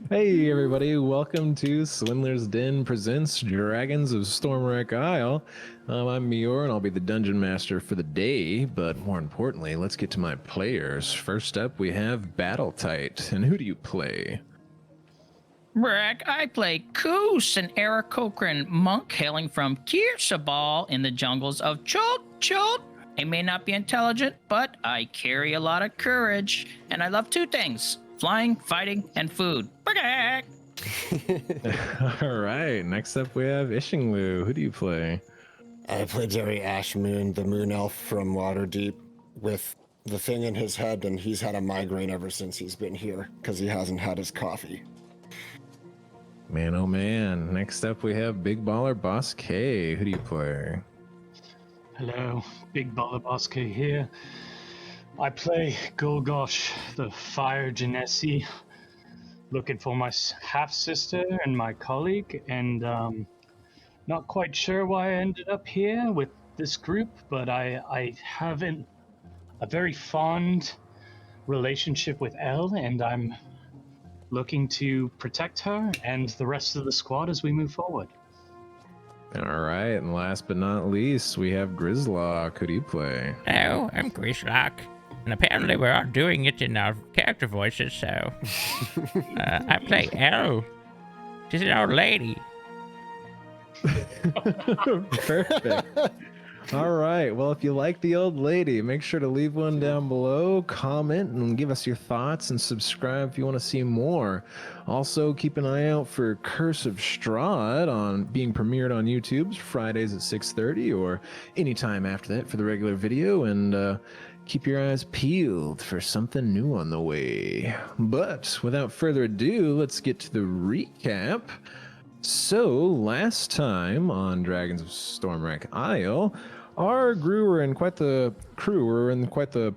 Hey everybody, welcome to Swindler's Den presents Dragons of Stormwreck Isle. I'm Meyore and I'll be the dungeon master for the day, but more importantly, let's get to my players. First up, we have Battletight. And who do you play? Rick, I play Koos, an Aarakocran monk hailing from Kirsabal in the jungles of Chult. I may not be intelligent, but I carry a lot of courage, and I love two things: flying, fighting, and food. All right, next up we have Ishingloo. Who do you play? I play Jerry Ashmoon, the moon elf from Waterdeep, with the thing in his head, and he's had a migraine ever since he's been here because he hasn't had his coffee. Man, oh man. Next up we have BigBallerBossk. Hey, who do you play? Hello, BigBallerBossk here. I play Golgosh, the Fire Genesi, looking for my half-sister and my colleague, and not quite sure why I ended up here with this group, but I have a very fond relationship with Elle, and I'm looking to protect her and the rest of the squad as we move forward. All right, and last but not least, we have Grizlocke. Who do you play? Hello, I'm Grizlocke, and apparently we're all doing it in our character voices, so I play Elle. She's an old lady. Perfect. All right. Well, if you like the old lady, make sure to leave one down below, comment, and give us your thoughts, and subscribe if you want to see more. Also, keep an eye out for Curse of Strahd on being premiered on YouTube Fridays at 6:30 or anytime after that for the regular video, and keep your eyes peeled for something new on the way. But without further ado, let's get to the recap. So, last time on Dragons of Stormwreck Isle, our crew were in quite the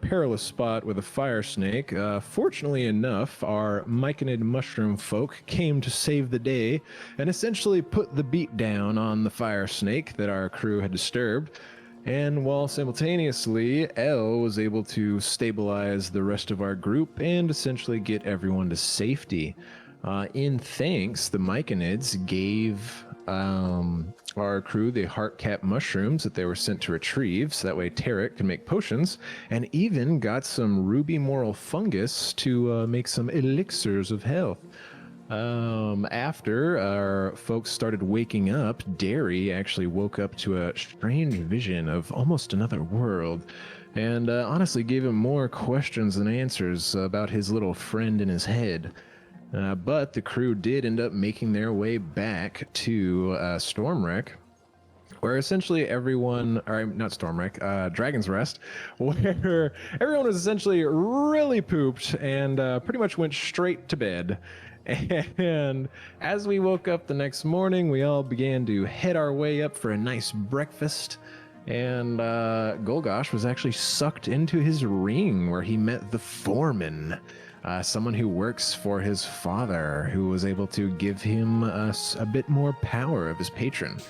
perilous spot with a fire snake. Fortunately enough, our myconid mushroom folk came to save the day and essentially put the beat down on the fire snake that our crew had disturbed. And while simultaneously, Elle was able to stabilize the rest of our group and essentially get everyone to safety. In thanks, the myconids gave our crew the heart-cap mushrooms that they were sent to retrieve, so that way Tarek can make potions, and even got some ruby moral fungus to make some elixirs of health. After our folks started waking up, Derry actually woke up to a strange vision of almost another world, and honestly gave him more questions than answers about his little friend in his head. But the crew did end up making their way back to Stormwreck, where essentially everyone, or not Stormwreck, Dragon's Rest, where everyone was essentially really pooped and pretty much went straight to bed. And as we woke up the next morning, we all began to head our way up for a nice breakfast. And Golgosh was actually sucked into his ring where he met the foreman. Someone who works for his father, who was able to give him a bit more power of his patron.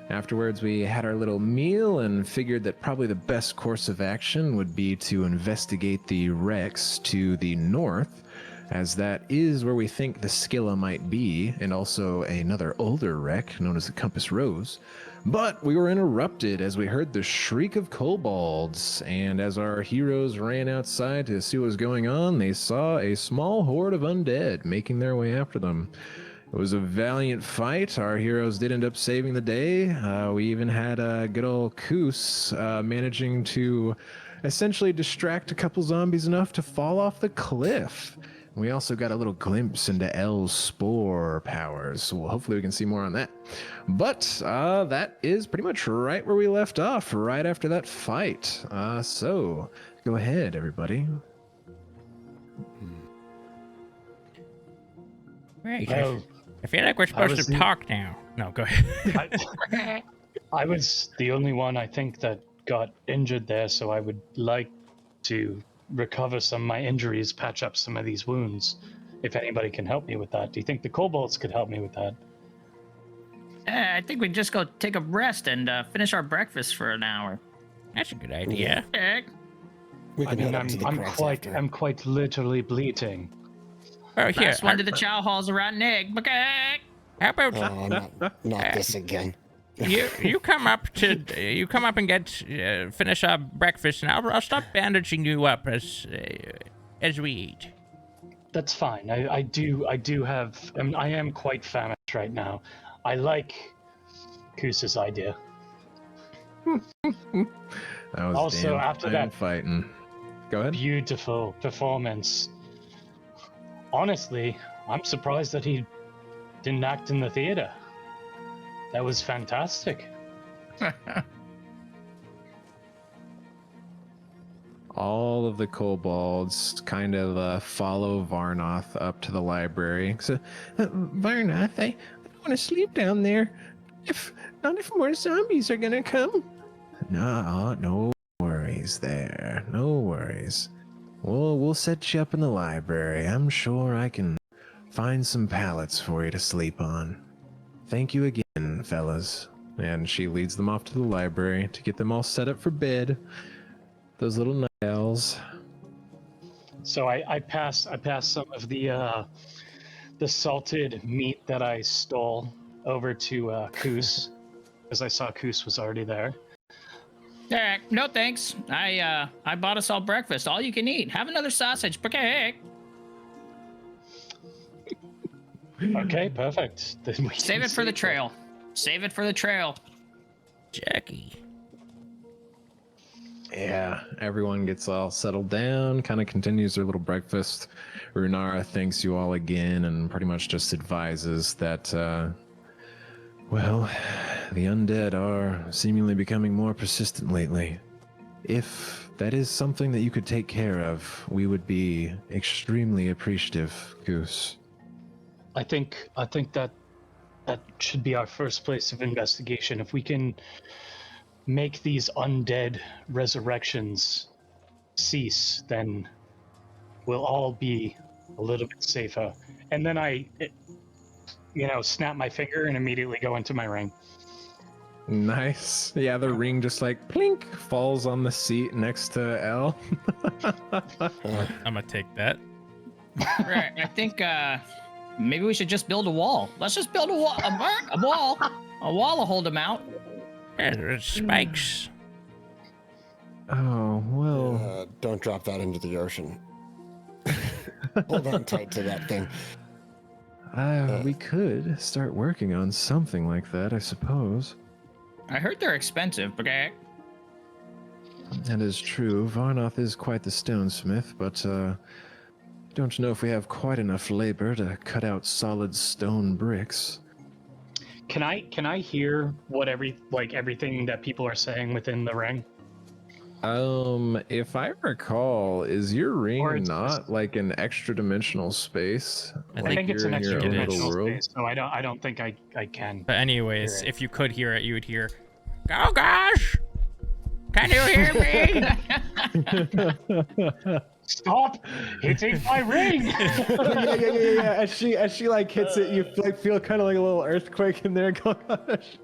Afterwards, we had our little meal and figured that probably the best course of action would be to investigate the wrecks to the north, as that is where we think the Scylla might be, and also another older wreck known as the Compass Rose. But we were interrupted as we heard the shriek of kobolds, and as our heroes ran outside to see what was going on, they saw a small horde of undead making their way after them. It was a valiant fight. Our heroes did end up saving the day. We even had good old Koos managing to essentially distract a couple zombies enough to fall off the cliff. We also got a little glimpse into Elle's spore powers, so hopefully we can see more on that. But that is pretty much right where we left off, right after that fight. So, go ahead, everybody. Right. Well, I feel like we're supposed to talk now. No, go ahead. I was the only one, I think, that got injured there, so I would like to recover some of my injuries, patch up some of these wounds, if anybody can help me with that. Do you think the kobolds could help me with that? I think we just go take a rest and finish our breakfast for an hour. That's a good idea. We can head up to the cracks after. I'm quite literally bleeding. Oh, here. Last one to the chow hall's a rotten egg. Okay. How about Oh, not this again. you come up and get finish our breakfast, and I'll start bandaging you up as we eat. That's fine. I am quite famished right now. I like Koos's idea. That was Also, damn after fine that fighting. Go ahead. beautiful performance, honestly, I'm surprised that he didn't act in the theater. That was fantastic. All of the kobolds kind of follow Varnoth up to the library. So, Varnoth, I don't want to sleep down there. Not if more zombies are gonna come. No worries there. No worries. We'll set you up in the library. I'm sure I can find some pallets for you to sleep on. Thank you again, fellas. And she leads them off to the library to get them all set up for bed. Those little night owls. So I passed some of the salted meat that I stole over to Koos, because I saw Koos was already there. No thanks. I bought us all breakfast. All you can eat. Have another sausage. Okay. Okay, perfect. Then we Save can it for the sleep. trail. Save it for the trail. Jackie. Yeah, everyone gets all settled down, kind of continues their little breakfast. Runara thanks you all again and pretty much just advises that, well, the undead are seemingly becoming more persistent lately. If that is something that you could take care of, we would be extremely appreciative, Goose. I think that should be our first place of investigation. If we can make these undead resurrections cease, then we'll all be a little bit safer. And then snap my finger and immediately go into my ring. Nice. Yeah, the ring just like plink falls on the seat next to Elle. I'm gonna take that. Right. I think maybe we should just build a wall. Let's just build a wall. A wall. A wall will hold them out. Yeah, there's spikes. Oh, well. Don't drop that into the ocean. Hold on tight to that thing. We could start working on something like that, I suppose. I heard they're expensive. Okay. That is true. Varnoth is quite the stonesmith, but don't know if we have quite enough labor to cut out solid stone bricks. Can I hear what everything that people are saying within the ring? If I recall, is your Or ring it's not just- like an extra dimensional space? I I think it's you're an in your extra own little dimensional world? space, so I don't think I can. But anyways, Hear it. if you could hear it, you would hear, "Oh gosh, can you hear me?" Stop hitting my ring! yeah. As she like hits it, you like feel kind of like a little earthquake in there. Gosh.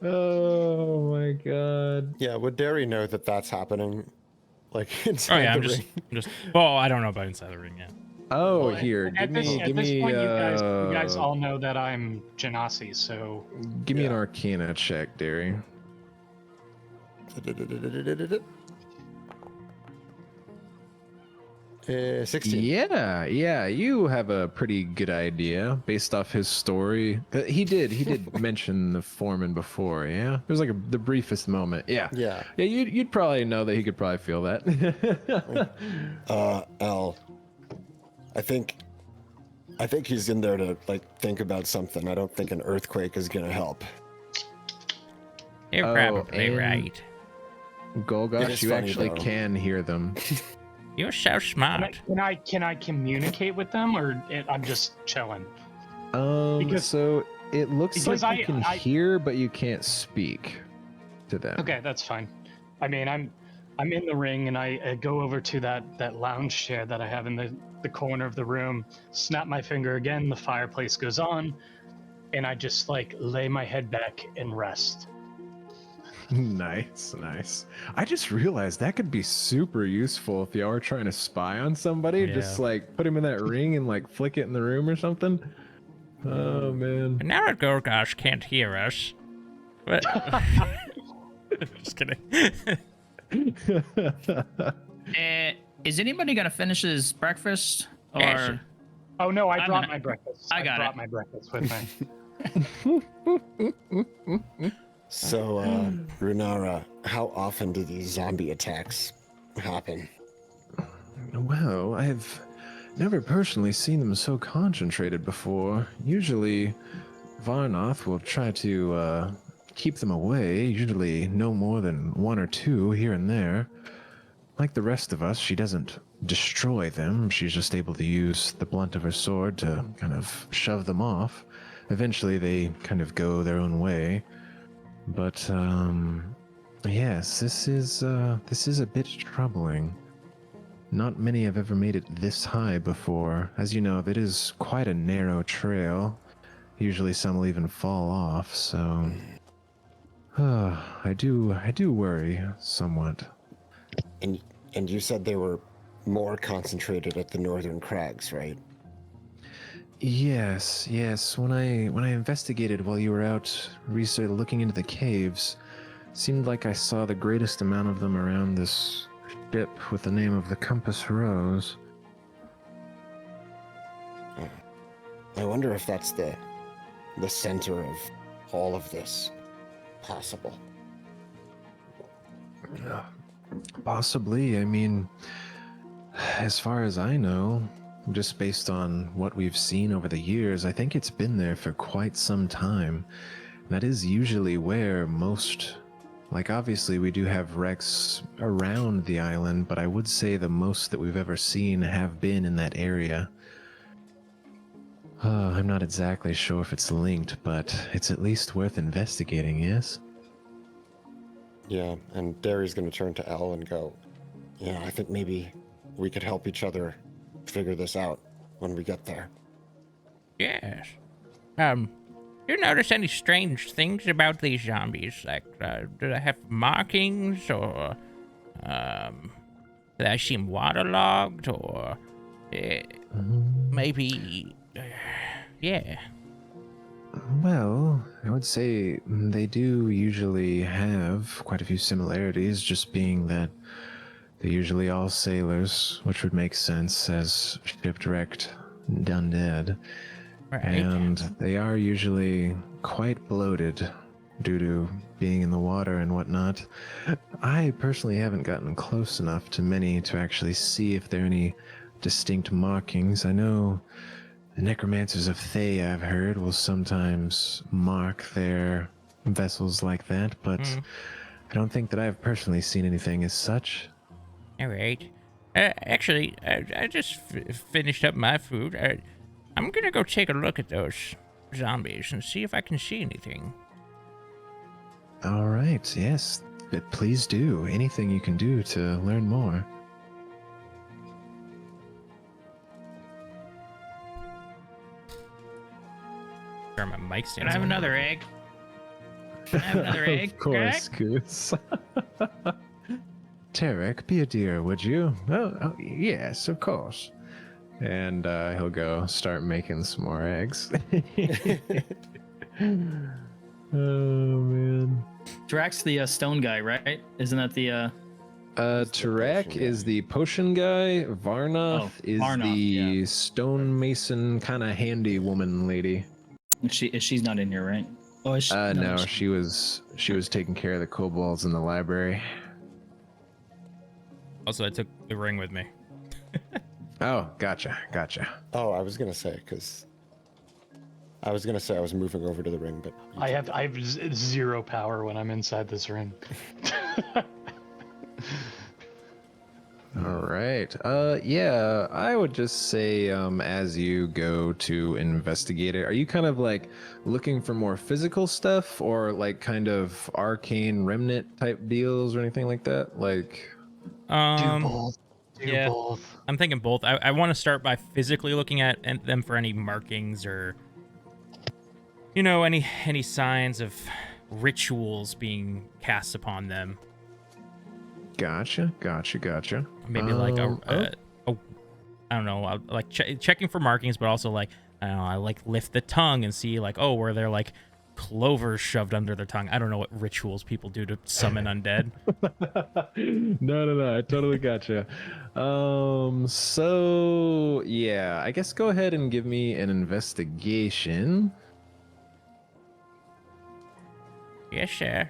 Oh my god. Yeah, would Derry know that that's happening? Like Oh inside yeah, the ring? I'm just. Well, I don't know about inside the ring yet. Oh, Well, here, at this point, you guys all know that I'm Genasi, so give me an Arcana check, Derry. 16. Yeah, you have a pretty good idea based off his story. He did mention the foreman before, yeah? It was like the briefest moment, yeah. Yeah. Yeah, you'd probably know that he could probably feel that. L. I think he's in there to like think about something. I don't think an earthquake is gonna help. You're Oh, probably and- right. It Golgosh, is you funny, actually though. can hear them. You're so smart. can I communicate with them, or I'm just chilling? Because- So it looks because like you can I- hear, but you can't speak to them. Okay, that's fine. I mean, I'm in the ring, and I go over to that lounge chair that I have in the corner of the room, snap my finger again, the fireplace goes on, and I just like lay my head back and rest. Nice, nice. I just realized that could be super useful if y'all were trying to spy on somebody. Just Yeah. like put him in that ring and like flick it in the room or something. Oh man. And now that Gorgosh can't hear us. But... Just kidding. Is anybody gonna finish his breakfast? Or Yes. Oh no, I I'm brought gonna- my breakfast. I got brought it. my breakfast with me. So, Runara, how often do these zombie attacks happen? Well, I've never personally seen them so concentrated before. Usually, Varnoth will try to keep them away, usually no more than one or two here and there. Like the rest of us, she doesn't destroy them. She's just able to use the blunt of her sword to kind of shove them off. Eventually, they kind of go their own way. But, yes, this is a bit troubling. Not many have ever made it this high before. As you know, it is quite a narrow trail. Usually some will even fall off, so... I do worry somewhat. And you said they were more concentrated at the northern crags, right? Yes. When I investigated while you were out looking into the caves, seemed like I saw the greatest amount of them around this ship with the name of the Compass Rose. I wonder if that's the center of all of this. Possible. Possibly. I mean, as far as I know, just based on what we've seen over the years, I think it's been there for quite some time. That is usually where most, like obviously we do have wrecks around the island, but I would say the most that we've ever seen have been in that area. I'm not exactly sure if it's linked, but it's at least worth investigating, yes? Yeah, and Derry's gonna turn to Elle and go, yeah, I think maybe we could help each other figure this out when we get there. Yes. You notice any strange things about these zombies? Like, do they have markings, or, do they seem waterlogged, or, maybe, yeah. Well, I would say they do usually have quite a few similarities, just being that they're usually all sailors, which would make sense as shipwrecked undead. Right. And they are usually quite bloated due to being in the water and whatnot. I personally haven't gotten close enough to many to actually see if there are any distinct markings. I know the necromancers of Thay, I've heard, will sometimes mark their vessels like that, but I don't think that I've personally seen anything as such. All right. Actually, I just finished up my food. I'm gonna go take a look at those zombies and see if I can see anything. All right, yes, but please do. Anything you can do to learn more. Where my mic Can stands. I have another egg? Can I have another egg? Of course, Goose. Tarek, be a dear, would you? Oh, yes, of course. And he'll go start making some more eggs. Oh, man. Drax the stone guy, right? Isn't that the Tarek potion is guy. the potion guy. Varnoth Oh, is Varnoth, the stonemason kind of handy woman lady. she's not in here, right? Oh, is she? No, she was taking care of the kobolds in the library. Also, I took the ring with me. Oh, gotcha. Oh, I was gonna say I was moving over to the ring, but I have zero power when I'm inside this ring. All right. Yeah, I would just say, as you go to investigate it, are you kind of like looking for more physical stuff, or like kind of arcane remnant type deals or anything like that? Like, Do both. yeah. Both. I'm thinking both. I want to start by physically looking at them for any markings or, any signs of rituals being cast upon them. Gotcha. Maybe like I don't know, like checking for markings, but also like, I don't know, I like lift the tongue and see like, oh, were there like clovers shoved under their tongue? I don't know what rituals people do to summon undead. No, I totally gotcha. So yeah, I guess go ahead and give me an investigation. Yes, sir.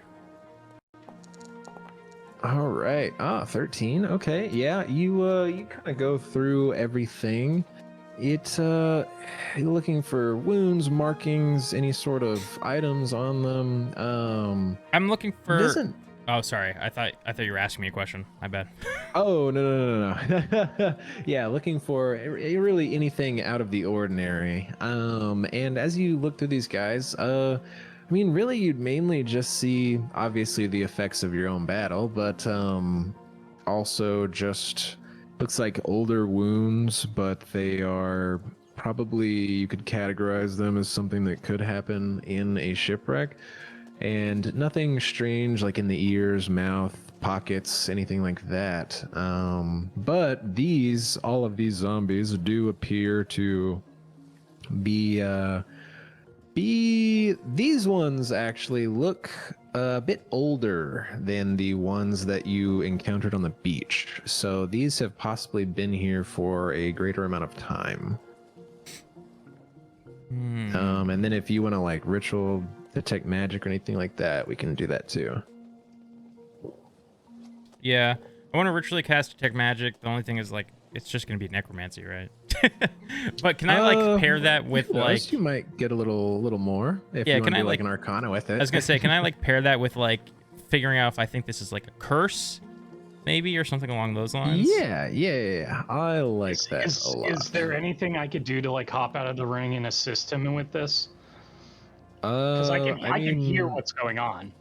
All right. 13. Okay. Yeah, you kind of go through everything. It's you're looking for wounds, markings, any sort of items on them. I'm looking for. Doesn't. Oh, sorry. I thought you were asking me a question. My bad. Oh, no. Yeah, looking for really anything out of the ordinary. And as you look through these guys, I mean, really, you'd mainly just see, obviously, the effects of your own battle, but also just looks like older wounds, but they are probably, you could categorize them as something that could happen in a shipwreck. And nothing strange like in the ears, mouth, pockets, anything like that. But all of these zombies do appear to be these ones actually look a bit older than the ones that you encountered on the beach. So these have possibly been here for a greater amount of time. And then if you want to like ritual detect magic or anything like that, we can do that too. Yeah, I want to ritually cast detect magic. The only thing is like, it's just gonna be necromancy, right? But can I like pair that with like? You might get a little more if you want to do like an arcana with it. I was gonna say, can I like pair that with like figuring out if I think this is like a curse, maybe, or something along those lines? Yeah. I like that a lot. Is there anything I could do to like hop out of the ring and assist him with this? Because I can hear what's going on.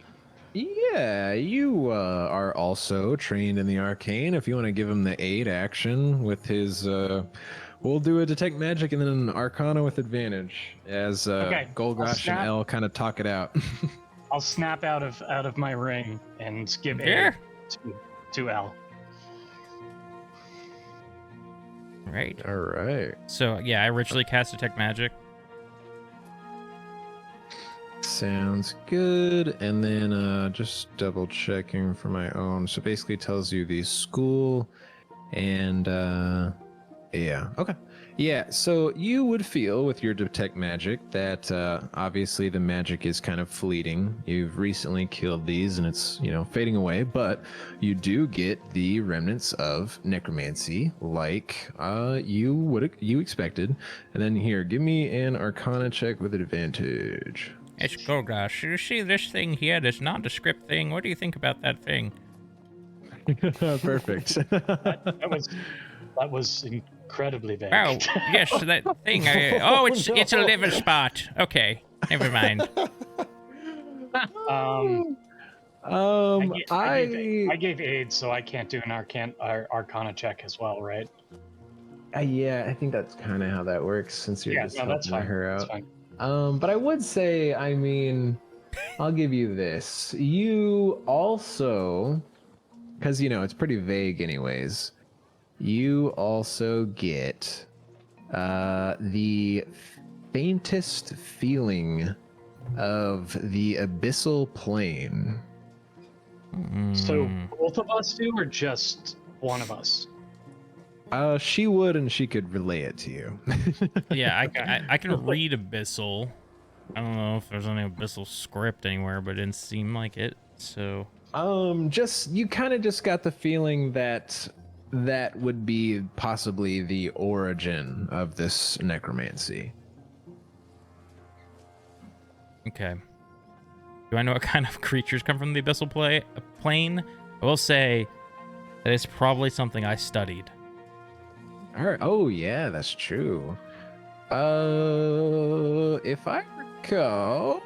Yeah, you are also trained in the arcane. If you want to give him the aid action with his, we'll do a detect magic and then an arcana with advantage as Golgosh and El kind of talk it out. I'll snap out of my ring and give aid to El. Right. All right. So yeah, I ritually cast detect magic. Sounds good. And then just double checking for my own. So basically tells you the school and yeah. Okay. Yeah, so you would feel with your detect magic that obviously the magic is kind of fleeting. You've recently killed these and it's, fading away, but you do get the remnants of necromancy like you expected. And then here, give me an arcana check with advantage. It's Golgosh. You see this thing here, this nondescript thing. What do you think about that thing? Perfect. That was incredibly vague. Oh, yes, that thing. It's a liver spot. Okay, never mind. I gave aid, so I can't do an arcana check as well, right? Yeah, I think that's kind of how that works since you're just helping her out. That's fine. But I would say, I mean, I'll give you this. You also, because, it's pretty vague anyways, you also get the faintest feeling of the abyssal plane. So both of us do, or just one of us? She would, and she could relay it to you. Yeah, I can read abyssal. I don't know if there's any abyssal script anywhere, but it didn't seem like it. So you kind of just got the feeling that would be possibly the origin of this necromancy. Okay. Do I know what kind of creatures come from the abyssal plane? I will say that it's probably something I studied. All right. Oh yeah, that's true. If I recall,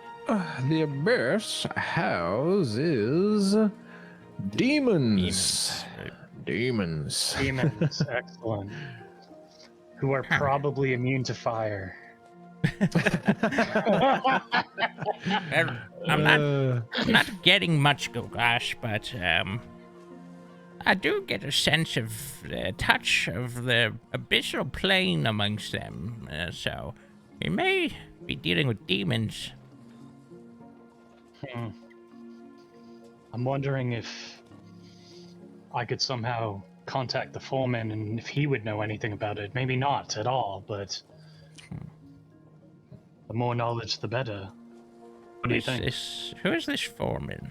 the abyss houses demons. Right. Demons, excellent. Who are probably immune to fire. I'm not getting much Gulgash, but I do get a sense of the touch of the abyssal plane amongst them. So we may be dealing with demons. I'm wondering if I could somehow contact the foreman and if he would know anything about it. Maybe not at all, but the more knowledge, the better. What do you think? Who is this foreman?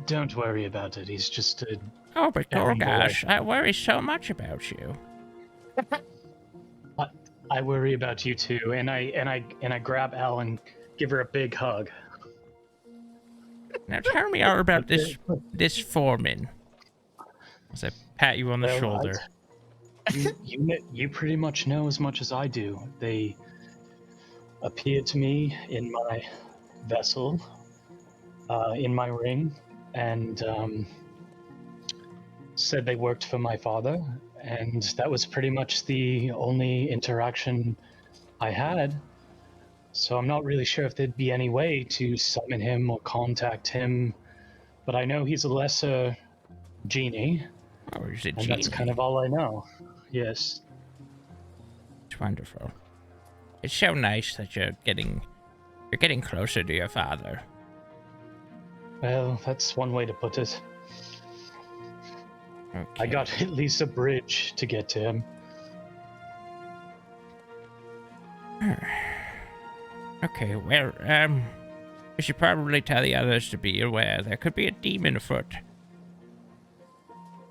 Don't worry about it. He's just a... Oh, but Every Gulgash, I worry so much about you. I worry about you too, and I grab Elle and give her a big hug. Now tell me all about this foreman. As I pat you on the shoulder. You pretty much know as much as I do. They appeared to me in my vessel, in my ring, and said they worked for my father, and that was pretty much the only interaction I had. So I'm not really sure if there'd be any way to summon him or contact him, but I know he's a lesser genie. Oh, he's a And genie. that's kind of all I know. Yes. It's wonderful. It's so nice that you're getting closer to your father. Well, that's one way to put it. Okay. I got at least a bridge to get to him. Okay, well, we should probably tell the others to be aware. There could be a demon afoot.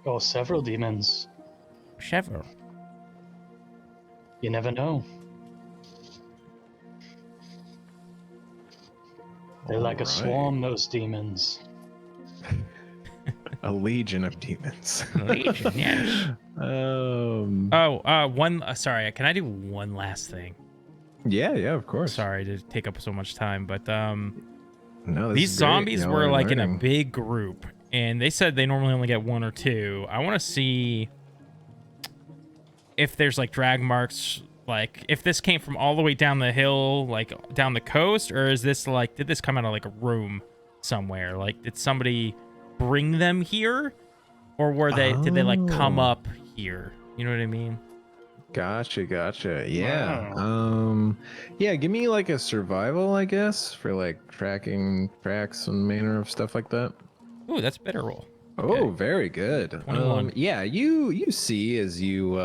Oh, several demons. Several. You never know. They're like a Alright. swarm, those demons. A legion of demons. Legion, yes. Sorry, can I do one last thing? Yeah, of course. Sorry to take up so much time, but No, this these is great. zombies Y'all were are like in a learning. big group, and they said they normally only get one or two. I want to see if there's like drag marks, like if this came from all the way down the hill, like down the coast, or is this like, did this come out of like a room somewhere? Like, did somebody bring them here, or did they like come Oh. up here? You know what I mean? Gotcha. Yeah. Wow. Yeah, give me like a survival, I guess, for like tracking tracks and manner of stuff like that. Ooh, that's a better roll. Oh, very good. 21. Yeah, you see as you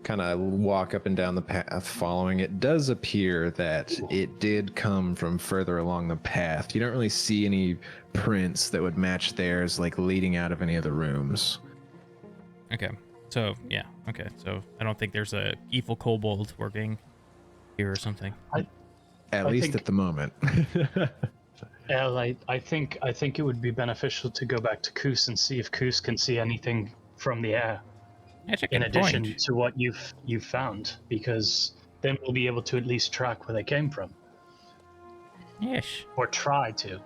kind of walk up and down the path following, it does appear that it did come from further along the path. You don't really see any prints that would match theirs, like leading out of any of the rooms. Okay. So, yeah. Okay. So, I don't think there's a evil kobold working here or something. At I least think- at the moment. Elle, I think it would be beneficial to go back to Koos and see if Koos can see anything from the air. That's a In good addition point. to what you've found, because then we'll be able to at least track where they came from, Yes. or try to.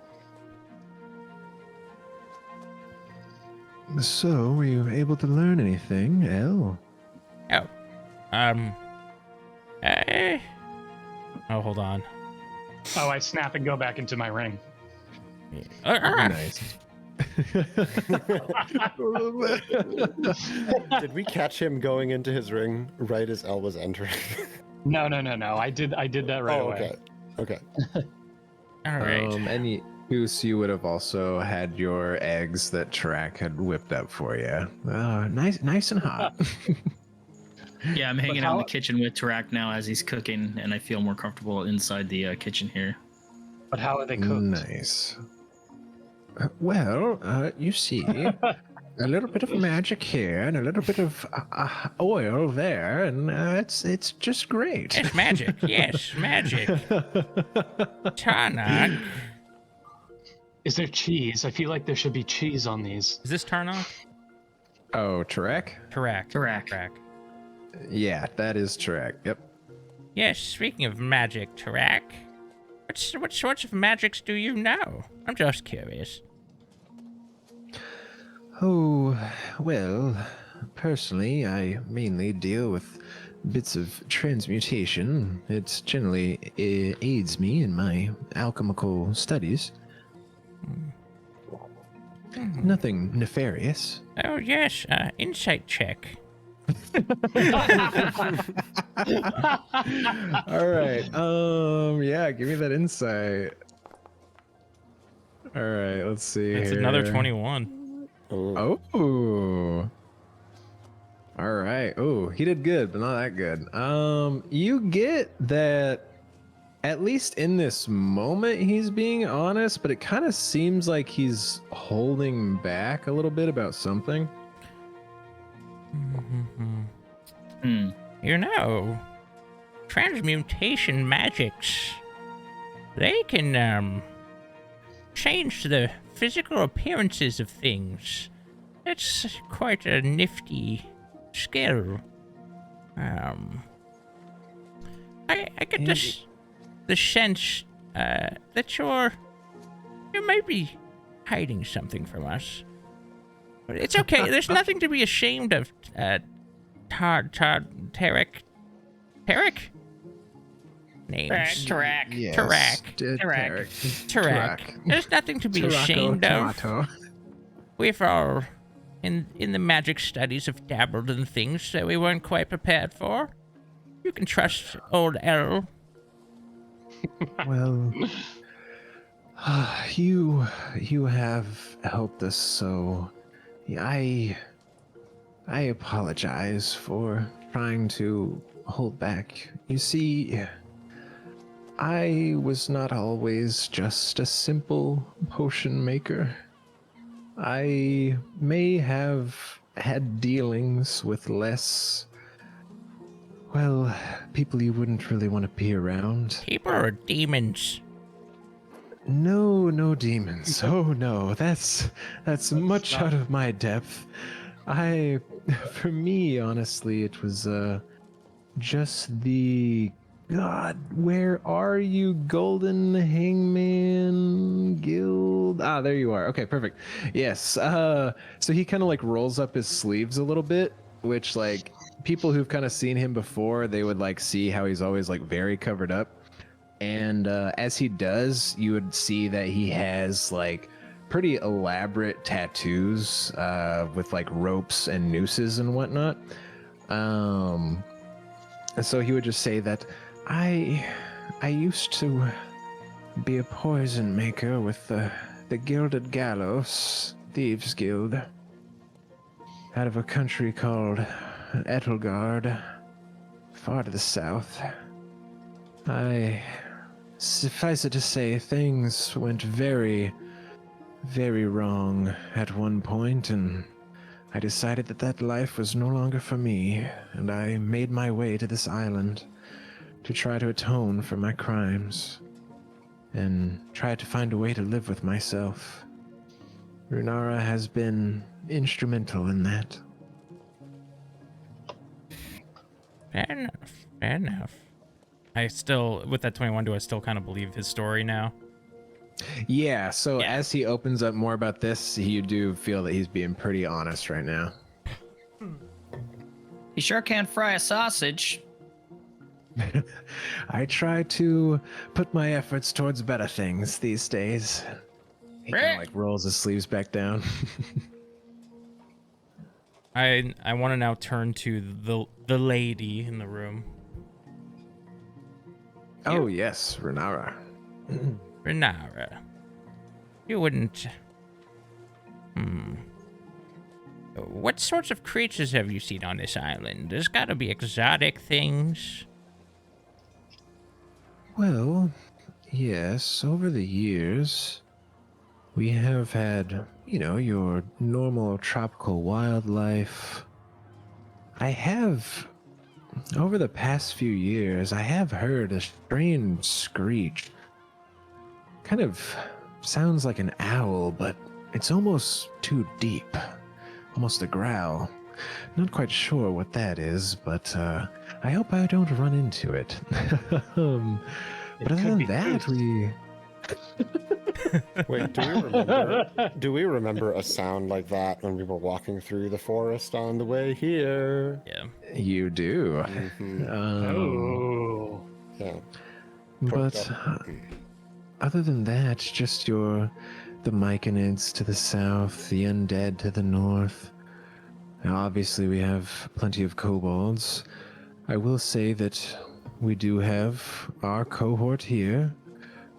So, were you able to learn anything, Elle? Oh. Oh, hold on. Oh, I snap and go back into my ring. Nice. Did we catch him going into his ring right as Elle was entering? No. I did that right Oh, away. okay. All right. And Goose, you would have also had your eggs that Track had whipped up for you. Nice and hot. Yeah, I'm hanging out in the how- kitchen with Tarak now as he's cooking, and I feel more comfortable inside the kitchen here. But how are they cooked? Nice. Well, you see, a little bit of magic here and a little bit of oil there, and it's just great. It's magic. Yes, magic. Tarnak. Is there cheese? I feel like there should be cheese on these. Is this Tarnak? Oh, Track? Tarak. Tarak. Yeah, that is Track. Yep. Yes, speaking of magic, Tarak. What sorts of magics do you know? I'm just curious. Oh, well, personally, I mainly deal with bits of transmutation. It generally aids me in my alchemical studies. Nothing nefarious. Oh, yes, insight check. All right. Yeah, give me that insight. All right, let's see. It's here. another 21. Ooh. Oh. All right. Oh, he did good, but not that good. You get that at least in this moment he's being honest, but it kind of seems like he's holding back a little bit about something. Hmm. You know, transmutation magics, they can change the physical appearances of things. It's quite a nifty skill. I get the sense that you might be hiding something from us. But it's okay. There's nothing to be ashamed of. Tarek? Names. Tarak. Yes. Tarak. There's nothing to be ashamed of. We've all, in the magic studies, have dabbled in things that we weren't quite prepared for. You can trust old Errol. Well, you have helped us so. I apologize for trying to hold back. You see, I was not always just a simple potion maker. I may have had dealings with less, well, people you wouldn't really want to be around. People are demons. No demons. Oh no, that's much out of my depth. For me, honestly, it was just the God. Where are you, Golden Hangman Guild? Ah, there you are. Okay, perfect. Yes. So he kind of like rolls up his sleeves a little bit, which like people who've kind of seen him before, they would like see how he's always like very covered up. And as he does, you would see that he has like pretty elaborate tattoos with like ropes and nooses and whatnot. And so he would just say that I used to be a poison maker with the Gilded Gallows Thieves Guild out of a country called Etelgard, far to the south. Suffice it to say, things went very, very wrong at one point, and I decided that life was no longer for me, and I made my way to this island to try to atone for my crimes and try to find a way to live with myself. Runara has been instrumental in that. Fair enough. I still, with that 21, do I still kind of believe his story now? Yeah, so as he opens up more about this, you do feel that he's being pretty honest right now. He sure can fry a sausage. I try to put my efforts towards better things these days. He kind of like rolls his sleeves back down. I want to now turn to the lady in the room. Oh yes, Renara. Renara, you wouldn't. What sorts of creatures have you seen on this island? There's got to be exotic things. Well, yes, over the years, we have had, your normal tropical wildlife. Over the past few years, I have heard a strange screech. Kind of sounds like an owl, but it's almost too deep. Almost a growl. Not quite sure what that is, but I hope I don't run into it. But other than that, Wait, do we remember a sound like that when we were walking through the forest on the way here? Yeah. You do. Mhm. Oh. Yeah. But Cooked up. other than that, just the Myconids to the south, the undead to the north. Now, obviously, we have plenty of kobolds. I will say that we do have our cohort here,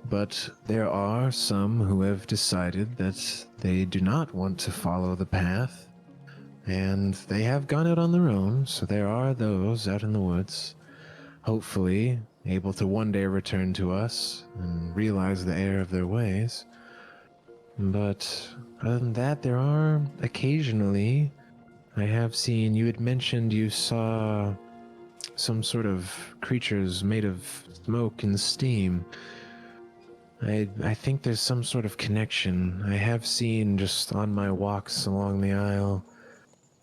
but there are some who have decided that they do not want to follow the path, and they have gone out on their own, so there are those out in the woods, hopefully able to one day return to us and realize the error of their ways. But other than that, there are occasionally, I have seen, you had mentioned you saw some sort of creatures made of smoke and steam. I think there's some sort of connection. I have seen just on my walks along the Isle,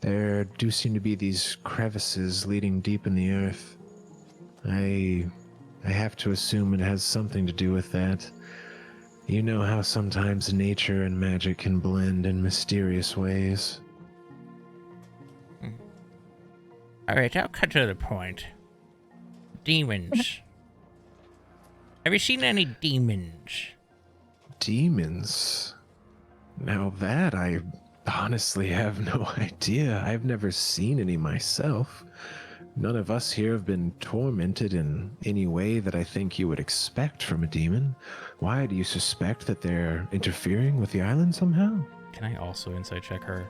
there do seem to be these crevices leading deep in the earth. I have to assume it has something to do with that. You know how sometimes nature and magic can blend in mysterious ways. All right, I'll cut to the point. Demons. Have you seen any demons? Demons? Now that I honestly have no idea. I've never seen any myself. None of us here have been tormented in any way that I think you would expect from a demon. Why do you suspect that they're interfering with the island somehow? Can I also insight check her?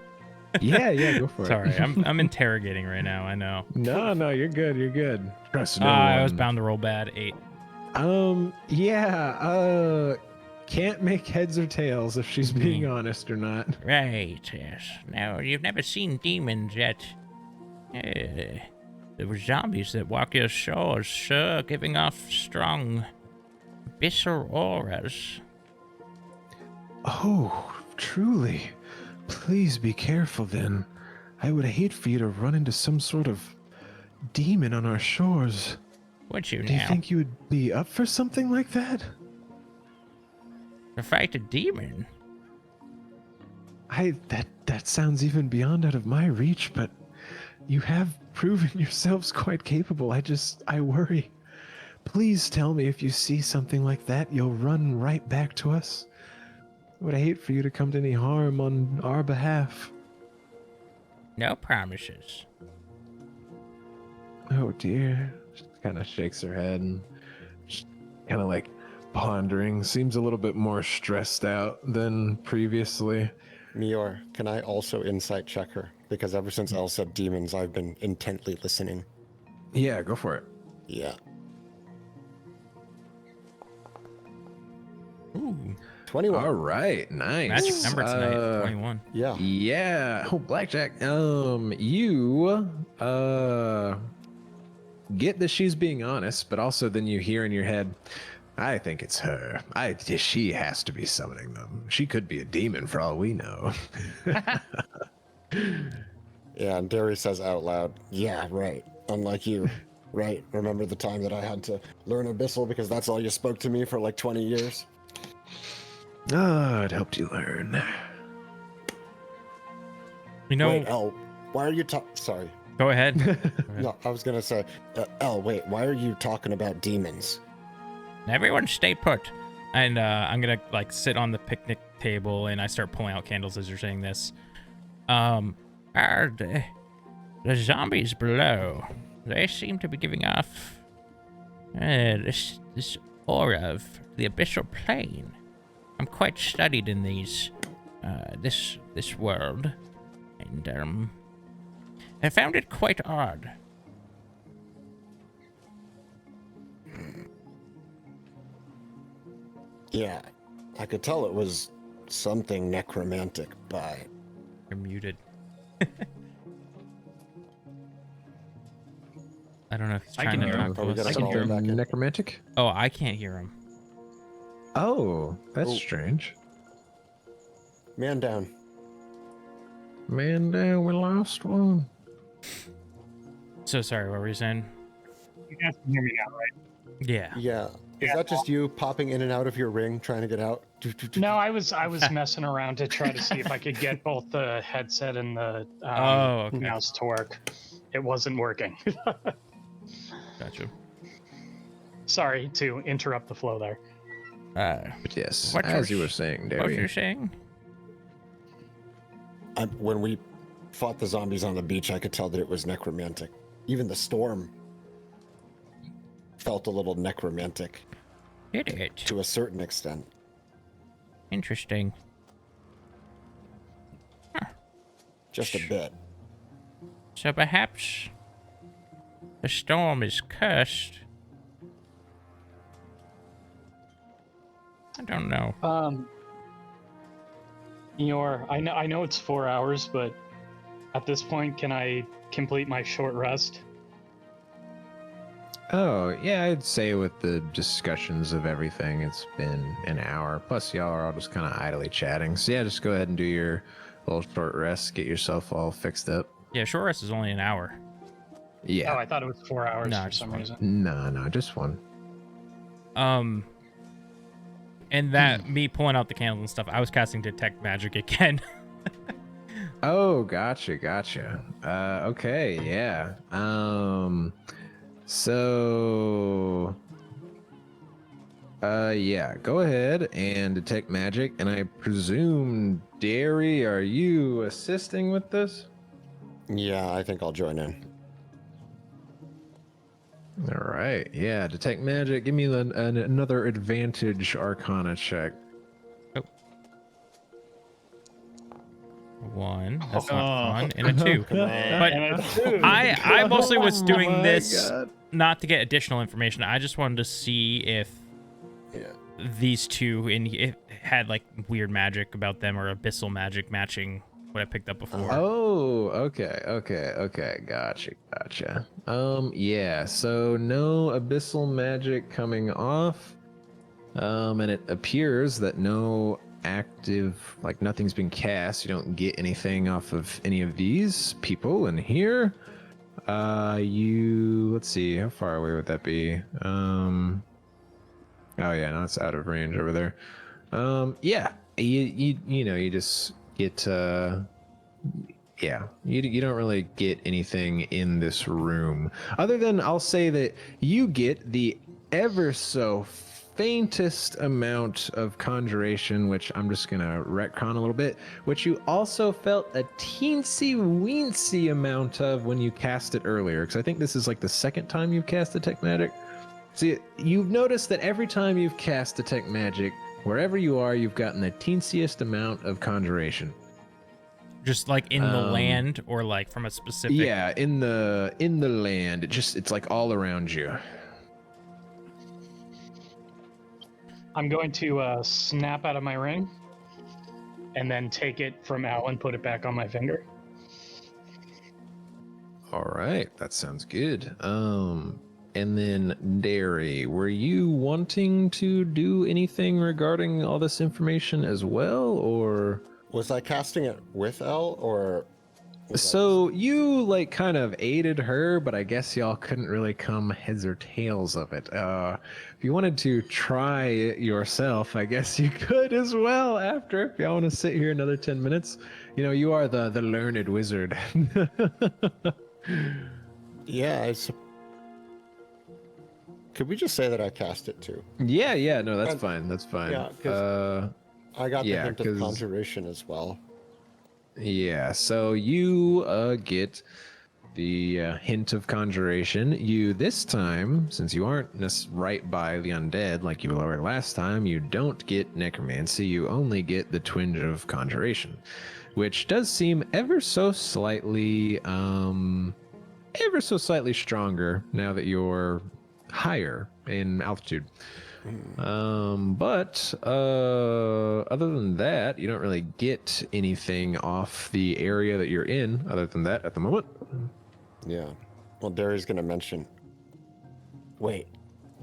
Yeah, go for Sorry, it. I'm interrogating right now. I know. No, you're good. Trust no one. I was bound to roll bad. 8. Can't make heads or tails if she's being honest or not. Right. Yes. Now you've never seen demons yet. There were zombies that walk your shores, sure, giving off strong visceral auras. Oh, truly. Please be careful then. I would hate for you to run into some sort of demon on our shores. Would you Do you now? think you would be up for something like that? To fight a demon? That sounds even beyond out of my reach, but you have proven yourselves quite capable. I worry. Please tell me if you see something like that, you'll run right back to us. I would hate for you to come to any harm on our behalf. No promises. Oh dear. She kind of shakes her head and kind of like pondering. Seems a little bit more stressed out than previously. Meyore, can I also insight check her? Because ever since Elle said demons, I've been intently listening. Yeah, go for it. Yeah. Ooh. 21. All right, nice. Magic number tonight. 21. Yeah. Yeah. Oh, blackjack. You get that she's being honest, but also then you hear in your head, I think it's her. She has to be summoning them. She could be a demon for all we know. Yeah, and Derry says out loud, yeah, right. Unlike you. Right. Remember the time that I had to learn Abyssal because that's all you spoke to me for like 20 years? Oh, it helped you learn. You know. Wait, Elle, why are you talking? Sorry. Go ahead. No, I was going to say, Elle, wait, why are you talking about demons? Everyone stay put. And I'm gonna like sit on the picnic table and I start pulling out candles as you're saying this. Are the zombies below? They seem to be giving off this aura of the abyssal plane. I'm quite studied in these this world, and I found it quite odd. Yeah, I could tell it was something necromantic, but You're muted. I don't know if he's I trying can to hear talk him. to Are we us. gonna I can call hear him back in? Necromantic? Oh, I can't hear him. Oh, that's Oh. strange. man down. Man, we lost one. So sorry, what were you saying? You guys can hear me now, right? Yeah. Yeah, Is that just you popping in and out of your ring, trying to get out? No, I was messing around to try to see if I could get both the headset and the Okay. mouse to work. It wasn't working. Gotcha. Sorry to interrupt the flow there. But yes, What as you was- were saying, What were Derry. you saying? When we fought the zombies on the beach, I could tell that it was necromantic. Even the storm felt a little necromantic Did it? to a certain extent. Interesting. Just a bit. So perhaps the storm is cursed. I don't know. Meyore, I know it's 4 hours, but at this point, can I complete my short rest? Oh, yeah, I'd say with the discussions of everything, it's been an hour. Plus, y'all are all just kind of idly chatting. So, yeah, just go ahead and do your little short rest, get yourself all fixed up. Yeah, short rest is only an hour. Yeah. Oh, I thought it was 4 hours No, for just some one. reason. No, just one. And that me pulling out the candles and stuff, I was casting detect magic again. Oh, gotcha. Okay, yeah. So, yeah, go ahead and detect magic, and I presume, Derry, are you assisting with this? Yeah, I think I'll join in. All right, yeah, detect magic. Give me another advantage Arcana check. One. That's Oh. not fun. And a two. Come on. But And a two. I mostly was doing my this God. not to get additional information. I just wanted to see if Yeah. these two it had like weird magic about them or abyssal magic matching what I picked up before. Oh, okay. Gotcha. Yeah, so no abyssal magic coming off. And it appears that no active, like nothing's been cast. You don't get anything off of any of these people in here. Let's see, how far away would that be? Oh yeah, no, it's out of range over there. Yeah, you just get, yeah, you don't really get anything in this room other than I'll say that you get the ever so faintest amount of conjuration, which I'm just gonna retcon a little bit, which you also felt a teensy weensy amount of when you cast it earlier, because I think this is like the second time you've cast Detect Magic. See, you've noticed that every time you've cast Detect Magic, wherever you are, you've gotten the teensiest amount of conjuration. Just like in the land or like from a specific. Yeah, in the land. It's like all around you. I'm going to snap out of my ring and then take it from Al and put it back on my finger. All right, that sounds good. And then Derry, were you wanting to do anything regarding all this information as well, or? Was I casting it with L or? So you like kind of aided her, but I guess y'all couldn't really come heads or tails of it. If you wanted to try it yourself, I guess you could as well after. If y'all want to sit here another 10 minutes, you are the learned wizard. Yeah, could we just say that I cast it too? Yeah, no, that's And- fine. That's fine. yeah, 'cause I got the yeah, hint of 'cause- conjuration as well. Yeah, so you get the hint of conjuration. You, this time, since you aren't right by the undead like you were last time, you don't get necromancy. You only get the twinge of conjuration, which does seem ever so slightly stronger now that you're higher in altitude. But other than that, you don't really get anything off the area that you're in other than that at the moment. Yeah. Well, Derry's gonna mention. Wait,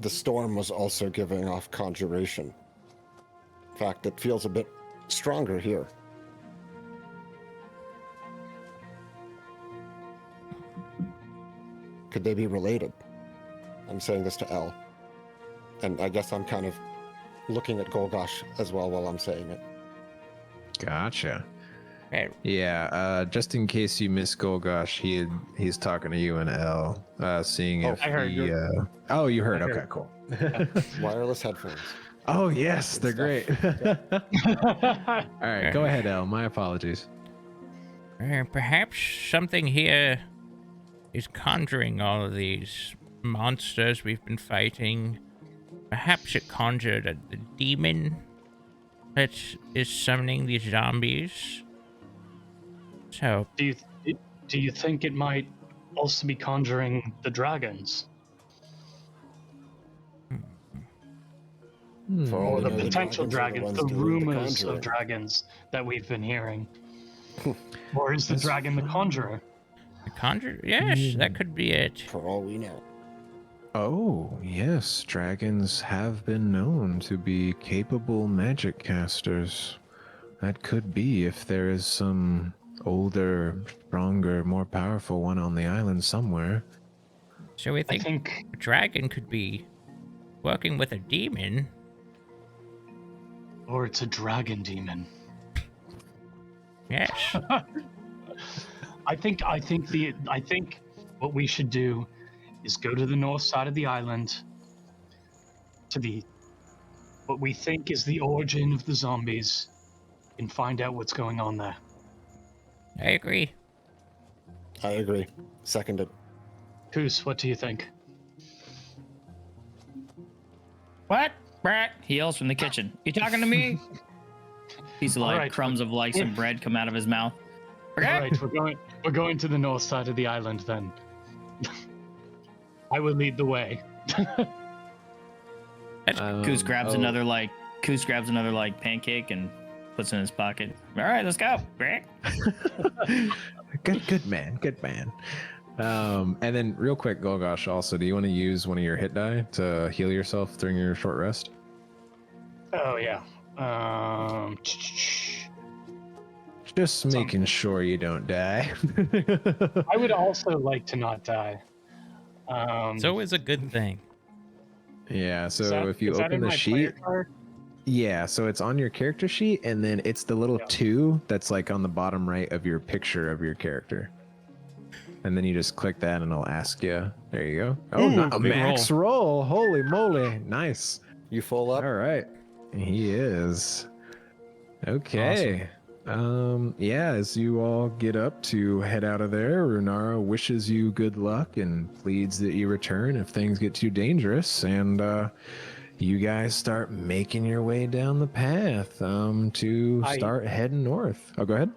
the storm was also giving off conjuration. In fact, it feels a bit stronger here. Could they be related? I'm saying this to L. And I guess I'm kind of looking at Golgosh as well while I'm saying it. Gotcha. Okay. Yeah, just in case you missed Golgosh, he's talking to you and L, seeing Oh, if I heard he. you. Oh, you heard? I Okay, heard. cool. Wireless headphones. Oh yes, Good they're stuff. great. All right, go ahead, L. My apologies. Perhaps something here is conjuring all of these monsters we've been fighting. Perhaps it conjured a demon that is summoning these zombies. So, do you think it might also be conjuring the dragons? For all Or we the know, potential dragons dragons, are the ones doing rumors of conjuring. dragons that we've been hearing. Or is the That's dragon the fine. conjurer? the conjure? Yes, that could be it. For all we know. Oh yes, dragons have been known to be capable magic casters. That could be if there is some older, stronger, more powerful one on the island somewhere. So we I think think a dragon could be working with a demon. or it's a dragon demon. Yes. I think what we should do is go to the north side of the island to the what we think is the origin of the zombies and find out what's going on there. I agree. I agree. Seconded. Koos, what do you think? What? Brat? He yells from the kitchen. You talking to me? Piece of like Alright, crumbs of like some bread come out of his mouth. All right, we're going to the north side of the island then. I will lead the way. Koos grabs oh, another like pancake and puts it in his pocket. All right, let's go. Brat. Good man, good man. And then real quick, Golgosh, also, do you want to use one of your hit die to heal yourself during your short rest? Oh yeah. Just making sure you don't die. I would also like to not die. It's always a good thing. Yeah, so is that- if you is that open in the my player sheet, card? yeah, so it's on your character sheet, and then it's the little Yeah. 2 that's like on the bottom right of your picture of your character. And then you just click that and it'll ask you. There you go. Oh, Ooh, a big max roll. Holy moly. Nice. You full up? All right. He is. Okay. Yeah, as you all get up to head out of there, Runara wishes you good luck and pleads that you return if things get too dangerous. And you guys start making your way down the path to start heading north. Oh, go ahead.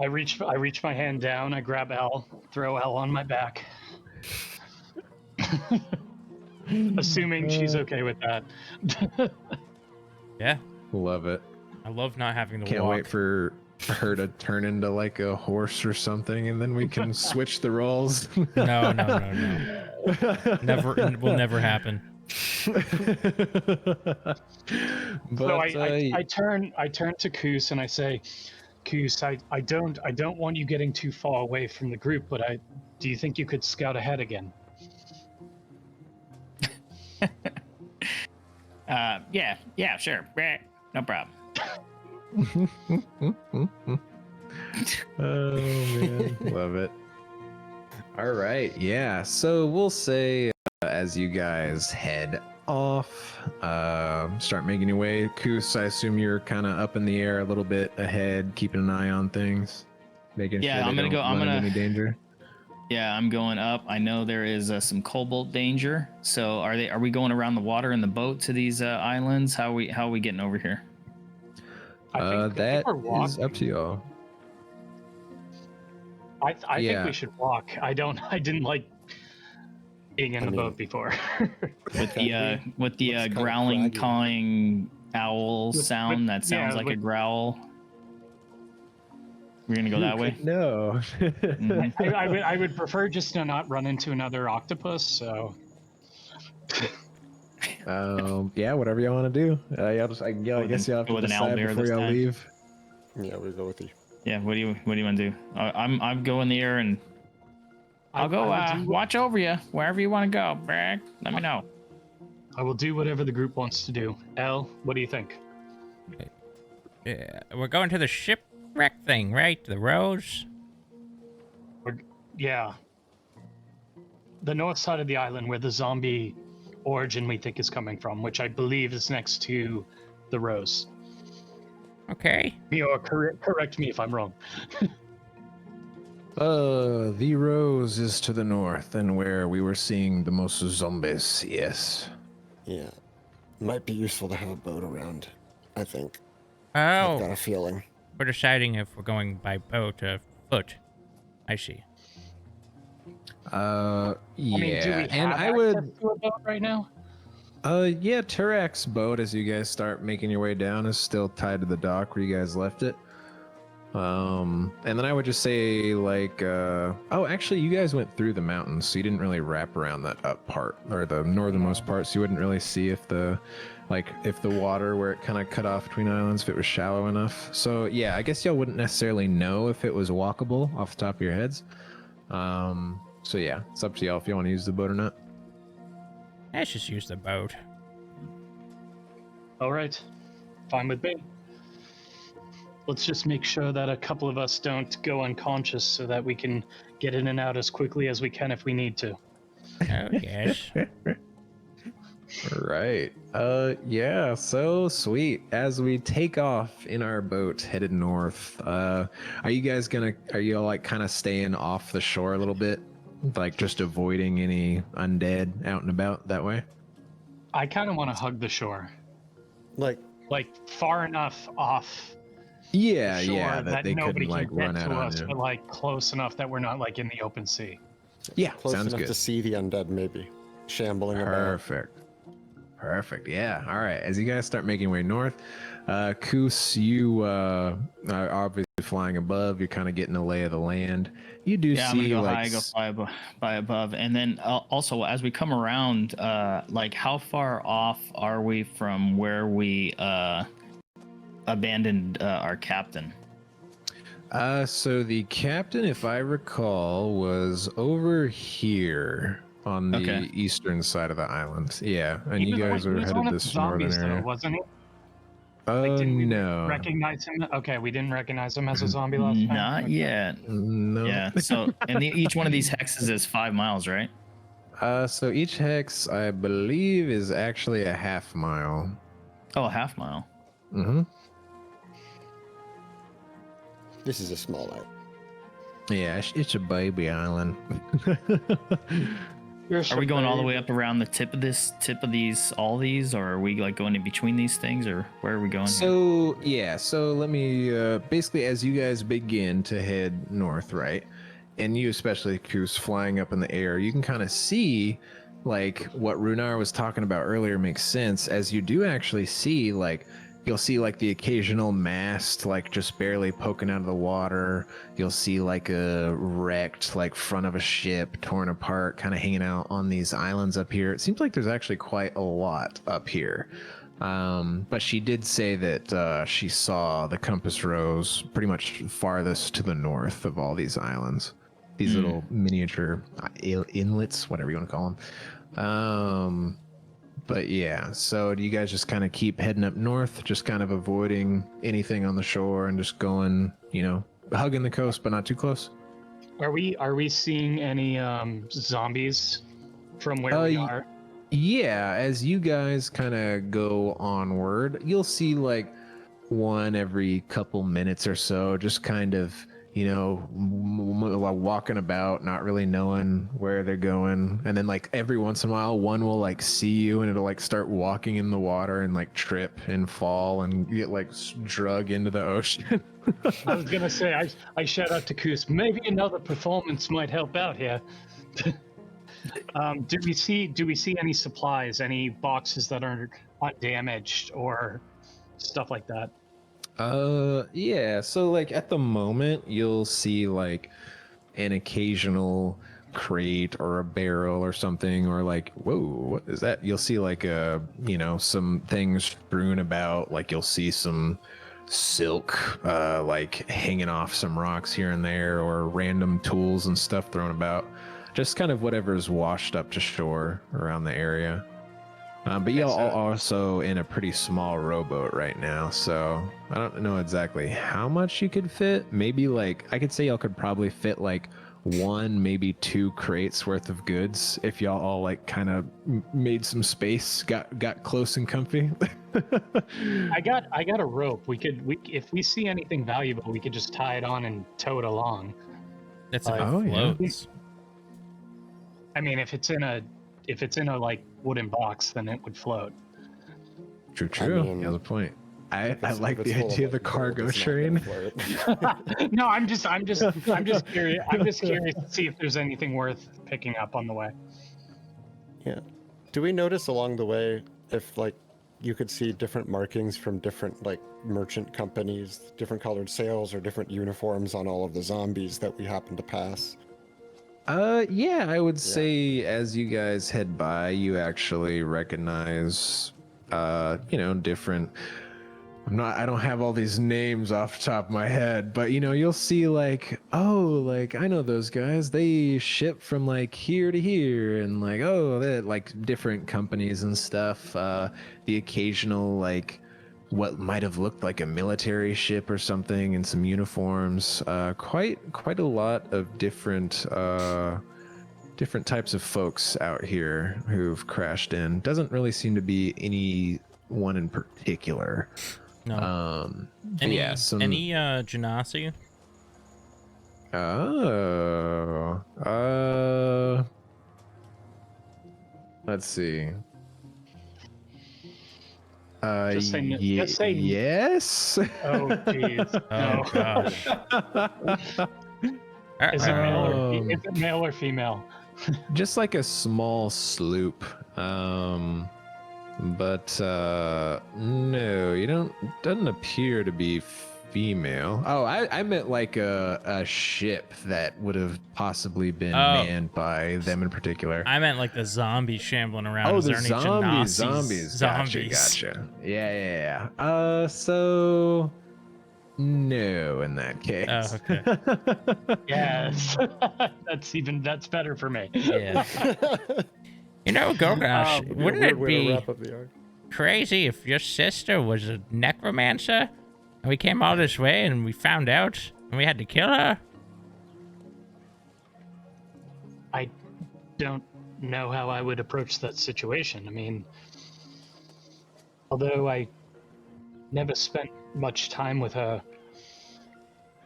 I reach my hand down, I grab L, throw L on my back. Assuming she's okay with that. Yeah. Love it. I love not having to Can't walk. wait for her to turn into like a horse or something, and then we can switch the roles. No. Never. Will never happen. But So I turn to Koos and I say, Koos, I don't want you getting too far away from the group, but do you think you could scout ahead again? Yeah, sure. Brat. No problem. Oh man, love it. All right, yeah. So we'll say as you guys head off, start making your way. Koos, I assume you're kind of up in the air a little bit ahead, keeping an eye on things, making Yeah, sure I'm they gonna don't go- I'm run into gonna- any danger. Yeah, I'm going up. I know there is some cobalt danger. So are we going around the water in the boat to these islands? How are we getting over here? I think That we're is up to y'all. I think Yeah. we should walk. I didn't like being in the boat before. With the looks kinda growling, craggy. cawing owl sound that sounds like a growl. We're gonna go that way. No. Mhm. I would prefer just to not run into another octopus. So Yeah, whatever y'all want to do. I guess y'all have Go to with an owl decide bear before this y'all time. leave. Yeah, we go with you. Yeah. What do you want to do? I'm go in the air and I'll go I would do- watch over you wherever you want to go. Bragg. Let me know. I will do whatever the group wants to do. Elle, what do you think? We're going to the shipwreck thing, right? The rose? Yeah. The north side of the island where the zombie origin we think is coming from, which I believe is next to the rose. Okay. Meyore, correct me if I'm wrong. The rose is to the north and where we were seeing the most zombies, yes. Yeah. Might be useful to have a boat around, I think. I've got Oh, a feeling. we're deciding if we're going by boat or foot. I see. Yeah, I mean, do we and have I access would, to a boat right now? yeah, Turak's boat as you guys start making your way down is still tied to the dock where you guys left it. And then I would just say like, oh, actually you guys went through the mountains, so you didn't really wrap around that up part or the northernmost part, so you wouldn't really see if the water where it kind of cut off between islands, if it was shallow enough. So yeah, I guess y'all wouldn't necessarily know if it was walkable off the top of your heads. So yeah, it's up to y'all if you want to use the boat or not. Let's just use the boat. All right. Fine with me. Let's just make sure that a couple of us don't go unconscious so that we can get in and out as quickly as we can if we need to. Oh, yes. Right. Yeah, so sweet. As we take off in our boat headed north, are you all like kind of staying off the shore a little bit? Like just avoiding any undead out and about that way? I kind of want to hug the shore. Like, Far enough off Yeah, the shore yeah, that they nobody couldn't like can get run out to on us, you. but like close enough that we're not like in the open sea. Yeah, close sounds enough good. to see the undead, maybe. Shambling about. Perfect. Yeah. All right. As you guys start making your way north, Koos, you are obviously flying above. You're kind of getting a lay of the land. You do Yeah, I'm gonna see go like high, go fly above, and then also as we come around, like how far off are we from where we abandoned our captain? So the captain, if I recall, was over here on the Okay. eastern side of the island. Yeah, and He you was guys he are was headed one of the this northern zombies though, area. wasn't he? Oh we no, recognize him? Okay, we didn't recognize him as a zombie last time. Not Okay. yet. no. Yeah. So, and each one of these hexes is 5 miles, right? So each hex, I believe, is actually a half mile. Oh, a half mile. Mm-hmm. This is a small island. Yeah, it's a baby island. Are we going all the way up around the tip of all these, or are we like going in between these things, or where are we going? So yeah, so let me basically, as you guys begin to head north, right, and you especially, Koos, flying up in the air, you can kind of see like what Runar was talking about earlier makes sense, as you do actually see like you'll see like the occasional mast like just barely poking out of the water. You'll see like a wrecked like front of a ship torn apart kind of hanging out on these islands up here. It seems like there's actually quite a lot up here. But she did say that she saw the compass rose pretty much farthest to the north of all these islands, these little miniature inlets, whatever you want to call them. But yeah, so do you guys just kind of keep heading up north, just kind of avoiding anything on the shore and just going, hugging the coast, but not too close? Are we seeing any zombies from where we are? Yeah, as you guys kind of go onward, you'll see like one every couple minutes or so, just kind of, walking about, not really knowing where they're going. And then like every once in a while, one will like see you and it'll like start walking in the water and like trip and fall and get like drug into the ocean. I was gonna say I shout out to Koos. Maybe another performance might help out here. Do we see any supplies, any boxes that are undamaged or stuff like that? Yeah, so like at the moment you'll see like an occasional crate or a barrel or something, or like, whoa, what is that? You'll see like some things strewn about, like you'll see some silk like hanging off some rocks here and there, or random tools and stuff thrown about, just kind of whatever's washed up to shore around the area. But y'all so- are also in a pretty small rowboat right now, so I don't know exactly how much you could fit. Maybe like I could say y'all could probably fit like one, maybe two crates worth of goods if y'all all like kind of made some space, got close and comfy. I got a rope. If we see anything valuable, we could just tie it on and tow it along. That's if it Oh, yeah. floats. I mean, if it's in a like wooden box, then it would float. True, I true. mean, You have a point. I If like it's the full idea of the gold, cargo it's not gonna train. float. No, I'm just curious. I'm just curious to see if there's anything worth picking up on the way. Yeah. Do we notice along the way if like you could see different markings from different like merchant companies, different colored sails or different uniforms on all of the zombies that we happen to pass? Yeah, I would say as you guys head by, you actually recognize, different. I don't have all these names off the top of my head, but you'll see like, oh, like I know those guys. They ship from like here to here, and like, oh, they're like different companies and stuff. The occasional like what might have looked like a military ship or something, and some uniforms. Quite a lot of different types of folks out here who've crashed in. Doesn't really seem to be any one in particular. No. But Any yeah, some. any genasi? Oh, let's see. Just say n- just say n- yes. Oh, jeez. Oh No. gosh. Is Um, it male or female? Just like a small sloop. But no, you don't. Doesn't appear to be female. Oh, I meant like a ship that would have possibly been Oh. manned by them in particular. I meant like the zombies shambling around. Oh, Is the there any zombies. genasi Gotcha. Yeah. So no, in that case. Oh, okay. Yes. That's better for me. Yeah. You know, Gogash, It'd wouldn't Weird it way to be wrap up the arc. crazy if your sister was a necromancer and we came all this way and we found out and we had to kill her? I don't know how I would approach that situation. I mean, although I never spent much time with her,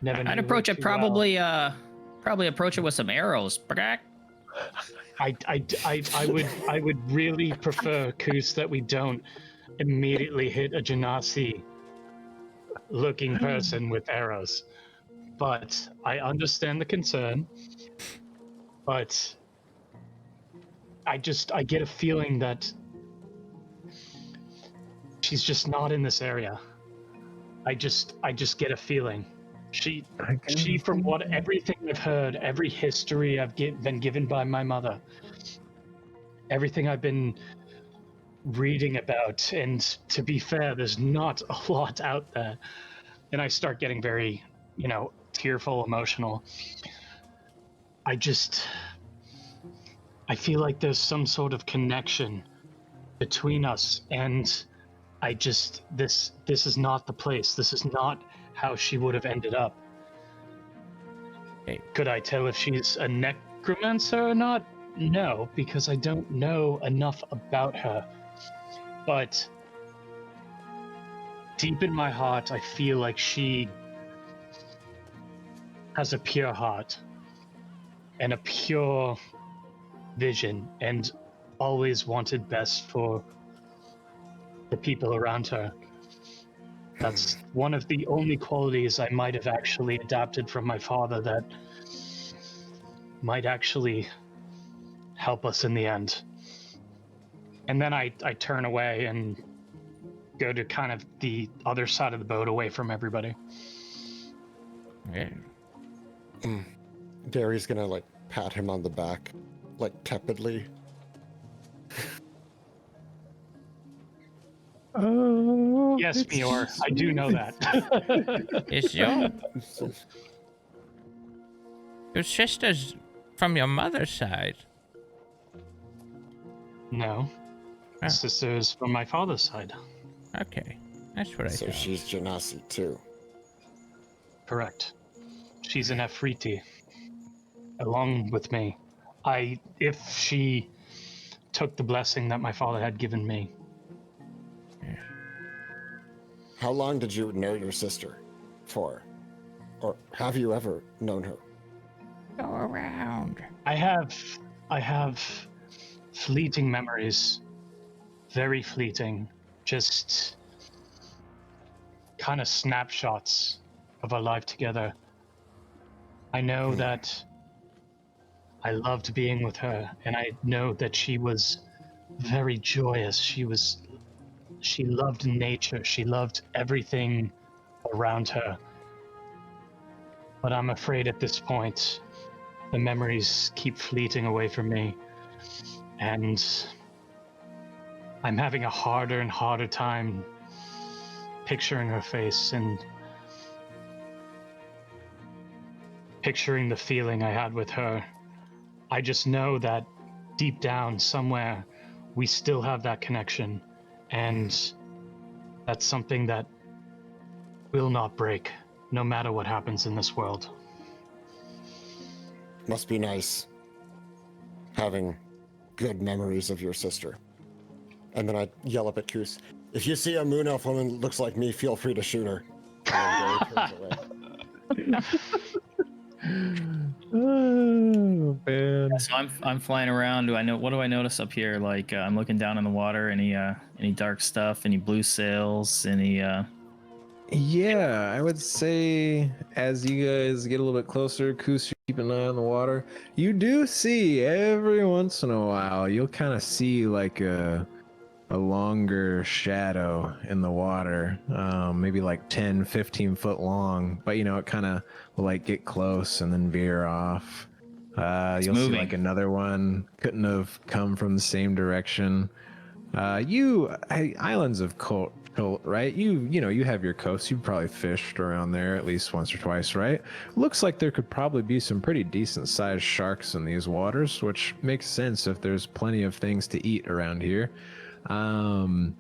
never knew I'd her approach it too well. probably approach it with some arrows. Brack. I would really prefer, Koos, that we don't immediately hit a Genasi looking person with arrows. But I understand the concern. But I get a feeling that she's just not in this area. I just get a feeling. She from what everything I've heard, every history I've been given by my mother, everything I've been reading about, and to be fair, there's not a lot out there. And I start getting very, tearful, emotional. I feel like there's some sort of connection between us, and this is not the place. This is not how she would have ended up. Hey. Could I tell if she's a necromancer or not? No, because I don't know enough about her. But deep in my heart, I feel like she has a pure heart and a pure vision, and always wanted best for the people around her. That's one of the only qualities I might have actually adapted from my father that might actually help us in the end. And then I turn away and go to kind of the other side of the boat, away from everybody. Yeah. Derry's gonna like pat him on the back, like tepidly. Oh, Yes, Meyore, I do know that. Is your sister's from your mother's side? No. Ah. Sister is from my father's side. Okay, that's what I So thought. she's Genasi too. Correct. She's an Afriti, along with me. If she took the blessing that my father had given me. How long did you know your sister for? Or have you ever known her? Go around. I have fleeting memories, very fleeting, just kind of snapshots of our life together. I know that I loved being with her, and I know that she was very joyous. She loved nature. She loved everything around her. But I'm afraid at this point, the memories keep fleeting away from me, and I'm having a harder and harder time picturing her face and picturing the feeling I had with her. I just know that deep down somewhere we still have that connection, and that's something that will not break no matter what happens in this world. Must be nice having good memories of your sister. And then I yell up at Koos, if you see a moon elf woman that looks like me, feel free to shoot her. And then Gary turns away. Oh man. So I'm flying around. What do I notice up here? Like I'm looking down in the water. Any dark stuff? Any blue sails? Any Yeah, I would say as you guys get a little bit closer, Koos, you keep an eye on the water. You do see every once in a while, you'll kind of see like a longer shadow in the water, maybe like 10, 15 foot long, but it kind of will like get close and then veer off. You'll see moving. like another one couldn't have come from the same direction. Islands of Colt, right? You have your coast. You've probably fished around there at least once or twice, right? Looks like there could probably be some pretty decent sized sharks in these waters, which makes sense if there's plenty of things to eat around here. And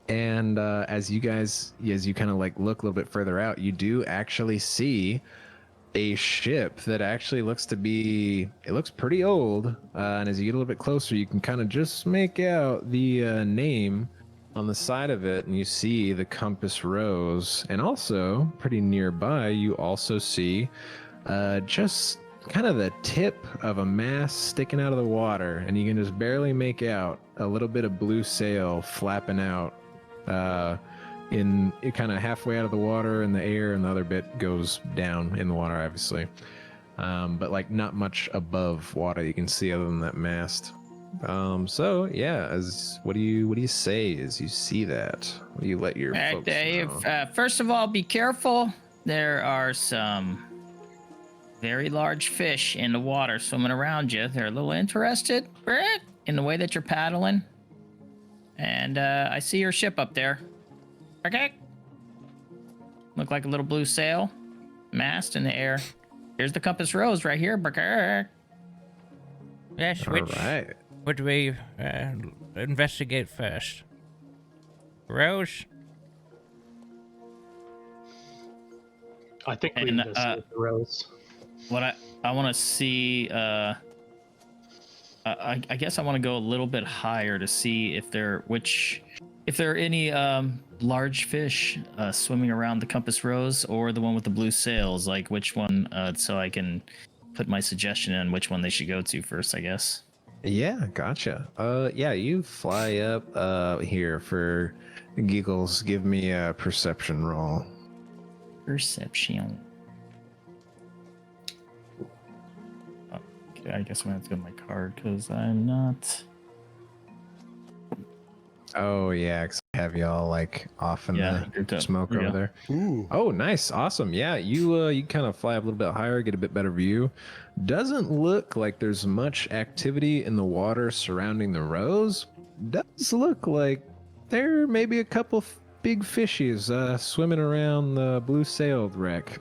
as you kind of like look a little bit further out, you do actually see a ship that actually looks pretty old. And as you get a little bit closer, you can kind of just make out the name on the side of it, and you see the compass rose. And also, pretty nearby, you also see just kind of the tip of a mast sticking out of the water, and you can just barely make out a little bit of blue sail flapping out in it, kind of halfway out of the water in the air, and the other bit goes down in the water, obviously. But like not much above water you can see other than that mast. So yeah, what do you say as you see that? What do you let your folks know? First of all, be careful. There are some very large fish in the water swimming around you. They're a little interested in the way that you're paddling. And I see your ship up there. Okay. Look like a little blue sail. Mast in the air. Here's the compass rose right here. Yes, All right. would we investigate first? Rose? I think we And, investigate the rose. What I want to see, I guess I want to go a little bit higher to see if there are any large fish swimming around the compass rose or the one with the blue sails. Like which one, so I can put my suggestion in which one they should go to first, I guess. Yeah, gotcha. Yeah, you fly up here for giggles. Give me a perception roll. Perception. Okay, I guess I'm gonna have to go to my card because I'm not. Oh yeah, 'cause I have y'all like off in the smoke over there. Ooh. Oh, nice, awesome. Yeah, you kind of fly up a little bit higher, get a bit better view. Doesn't look like there's much activity in the water surrounding the rose. Does look like there may be a couple big fishies swimming around the blue sailed wreck.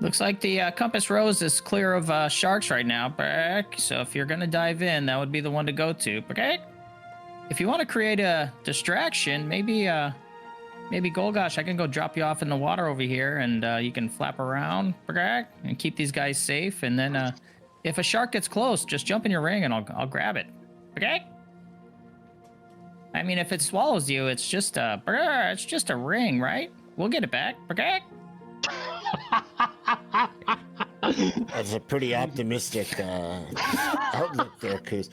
Looks like the compass rose is clear of sharks right now, Brick. So if you're gonna dive in, that would be the one to go to, okay? If you want to create a distraction, maybe Golgosh, I can go drop you off in the water over here, and you can flap around, Brick, and keep these guys safe. And then if a shark gets close, just jump in your ring, and I'll grab it, okay? I mean, if it swallows you, it's just a ring, right? We'll get it back, okay? That's a pretty optimistic outlook there, Coos.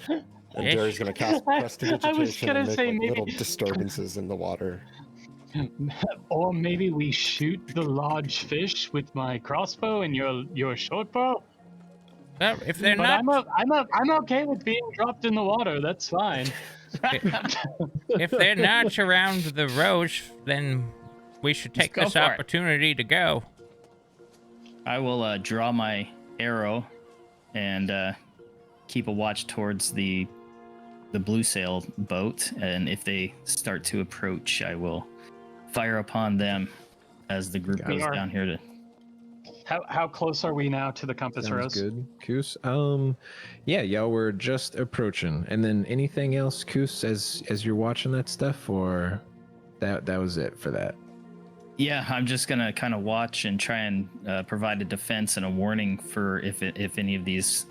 And Jerry's going to cast prestidigitation and make like, little disturbances in the water. Or maybe we shoot the large fish with my crossbow and your short bow. Well, if they're But not, I'm okay with being dropped in the water. That's fine. if they're not around the roach, then we should take this opportunity to go. I will draw my arrow and keep a watch towards the blue sail boat, and if they start to approach, I will fire upon them as the group goes down here to. How close are we now to the compass rose? Good, Koos. Yeah, y'all were just approaching. And then anything else, Koos, as you're watching that stuff, or that was it for that? Yeah, I'm just gonna kind of watch and try and provide a defense and a warning for if any of these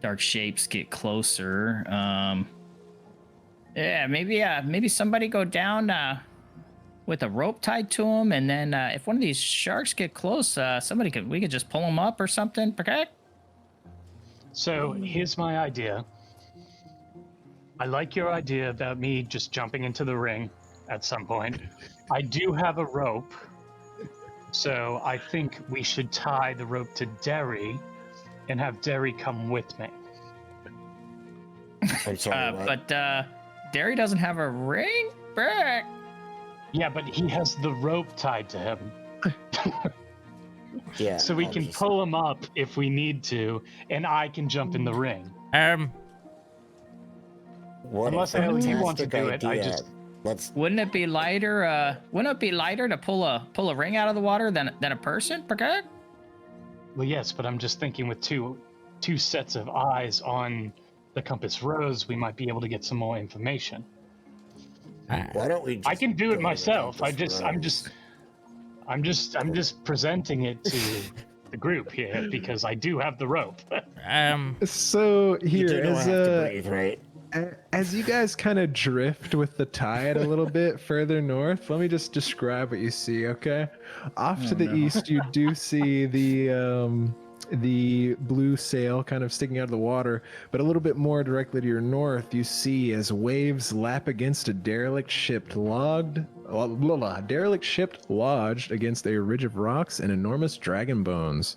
dark shapes get closer. Yeah, maybe somebody go down with a rope tied to them, and then if one of these sharks get close, we could just pull them up or something. Okay. So here's my idea. I like your idea about me just jumping into the ring at some point. I do have a rope, so I think we should tie the rope to Derry and have Derry come with me. I'm sorry, but Derry doesn't have a ring, Brick. Yeah, but he has the rope tied to him. Yeah. So we can pull him up if we need to, and I can jump in the ring. Unless he wants to do it, I just. Wouldn't it be lighter? To pull a ring out of the water than a person? Okay. Well, yes, but I'm just thinking with two sets of eyes on the compass rose, we might be able to get some more information. Why don't we? I can do it myself. I'm just presenting it to the group here because I do have the rope. So here, you do know I have to breathe, right? As you guys kind of drift with the tide a little bit further north, let me just describe what you see, okay? Off to the east, you do see the blue sail kind of sticking out of the water, but a little bit more directly to your north, you see as waves lap against a derelict ship lodged against a ridge of rocks and enormous dragon bones.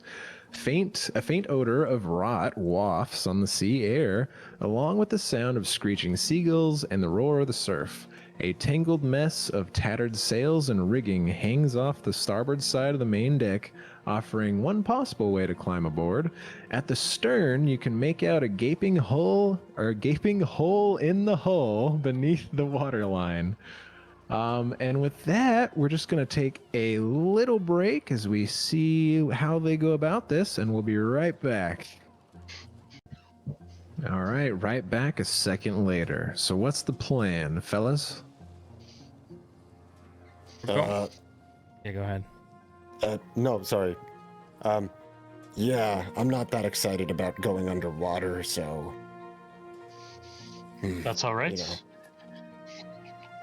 A faint odor of rot wafts on the sea air, along with the sound of screeching seagulls and the roar of the surf. A tangled mess of tattered sails and rigging hangs off the starboard side of the main deck, offering one possible way to climb aboard. At the stern, you can make out a gaping hole in the hull beneath the waterline. And with that, we're just going to take a little break as we see how they go about this, and we'll be right back. All right, right back a second later. So what's the plan, fellas? Yeah, go ahead. No, sorry. Yeah, I'm not that excited about going underwater, so... That's all right. You know.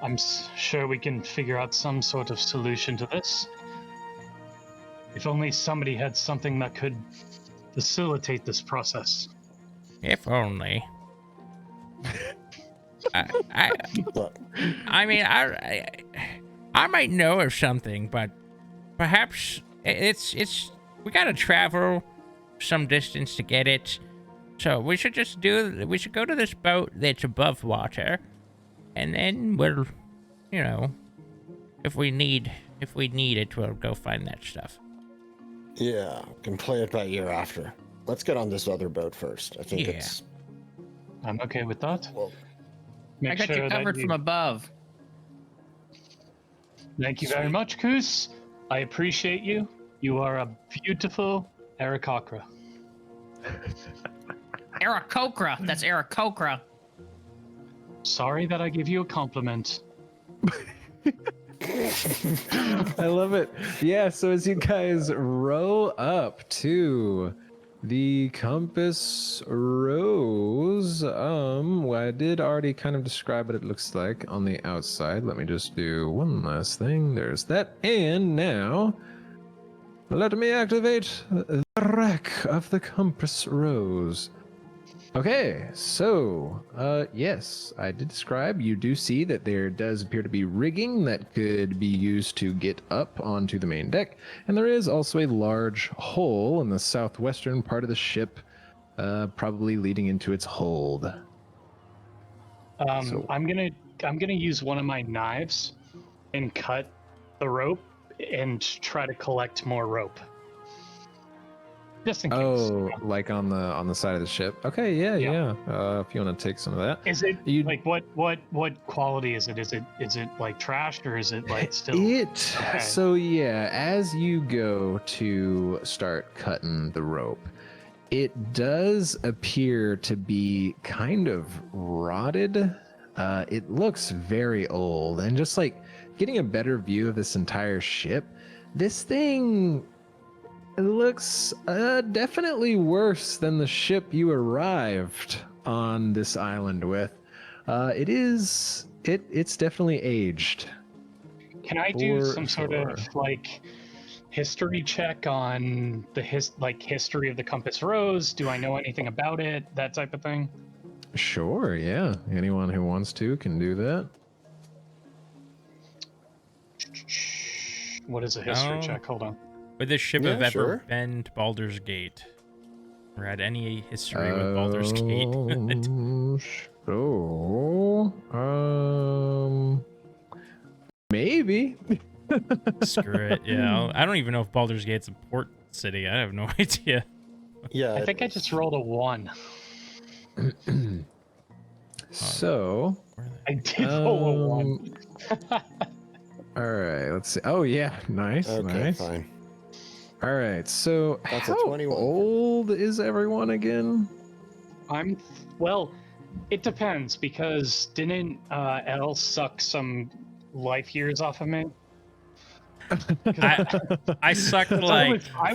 I'm sure we can figure out some sort of solution to this. If only somebody had something that could facilitate this process. If only. I mean, I might know of something, but perhaps it's we gotta travel some distance to get it. So we should go to this boat that's above water, and then we'll, if we need it, we'll go find that stuff. Yeah, can play it by ear after. Let's get on this other boat first. I think it's... I'm okay with that. Well, I got you covered from above. Thank you very much, Koos. I appreciate you. You are a beautiful Aarakocra. Aarakocra. That's Aarakocra. Sorry that I gave you a compliment. I love it. Yeah, so as you guys row up to the compass rose, well, I did already kind of describe what it looks like on the outside. Let me just do one last thing. There's that. And now, let me activate the wreck of the compass rose. Okay, so, yes, I did describe. You do see that there does appear to be rigging that could be used to get up onto the main deck, and there is also a large hole in the southwestern part of the ship, probably leading into its hold. So- I'm gonna use one of my knives and cut the rope and try to collect more rope. Just in case. Oh, like on the side of the ship. Okay, yeah. If you want to take some of that. Is it You- like what quality is it? Is it like trash or is it like still? Okay. So yeah, as you go to start cutting the rope, it does appear to be kind of rotted. It looks very old, and just like getting a better view of this entire ship, this thing looks definitely worse than the ship you arrived on this island with. It's definitely aged. Can I do For some sort of sure. like history check on the history of the compass rose? Do I know anything about it? That type of thing. Sure, yeah. Anyone who wants to can do that. What is a history Oh. check? Hold on. Would this ship Yeah, have ever sure. been to Baldur's Gate? Or had any history with Baldur's Gate? So, maybe. Screw it. Yeah, I don't even know if Baldur's Gate's a port city. I have no idea. Yeah. I think I just rolled a 1. So, Where are I did roll a 1. all right, let's see. Oh yeah, nice, Okay, nice. fine. All right, so That's a how 21. old is everyone again? Well, it depends because didn't L suck some life years off of me? I sucked like I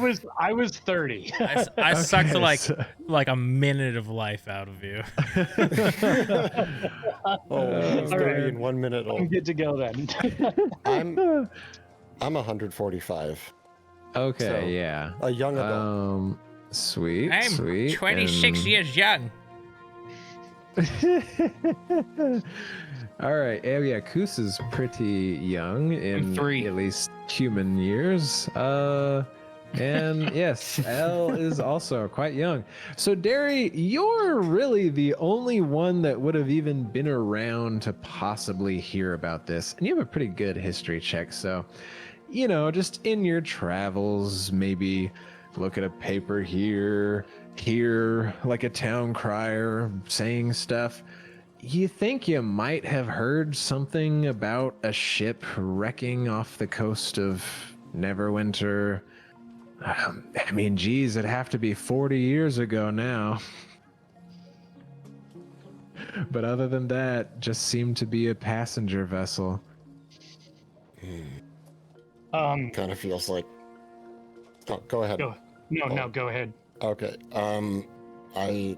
was 30. I sucked Okay, like so- like a minute of life out of you. Oh, he's All 30 right. in 1 minute I'm old. good to go then. I'm 145. Okay, So, yeah. A young adult. Sweet, I'm sweet. 26 and- years young. All right. Oh yeah, Koos is pretty young in 3. at least human years. And yes, Elle is also quite young. So Derry, you're really the only one that would have even been around to possibly hear about this. And you have a pretty good history check, so you know, just in your travels, maybe look at a paper here, hear like a town crier saying stuff. You think you might have heard something about a ship wrecking off the coast of Neverwinter. I mean, geez, it'd have to be 40 years ago now. But other than that, just seemed to be a passenger vessel. Kind of feels like. Oh, go ahead. No, go ahead. Okay. I.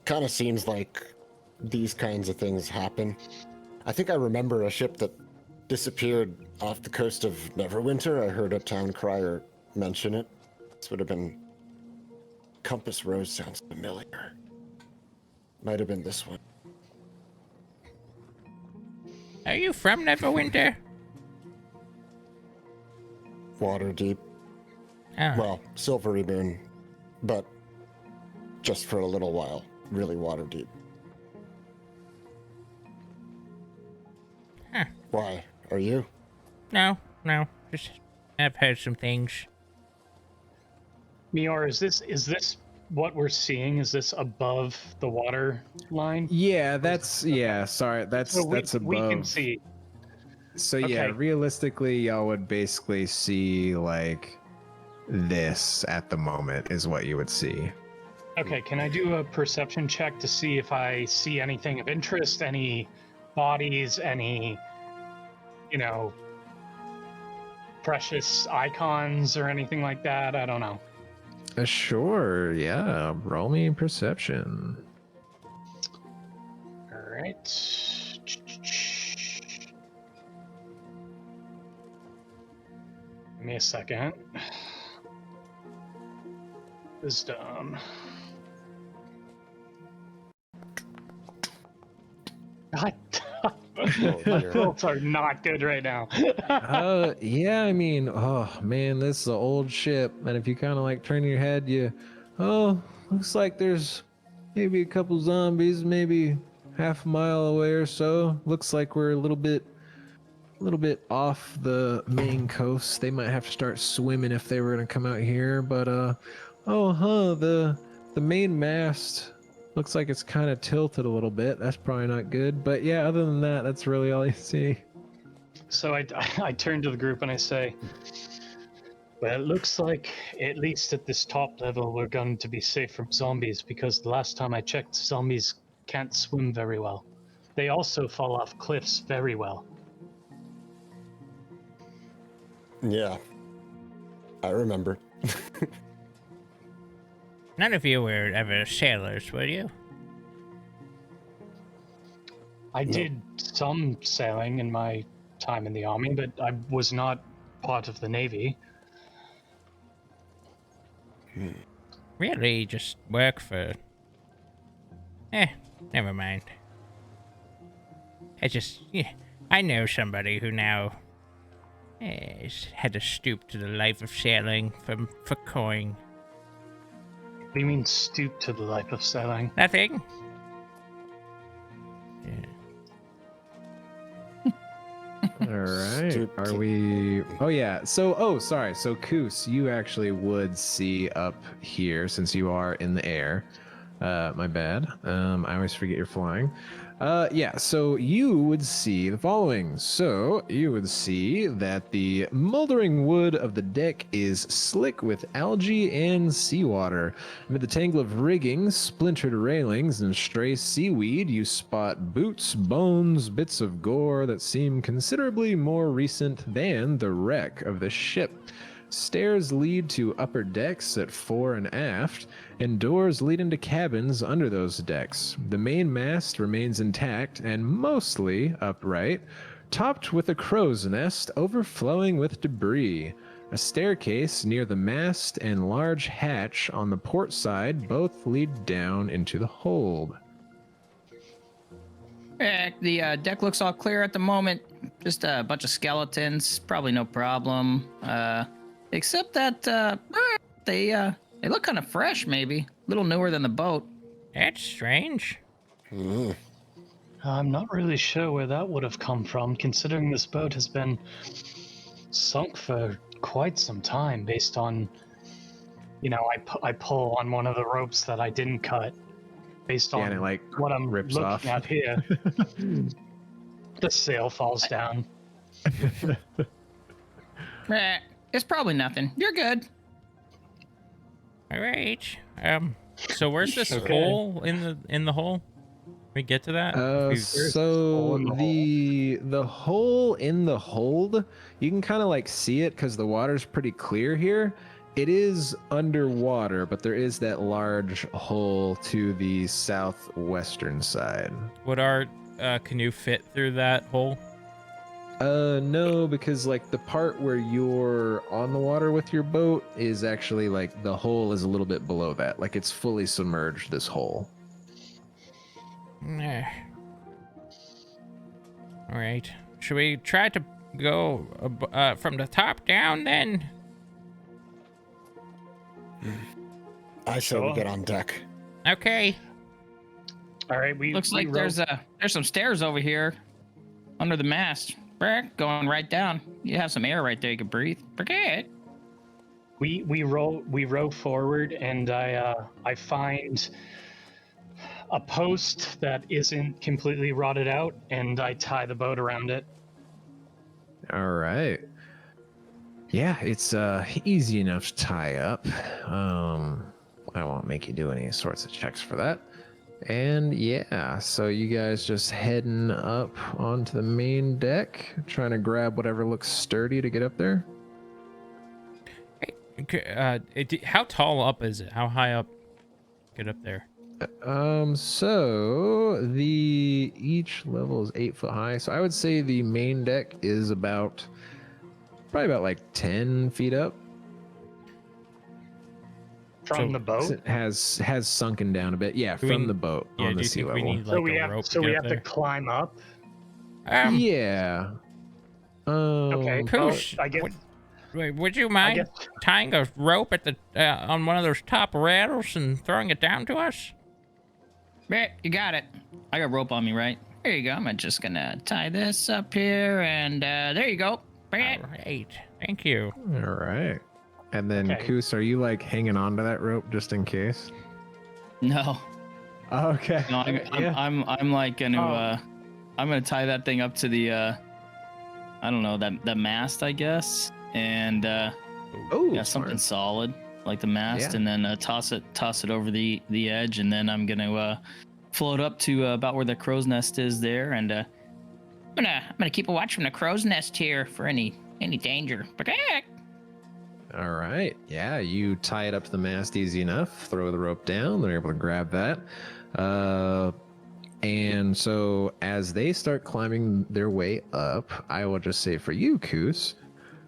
Kind of seems like these kinds of things happen. I think I remember a ship that disappeared off the coast of Neverwinter. I heard a town crier mention it. This would have been. Compass Rose sounds familiar. Might have been this one. Are you from Neverwinter? Waterdeep. Oh. Well, Silvery Moon, but just for a little while. Really Waterdeep. Huh. Why? Are you? No. Just I've heard some things. Meyore, is this what we're seeing? Is this above the water line? Yeah, sorry, that's So that's above. we can see. So yeah, Okay. realistically, y'all would basically see like this at the moment is what you would see. Okay, can I do a perception check to see if I see anything of interest, any bodies, any, precious icons or anything like that? I don't know. Sure, yeah. Roll me perception. All right. Give me a second. Wisdom. God. My rolls are not good right now. Yeah, I mean, oh man, this is an old ship, and if you kind of like turn your head, looks like there's maybe a couple zombies, maybe half a mile away or so. Looks like we're a little bit off the main coast. They might have to start swimming if they were gonna come out here, but the main mast looks like it's kind of tilted a little bit. That's probably not good, but yeah, other than that, that's really all you see. So I turn to the group and I say, well, it looks like, at least at this top level, we're going to be safe from zombies, because the last time I checked, zombies can't swim very well. They also fall off cliffs very well. Yeah, I remember. None of you were ever sailors, were you? I did some sailing in my time in the army, but I was not part of the Navy. Really, just work for... never mind. I know somebody who now has had to stoop to the life of sailing for coin. What do you mean stoop to the life of sailing? Nothing. All right. Stoop Are to- we? Oh yeah. Sorry. So Koos, you actually would see up here since you are in the air. My bad. I always forget you're flying. Yeah. So you would see the following. So you would see that the moldering wood of the deck is slick with algae and seawater. Amid the tangle of rigging, splintered railings, and stray seaweed, you spot boots, bones, bits of gore that seem considerably more recent than the wreck of the ship. Stairs lead to upper decks at fore and aft, and doors lead into cabins under those decks. The main mast remains intact and mostly upright, topped with a crow's nest overflowing with debris. A staircase near the mast and large hatch on the port side both lead down into the hold. The deck looks all clear at the moment. Just a bunch of skeletons. Probably no problem. Except that they look kind of fresh, maybe. A little newer than the boat. That's strange. I'm not really sure where that would have come from, considering this boat has been sunk for quite some time, based on, I pull on one of the ropes that I didn't cut, based on and it like what I'm rips looking off. at here. The sail falls down. It's probably nothing. You're good. All right. So where's this Okay. hole in the hole? We get to that? So the hole in the hold, you can kind of like see it because the water's pretty clear here. It is underwater, but there is that large hole to the southwestern side. Would our canoe fit through that hole? No, because like the part where you're on the water with your boat is actually like the hole is a little bit below that. Like it's fully submerged, this hole. All right. Should we try to go from the top down then? I say we Sure. get on deck. Okay. All right, Looks like there's some stairs over here under the mast. Going right down. You have some air right there you can breathe. Forget. we row forward, and I find a post that isn't completely rotted out, and I tie the boat around it. All right. Yeah, it's easy enough to tie up. I won't make you do any sorts of checks for that. And yeah, so you guys just heading up onto the main deck, trying to grab whatever looks sturdy to get up there. How tall up is it? How high up? Get up there. So the each level is 8 foot high. So I would say the main deck is probably about like 10 feet up. From So- the boat. It has sunken down a bit. Yeah, Do from we- the boat Yeah, on do the you sea think we level. need like a rope to get up to there? climb up. Yeah. Okay. Well, Koosh, I guess. would you I mind guess. tying a rope at the on one of those top rails and throwing it down to us? Right, you got it. I got rope on me, right? There you go. I'm just gonna tie this up here, and there you go. Right. All right, thank you. All right. And then Okay. Koos, are you like hanging on to that rope just in case? No, Okay. no, I'm like gonna Oh. I'm gonna tie that thing up to the I don't know, that mast, I guess, and Oh, yeah, something solid like the mast, Yeah. and then toss it over the edge, and then I'm gonna float up to about where the crow's nest is there, and I'm gonna keep a watch from the crow's nest here for any danger. All right. Yeah, you tie it up to the mast easy enough. Throw the rope down. They're able to grab that. And so as they start climbing their way up, I will just say for you, Koos,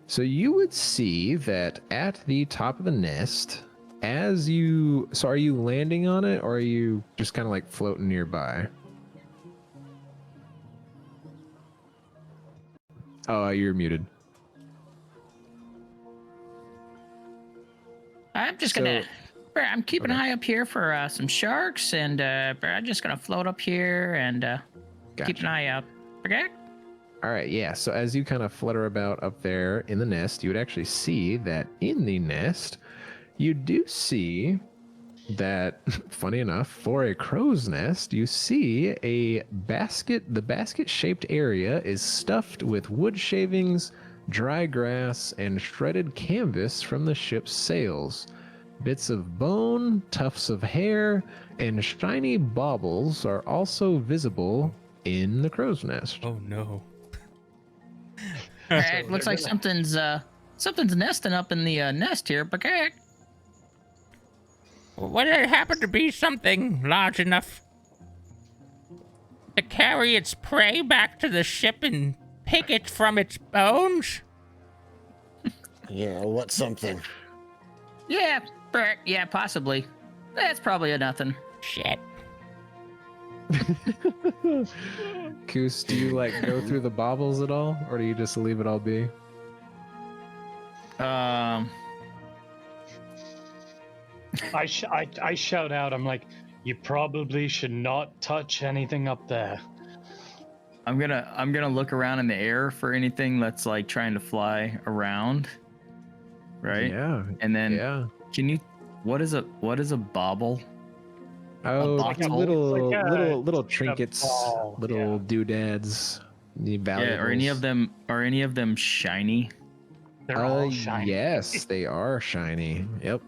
so you would see that at the top of the nest, so are you landing on it or are you just kind of like floating nearby? Oh, you're muted. I'm just So- gonna. I'm keeping an Okay. eye up here for some sharks, and I'm just gonna float up here and keep Gotcha. an eye out. Okay. All right, yeah. So as you kind of flutter about up there in the nest, you would actually see that in the nest, you do see that, funny enough, for a crow's nest, you see a basket. The basket shaped area is stuffed with wood shavings, dry grass, and shredded canvas from the ship's sails. Bits of bone, tufts of hair, and shiny baubles are also visible in the crow's nest. Oh no. All right. Looks like something's nesting up in the nest here. Okay. Would it happen to be something large enough to carry its prey back to the ship and pick it from its bones? Yeah, what's something? Yeah. Right. Yeah. Possibly. That's probably a nothing. Shit. Koos, do you like go through the baubles at all, or do you just leave it all be? I shout out. I'm like, you probably should not touch anything up there. I'm gonna look around in the air for anything that's like trying to fly around. Right. Yeah. And then Yeah. can you? What is a bauble? Oh, box hole? little It's like little trinkets, ball, little yeah. doodads, the valuables. Yeah. Are any of them shiny? They're all shiny. Yes, they are shiny. Yep.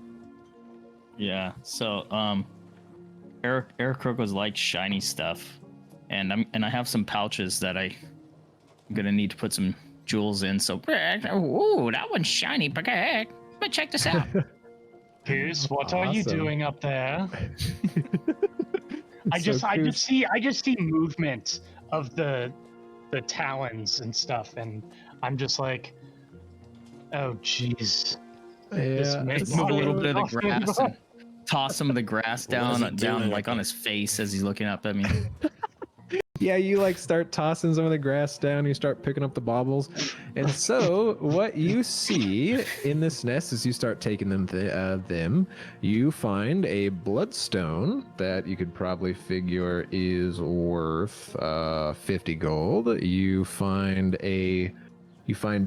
Yeah. So Eric Croco's like shiny stuff, and I have some pouches that I'm gonna need to put some jewels in. So ooh, that one's shiny. But check this out. Goose, what are you Awesome. doing up there? I So just Koos- see movement of the talons and stuff, and I'm just like, oh jeez. Yeah. makes Move a little so- bit of the grass and toss some of the grass What is down it doing like up on there? his face as he's looking up at me. Yeah, you like start tossing some of the grass down, you start picking up the baubles. And so what you see in this nest as you start taking them, you find a bloodstone that you could probably figure is worth 50 gold. You find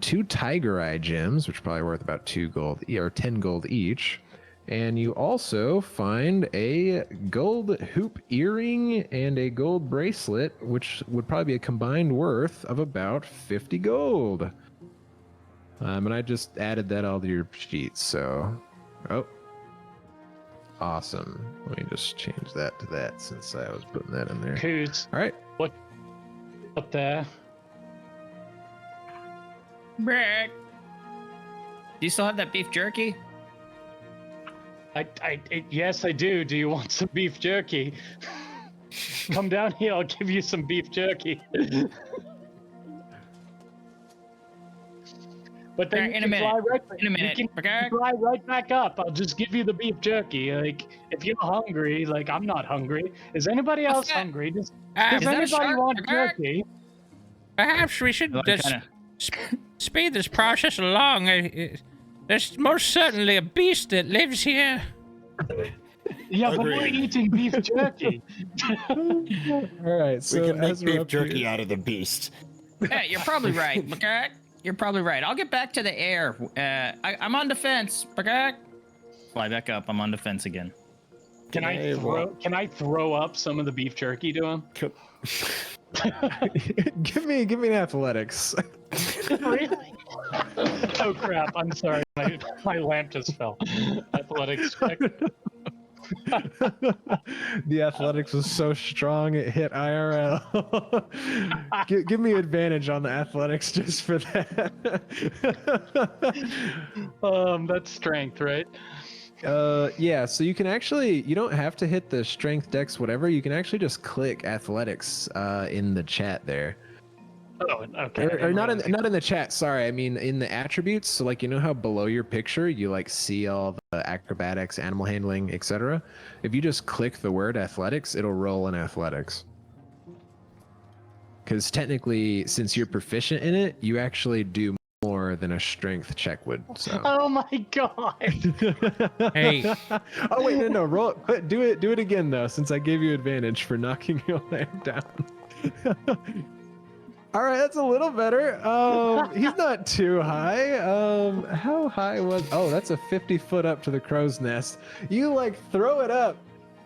two tiger eye gems, which are probably worth about 2 gold or 10 gold each. And you also find a gold hoop earring and a gold bracelet, which would probably be a combined worth of about 50 gold. And I just added that all to your sheet. So, oh, awesome. Let me just change that to that since I was putting that in there. Who's All right. what up there? Brick. Do you still have that beef jerky? Yes, I do. Do you want some beef jerky? Come down here. I'll give you some beef jerky. But then Alright, you in a can minute. fly right, In a minute, you can okay? fly right back up. I'll just give you the beef jerky. Like, if you're hungry, like I'm not hungry. Is anybody What's else that? hungry? Does Is that a anybody shark? want Okay? jerky? Perhaps we should Well, just kinda- speed this process along. There's most certainly a beast that lives here. Yeah, but we're Agreed. eating beef jerky. All right. So we can make as we're beef up jerky here- out of the beast. Yeah, you're probably right, okay? You're probably right. I'll get back to the air. I'm on defense, okay? Fly back up. I'm on defense again. Can Hey, I throw up some of the beef jerky to him? give me an athletics. Really? Oh crap! I'm sorry. My lamp just fell. Athletics check. The athletics was so strong it hit IRL. Give me advantage on the athletics just for that. That's strength, right? Yeah, so you can actually, you don't have to hit the strength, dex, whatever. You can actually just click athletics in the chat there. Oh, okay. Or not in the chat, sorry. I mean in the attributes. So like, you know how below your picture you like see all the acrobatics, animal handling, etc. If you just click the word athletics, it'll roll in athletics. Because technically, since you're proficient in it, you actually do more than a strength check would. So. Oh my god! Hey. Oh wait, no, roll. Do it again though, since I gave you advantage for knocking your lamp down. All right, that's a little better. He's not too high. How high was? Oh, that's a 50-foot up to the crow's nest. You like throw it up,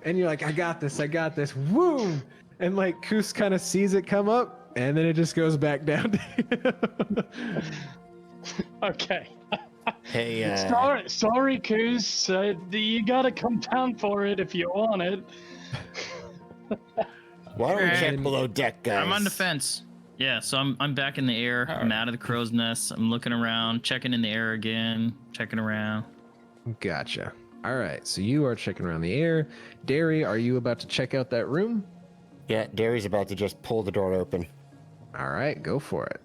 and you're like, I got this. Woo! And like Koos kind of sees it come up, and then it just goes back down. Okay. Hey, Sorry, Coos. You gotta come down for it if you want it. why don't we check And- below deck, guys? I'm on defense. Yeah, so I'm back in the air. I'm out of the crow's nest. I'm looking around, checking in the air again, checking around. Gotcha. All right, so you are checking around the air. Derry, are you about to check out that room? Yeah, Derry's about to just pull the door open. All right, go for it.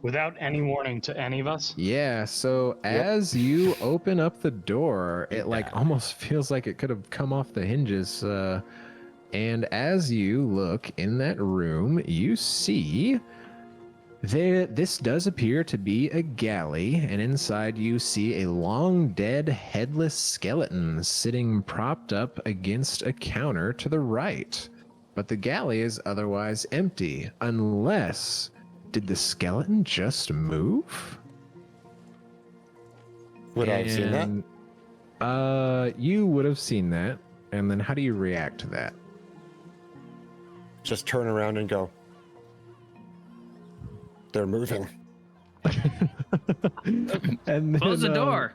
Without any warning to any of us. Yeah, so Yep. as you open up the door, it like almost feels like it could have come off the hinges. And as you look in that room, you see this does appear to be a galley, and inside you see a long dead headless skeleton sitting propped up against a counter to the right. But the galley is otherwise empty, unless... Did the skeleton just move? Would I have seen that? You would have seen that. And then how do you react to that? Just turn around and go. They're moving. And Close the then, door.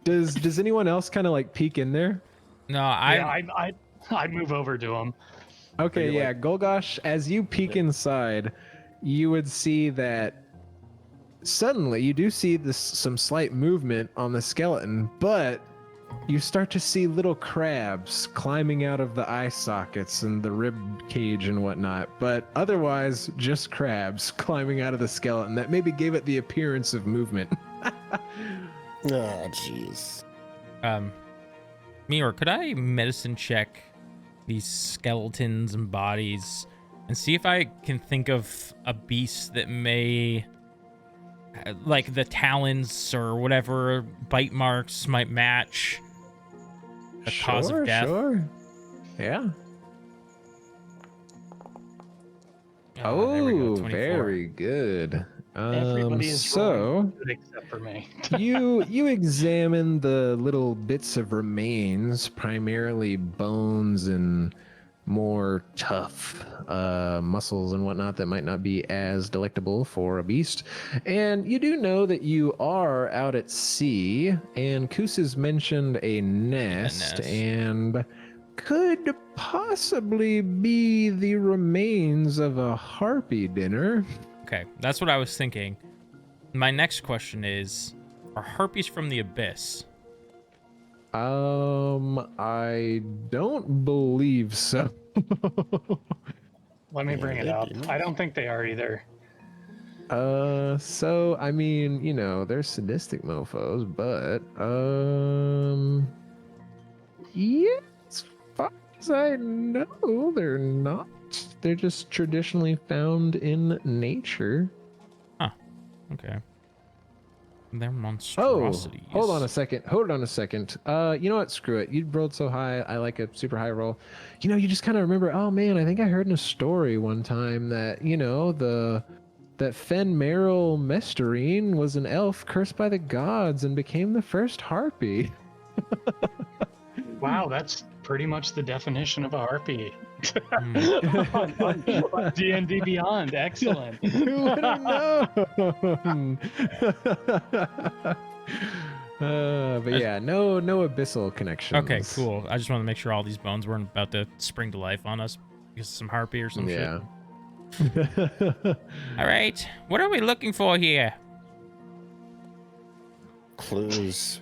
Does anyone else kind of like peek in there? No, I move over to him. Okay, you yeah, Golgosh, as you peek inside, you would see that suddenly you do see some slight movement on the skeleton, but you start to see little crabs climbing out of the eye sockets and the rib cage and whatnot, but otherwise just crabs climbing out of the skeleton that maybe gave it the appearance of movement. Oh, jeez. Meyore, could I medicine check these skeletons and bodies and see if I can think of a beast that may, like the talons or whatever bite marks might match the cause of death? Sure. Yeah. There we go, Oh, 24. very good. Everybody is So rolling good except for me. you examine the little bits of remains, primarily bones and more tough muscles and whatnot that might not be as delectable for a beast. And you do know that you are out at sea, and Koos has mentioned a nest, nest. and could possibly be the remains of a harpy dinner. Okay, that's what I was thinking. My next question is, are harpies from the abyss? I don't believe so. Let me Yeah, bring it they'd up. be I nice. don't think they are either. So I mean, you know, they're sadistic mofos, but yeah, as far as I know, they're not. They're just traditionally found in nature. Okay. They're Oh, monstrosities. hold on a second. Hold on a second. You know what? Screw it. You rolled so high. I like a super high roll. You know, you just kind of remember, oh man, I think I heard in a story one time that, you know, that Fen Meryl Mesterine was an elf cursed by the gods and became the first harpy. Wow, that's pretty much the definition of a harpy. Hmm. on D&D Beyond, excellent. Who would have known? But yeah, no abyssal connections. Okay, cool. I just want to make sure all these bones weren't about to spring to life on us because of some harpy or some Yeah. shit. All right, what are we looking for here? Clues.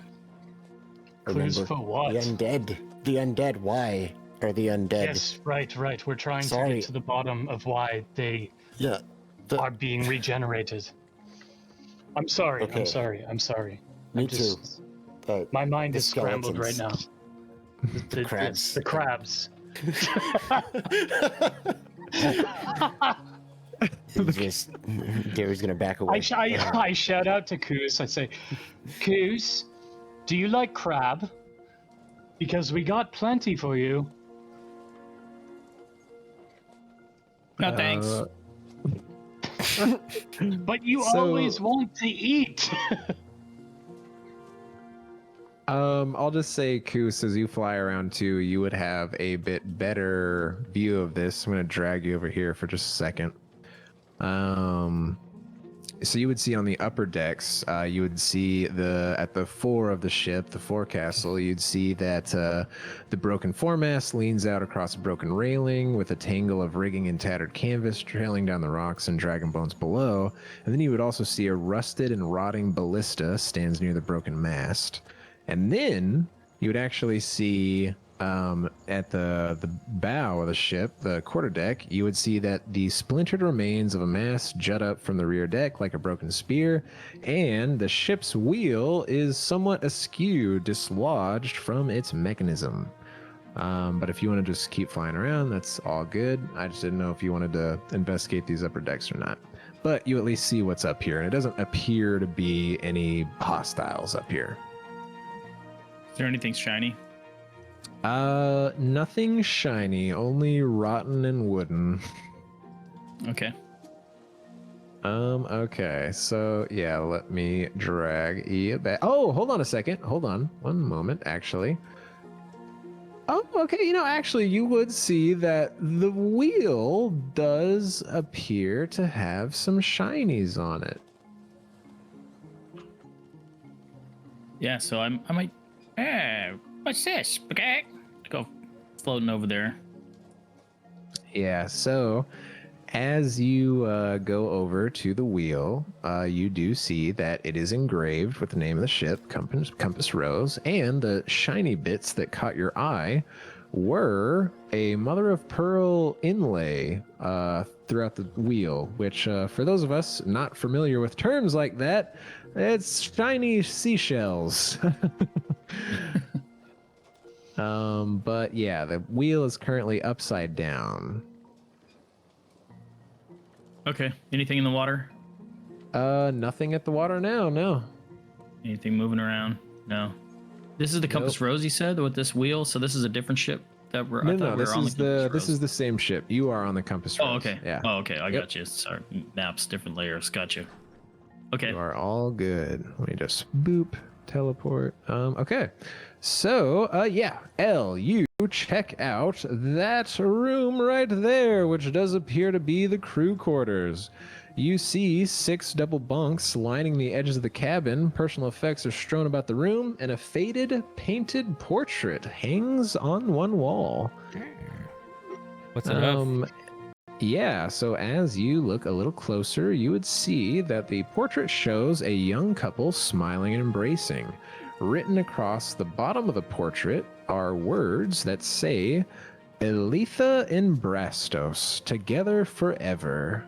Clues Remember, for what? The undead. The undead. Why are the undead? Yes, right. We're trying to Sorry. get to the bottom of why they Yeah. are being regenerated. I'm sorry. Okay. I'm sorry. Me I'm just, too. My mind the is scrambled right skeletons. now. The crabs. The crabs. Just Gary's gonna back away. I shout out to Koos. I say, Koos, do you like crab? Because we got plenty for you. No thanks. But you So- always want to eat. I'll just say, Koos, as you fly around too, you would have a bit better view of this. I'm gonna drag you over here for just a second. So you would see on the upper decks, you would see at the fore of the ship, the forecastle, you'd see that the broken foremast leans out across a broken railing with a tangle of rigging and tattered canvas trailing down the rocks and dragon bones below. And then you would also see a rusted and rotting ballista stands near the broken mast. And then you would actually see at the bow of the ship, the quarterdeck, you would see that the splintered remains of a mast jut up from the rear deck like a broken spear, and the ship's wheel is somewhat askew, dislodged from its mechanism. But if you want to just keep flying around, that's all good. I just didn't know if you wanted to investigate these upper decks or not. But you at least see what's up here, and it doesn't appear to be any hostiles up here. Is there anything shiny? Nothing shiny, only rotten and wooden. Okay. Okay, so yeah, let me drag you back. Oh, hold on a second. Hold on one moment, actually. Oh, okay, you know, actually, you would see that the wheel does appear to have some shinies on it. Yeah, so I might. What's this? Okay. Go floating over there. Yeah, so as you go over to the wheel, you do see that it is engraved with the name of the ship, Compass Rose, and the shiny bits that caught your eye were a mother of pearl inlay throughout the wheel, which for those of us not familiar with terms like that, it's shiny seashells. But yeah, the wheel is currently upside down. Okay. Anything in the water? Nothing at the water now, no. Anything moving around? No. This is the Compass Rose, you said, with this wheel. So this is a different ship that we're. I thought we were on the Compass this Rose. is the same ship. You are on the Compass Rose. Oh, okay. Yeah. Oh, okay. I Yep. got you. Sorry. Maps, different layers. Got you. Okay. You are all good. Let me just boop teleport. Okay. So, yeah, L, you check out that room right there, which does appear to be the crew quarters. You see 6 double bunks lining the edges of the cabin. Personal effects are strewn about the room, and a faded, painted portrait hangs on one wall. What's it of? Yeah, so as you look a little closer, you would see that the portrait shows a young couple smiling and embracing. Written across the bottom of the portrait are words that say, Elitha and Brastos, together forever.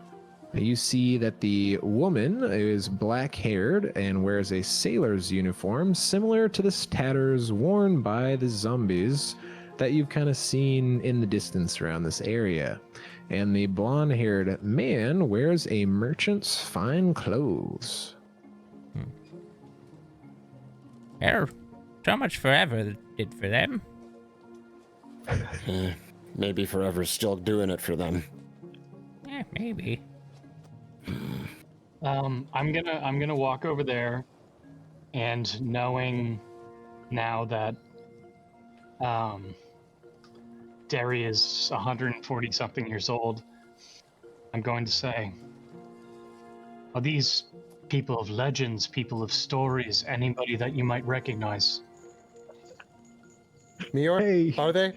You see that the woman is black-haired and wears a sailor's uniform similar to the tatters worn by the zombies that you've kind of seen in the distance around this area. And the blonde-haired man wears a merchant's fine clothes. Yeah, so much forever did for them. Maybe forever's still doing it for them. Yeah, maybe. I'm gonna walk over there, and knowing now that Derry is 140 something years old, I'm going to say, are these people of legends, people of stories, anybody that you might recognize? Meyore, Hey. are they?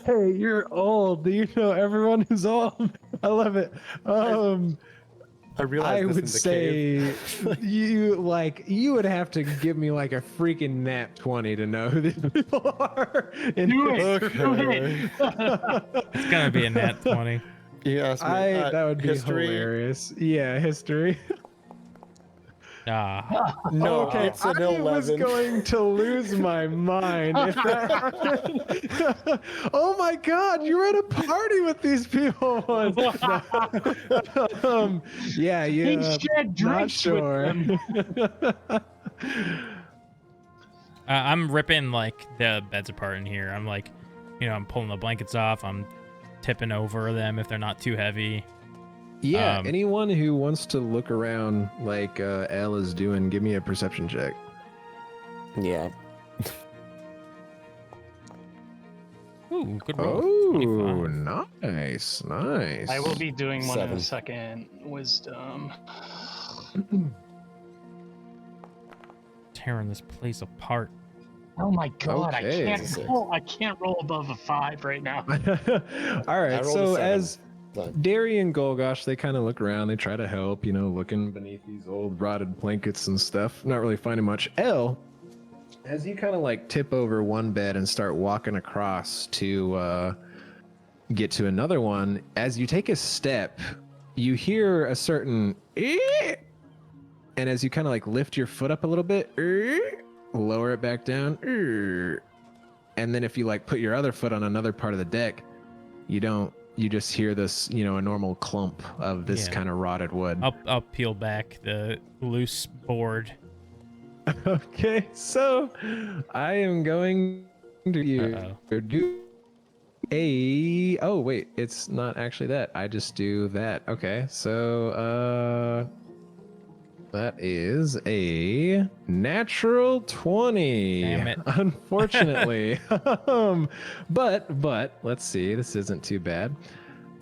Hey, you're old. Do you know everyone who's old? I love it. I realize I this would in the say cave. you would have to give me like a freaking nat 20 to know who these people are. Do it! Do Okay. It's gonna be a nat 20. You asked me. That would be history. hilarious. Yeah, history. Ah, No, Okay, it's an I was 11. going to lose my mind if that happened. Oh my God, you were at a party with these people once. No. Yeah, He yeah. shared Not drinks sure. with them. I'm ripping like the beds apart in here. I'm like, I'm pulling the blankets off. I'm tipping over them if they're not too heavy. Yeah, anyone who wants to look around like Elle is doing, give me a perception check. Yeah. Ooh, good roll. Oh, 25. nice, nice. I will be doing one in 7. a second. Wisdom. Tearing this place apart. Oh my god! Okay. I can't roll above a 5 right now. All I right, rolled a so 7. as But Derry and Golgosh, they kind of look around, they try to help, looking beneath these old rotted blankets and stuff, not really finding much. Elle, as you kind of like tip over one bed and start walking across to get to another one, as you take a step, you hear a certain and as you kind of like lift your foot up a little bit, lower it back down, and then if you like put your other foot on another part of the deck, you just hear this, a normal clump of this Yeah. kind of rotted wood. I'll peel back the loose board. Okay, so I am going to do a. Oh wait, it's not actually that. I just do that. Okay, so that is a natural 20. Damn it. Unfortunately. But let's see. This isn't too bad.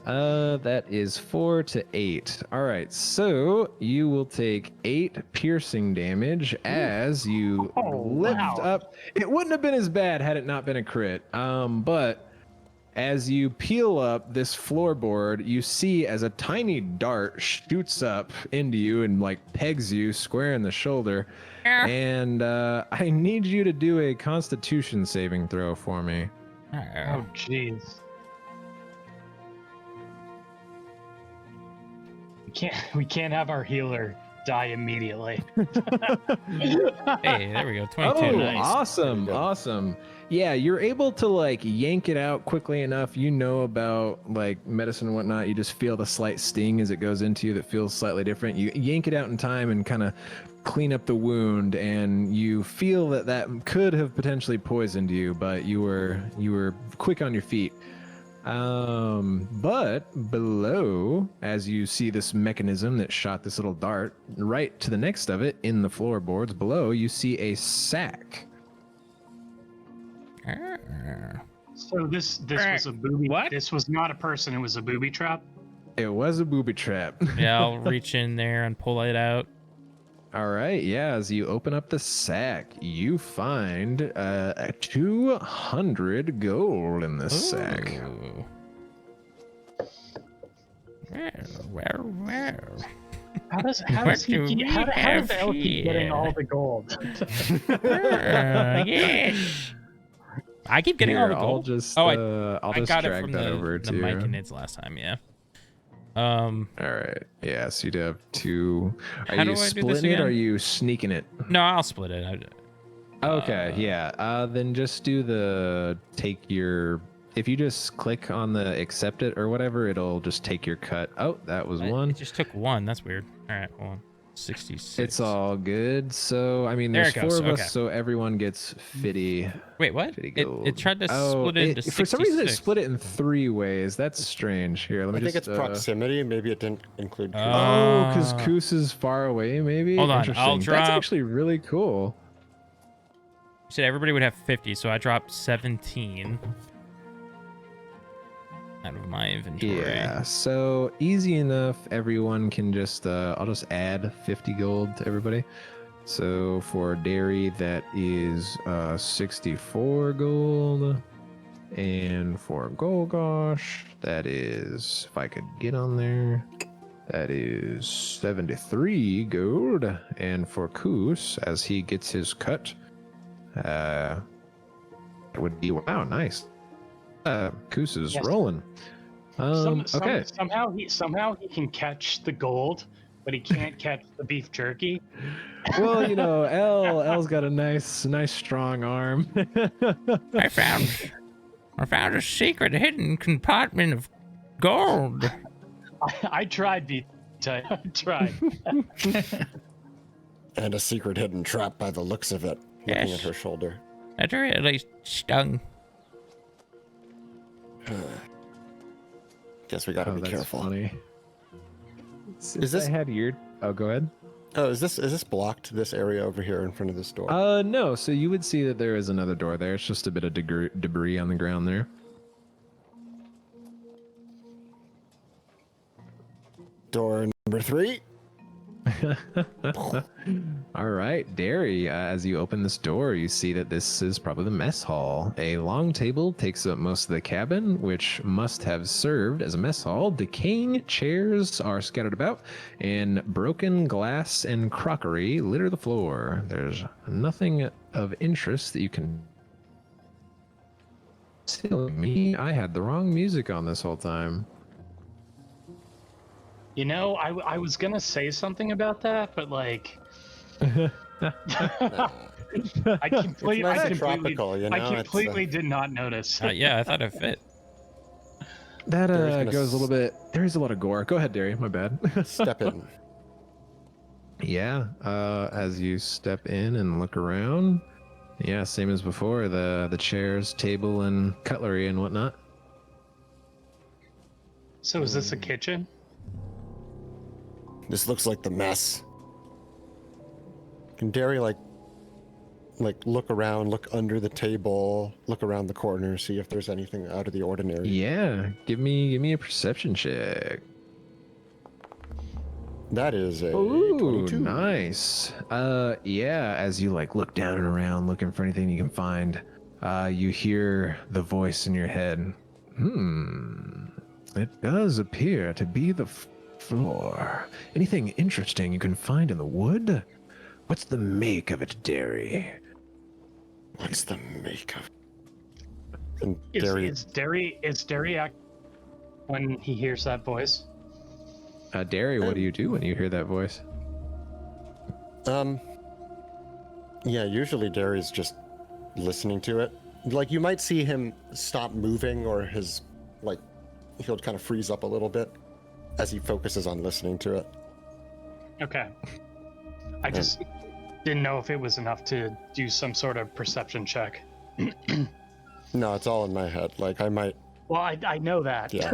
That is 4 to 8. All right, so you will take 8 piercing damage as you lift up. It wouldn't have been as bad had it not been a crit. But as you peel up this floorboard, you see as a tiny dart shoots up into you and like pegs you square in the shoulder. And I need you to do a Constitution saving throw for me. Oh jeez. We can't have our healer die immediately. Hey, there we go. 22. Oh, Nice. awesome, There we go. awesome. Yeah, you're able to like yank it out quickly enough. You know about like medicine and whatnot. You just feel the slight sting as it goes into you that feels slightly different. You yank it out in time and kind of clean up the wound, and you feel that could have potentially poisoned you, but you were quick on your feet. But below, as you see this mechanism that shot this little dart, right to the next of it in the floorboards below, you see a sack. So this was a booby. What? This was not a person. It was a booby trap. It was a booby trap. Yeah, I'll reach in there and pull it out. All right, yeah, as you open up the sack, you find 200 gold in this sack. Ooh. Well. How does What he do we how does have L keep getting here? all the gold? Yes. I keep getting all the I'll gold. just, Oh, I'll I just got it drag from that the over to you. Myconids last time, yeah. All right, yeah, so you'd have two. Are How you do I do this splitting it or again? are you sneaking it? No, I'll split it. Okay, yeah. Then just do if you just click on the accept it or whatever, it'll just take your cut. Oh, that was one. It just took one. That's weird. All right, hold on. 66. It's all good. So, I mean, There there's it 4 goes, of okay. us, so everyone gets 50. Wait, what? 50 It gold. tried to split it into 66. For some reason, it split it in 3 ways. That's strange. Here, let me I think just. it's proximity. Maybe it didn't include. Oh, because Koos is far away, maybe? Hold on, Interesting. I'll That's drop- actually really cool. You said everybody would have 50, so I dropped 17 out of my inventory. Yeah, so easy enough. Everyone can just, I'll just add 50 gold to everybody. So for dairy, that is 64 gold. And for Golgosh, that is, if I could get on there, that is 73 gold. And for Koos, as he gets his cut, it would be, wow, nice. Koos is Yes. rolling. Okay. Somehow he can catch the gold, but he can't catch the beef jerky. Well, you know, L's got a nice strong arm. I found a secret hidden compartment of gold. I tried, I tried. And a secret hidden trap by the looks of it. Looking Yes. at her shoulder. That really stung. Guess we gotta be that's careful. funny. Is this- I had your? Oh, go ahead. Oh, is this blocked? This area over here in front of this door? No. So you would see that there is another door there. It's just a bit of debris on the ground there. Door number 3. All right, Derry, as you open this door, you see that this is probably the mess hall. A long table takes up most of the cabin, which must have served as a mess hall. Decaying chairs are scattered about, and broken glass and crockery litter the floor. There's nothing of interest that you can... Silly me, I had the wrong music on this whole time. You know, I was gonna say something about that, but like, I completely, It's nice I and completely, tropical, you know? I completely did not notice. Yeah, I thought it fit. That Derry's gonna goes a little bit... There's a lot of gore. Go ahead, Derry, my bad. Step in. Yeah, as you step in and look around, yeah, same as before, the chairs, table, and cutlery and whatnot. So is this a kitchen? This looks like the mess. Can Derry like look around, look under the table, look around the corner, see if there's anything out of the ordinary? Yeah, give me a perception check. That is a Ooh, 22. nice. Yeah, as you look down and around looking for anything you can find, you hear the voice in your head. It does appear to be the floor. Anything interesting you can find in the wood? What's the make of it, Derry? What's the make of? And Is Derry act when he hears that voice? Derry, what do you do when you hear that voice? Yeah, usually Derry's just listening to it. Like you might see him stop moving, or his he'll kind of freeze up a little bit as he focuses on listening to it. Okay. I just didn't know if it was enough to do some sort of perception check. No, it's all in my head. Like I might Well, I know that. Yeah.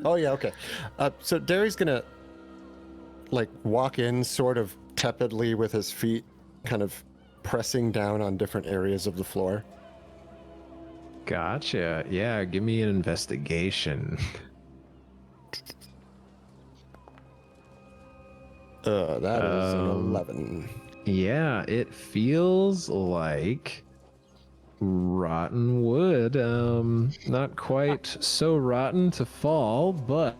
Oh yeah, okay. So Derry's gonna like walk in sort of tepidly with his feet kind of pressing down on different areas of the floor. Gotcha. Yeah, give me an investigation. That is an Um, 11. Yeah, it feels like rotten wood. Not quite so rotten to fall, but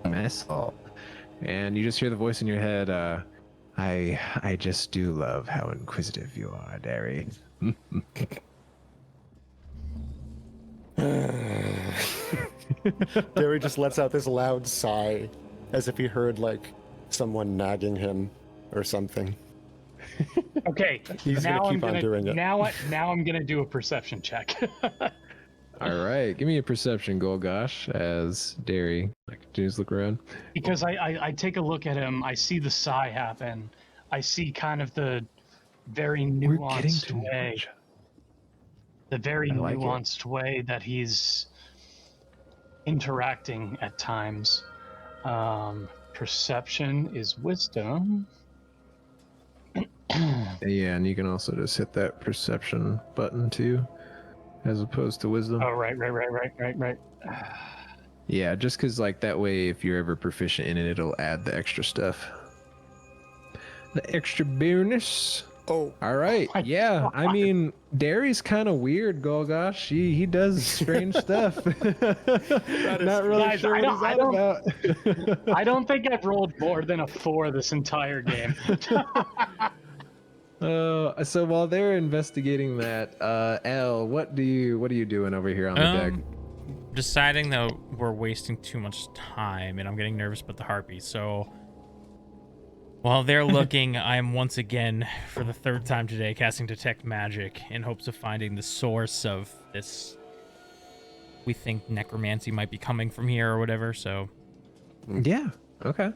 mess hall. And you just hear the voice in your head, I just do love how inquisitive you are, Derry. Derry just lets out this loud sigh as if he heard like someone nagging him or something. Okay, He's now gonna keep on doing it. Now I'm gonna do a perception check. All right, give me a perception, Golgosh, as Derry continues to look around. Because I take a look at him, I see the sigh happen. I see kind of the very We're getting nuanced to know way, each other. the very I like it. nuanced way that he's interacting at times. Perception is wisdom. Yeah, and you can also just hit that perception button too, as opposed to wisdom. Oh, right. Yeah, just because like that way, if you're ever proficient in it, it'll add the extra stuff. The extra bonus. Oh, All right. my Yeah, God. I mean, Derry's kind of weird, Golgosh. He does strange stuff. Not really Guys, sure I what he's don't- on about. I don't think I've rolled more than a 4 this entire game. So while they're investigating that, Elle, what are you doing over here on the deck? Deciding that we're wasting too much time, and I'm getting nervous about the harpies. So while they're looking, I'm once again, for the third time today, casting Detect Magic in hopes of finding the source of this. We think necromancy might be coming from here or whatever. So Yeah. Okay.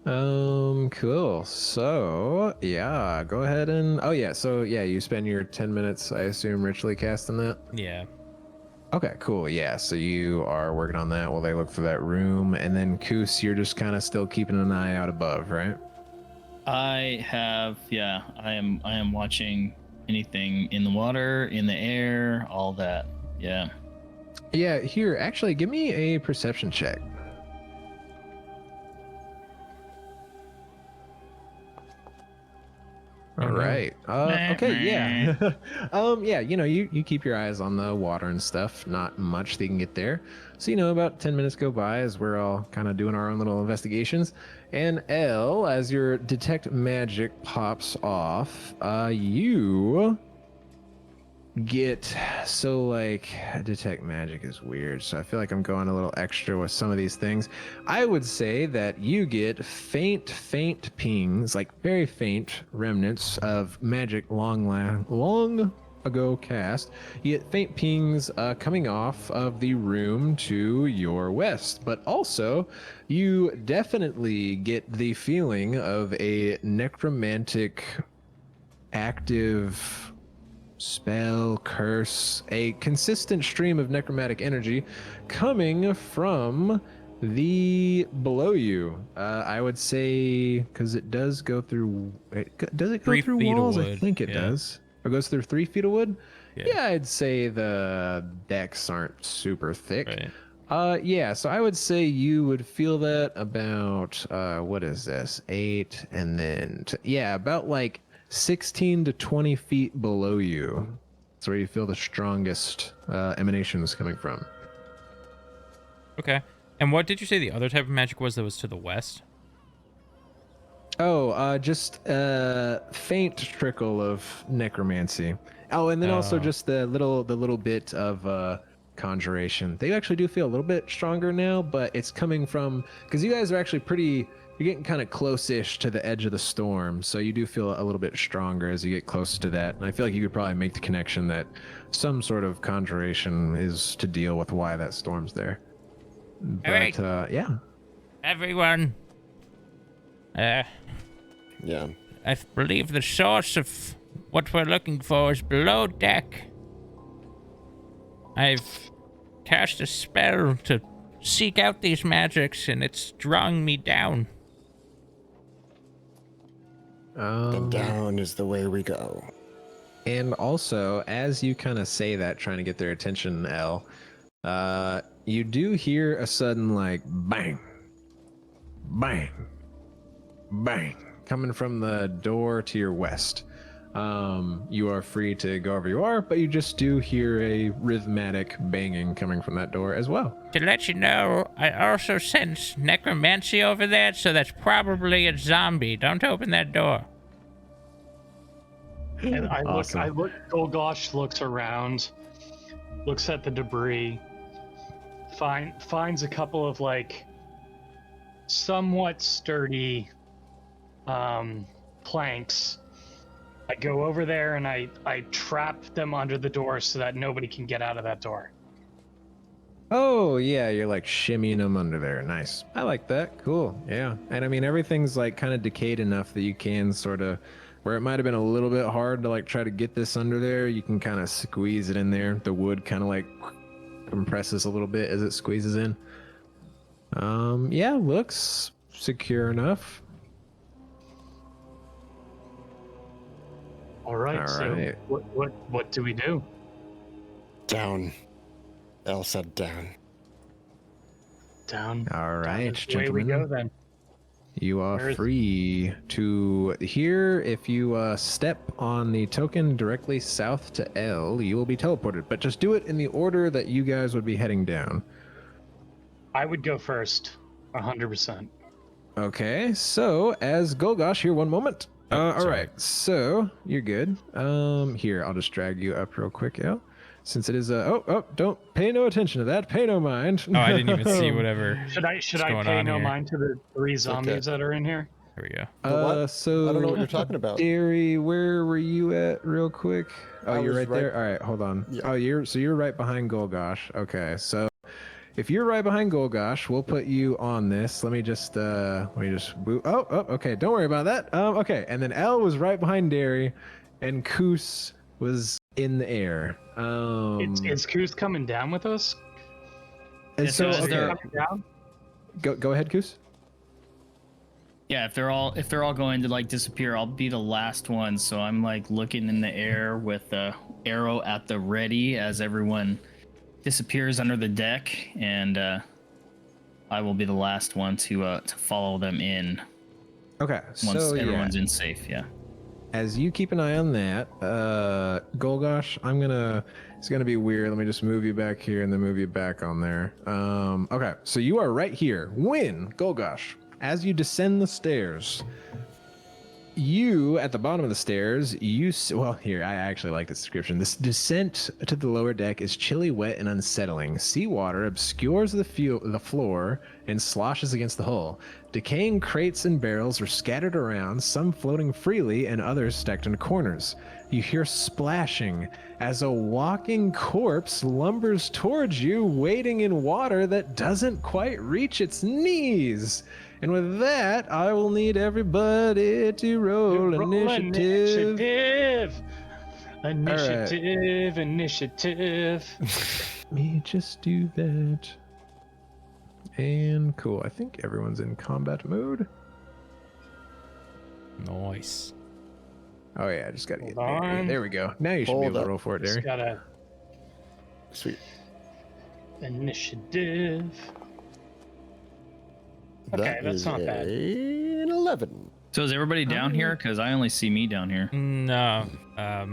Cool. So, yeah, go ahead and so you spend your 10 minutes, I assume, ritually casting that. yeah. Okay, cool. Yeah, so you are working on that while they look for that room, and then Koos, you're just kind of still keeping an eye out above, right? I am watching anything in the water, in the air, all that. Yeah. Yeah, here, actually, give me a perception check. All right. Okay. Yeah. Yeah. You keep your eyes on the water and stuff. Not much they can get there. So about 10 minutes go by as we're all kind of doing our own little investigations. And Elle, as your detect magic pops off, you get detect magic is weird, so I feel like I'm going a little extra with some of these things. I would say that you get faint pings, like very faint remnants of magic long ago cast. You get faint pings coming off of the room to your west, but also you definitely get the feeling of a necromantic active spell, curse, a consistent stream of necromantic energy coming from the below you. I would say, because it does go through, does it go 3 through feet of walls? I wood, think it yeah. does. Or goes through 3 feet of wood? Yeah. Yeah, I'd say the decks aren't super thick. Right. Yeah, so I would say you would feel that about, what is this? 8, and then, about like 16 to 20 feet below you. That's where you feel the strongest emanations coming from. Okay. And what did you say the other type of magic was that was to the west? Just faint trickle of necromancy. Oh, and then also just the little bit of conjuration. They actually do feel a little bit stronger now, but it's coming from, because you guys are actually you're getting kind of close-ish to the edge of the storm, so you do feel a little bit stronger as you get closer to that. And I feel like you could probably make the connection that some sort of conjuration is to deal with why that storm's there. But, right. Yeah. Everyone. yeah. I believe the source of what we're looking for is below deck. I've cast a spell to seek out these magics, and it's drawing me down. Then down is the way we go. And also, as you kind of say that, trying to get their attention, Elle, you do hear a sudden, like, bang, bang, bang, coming from the door to your west. You are free to go wherever you are, but you just do hear a rhythmic banging coming from that door as well. To let you know, I also sense necromancy over there, so that's probably a zombie. Don't open that door. And Awesome. I look, Golgosh looks around, looks at the debris, finds a couple of like somewhat sturdy planks. I go over there and I trap them under the door so that nobody can get out of that door. Oh, yeah, you're like shimmying them under there. Nice. I like that. Cool. Yeah. And I mean, everything's like kind of decayed enough that you can sort of, where it might have been a little bit hard to like try to get this under there, you can kind of squeeze it in there. The wood kind of like compresses a little bit as it squeezes in. Yeah, looks secure enough. All right. All So right. what do we do? Down. Elle said down. Down. All right, Away we gentlemen. go then. You are Where is- free to here. If you step on the token directly south to L, you will be teleported. But just do it in the order that you guys would be heading down. I would go first, 100%. Okay, so as Golgosh, here, one moment. All sorry. right, so you're good. Here, I'll just drag you up real quick, L. Since it is don't pay no attention to that. Pay no mind. Oh, I didn't even see whatever. Should I going pay on no here? mind to the 3 zombies that are in here? There we go. What? So I don't know what you're talking about. Derry, where were you at, real quick? Oh, I you're was right there. All right, hold on. Yeah. Oh, you're right behind Golgosh. Okay, so if you're right behind Golgosh, we'll put you on this. Let me just boot. Oh, okay. Don't worry about that. Okay, and then L was right behind Derry, and Koos was in the air. Is Koos coming down with us? And Yeah, so so is okay, there- Coming down? go ahead, Koos. Yeah, if they're all going to like disappear, I'll be the last one. So I'm like looking in the air with the arrow at the ready as everyone disappears under the deck, and I will be the last one to follow them in Okay, once so everyone's in safe. Yeah. as you keep an eye on that, Golgosh, it's gonna be weird. Let me just move you back here and then move you back on there. Okay, so you are right here. When, Golgosh, as you descend the stairs, you, at the bottom of the stairs, well, here, I actually like this description. This descent to the lower deck is chilly, wet, and unsettling. Seawater obscures the floor and sloshes against the hull. Decaying crates and barrels are scattered around, some floating freely and others stacked in corners. You hear splashing as a walking corpse lumbers towards you, wading in water that doesn't quite reach its knees. And with that, I will need everybody to roll initiative. Initiative. Let me just do that. And cool. I think everyone's in combat mode. Nice. Oh yeah, I just gotta get Hold Derry. on. There we go. Now you should Hold be able up. to roll for it, Just Derry. gotta Sweet. initiative. Okay, That that's is not bad. an 11. So is everybody down here? Because I only see me down here. No.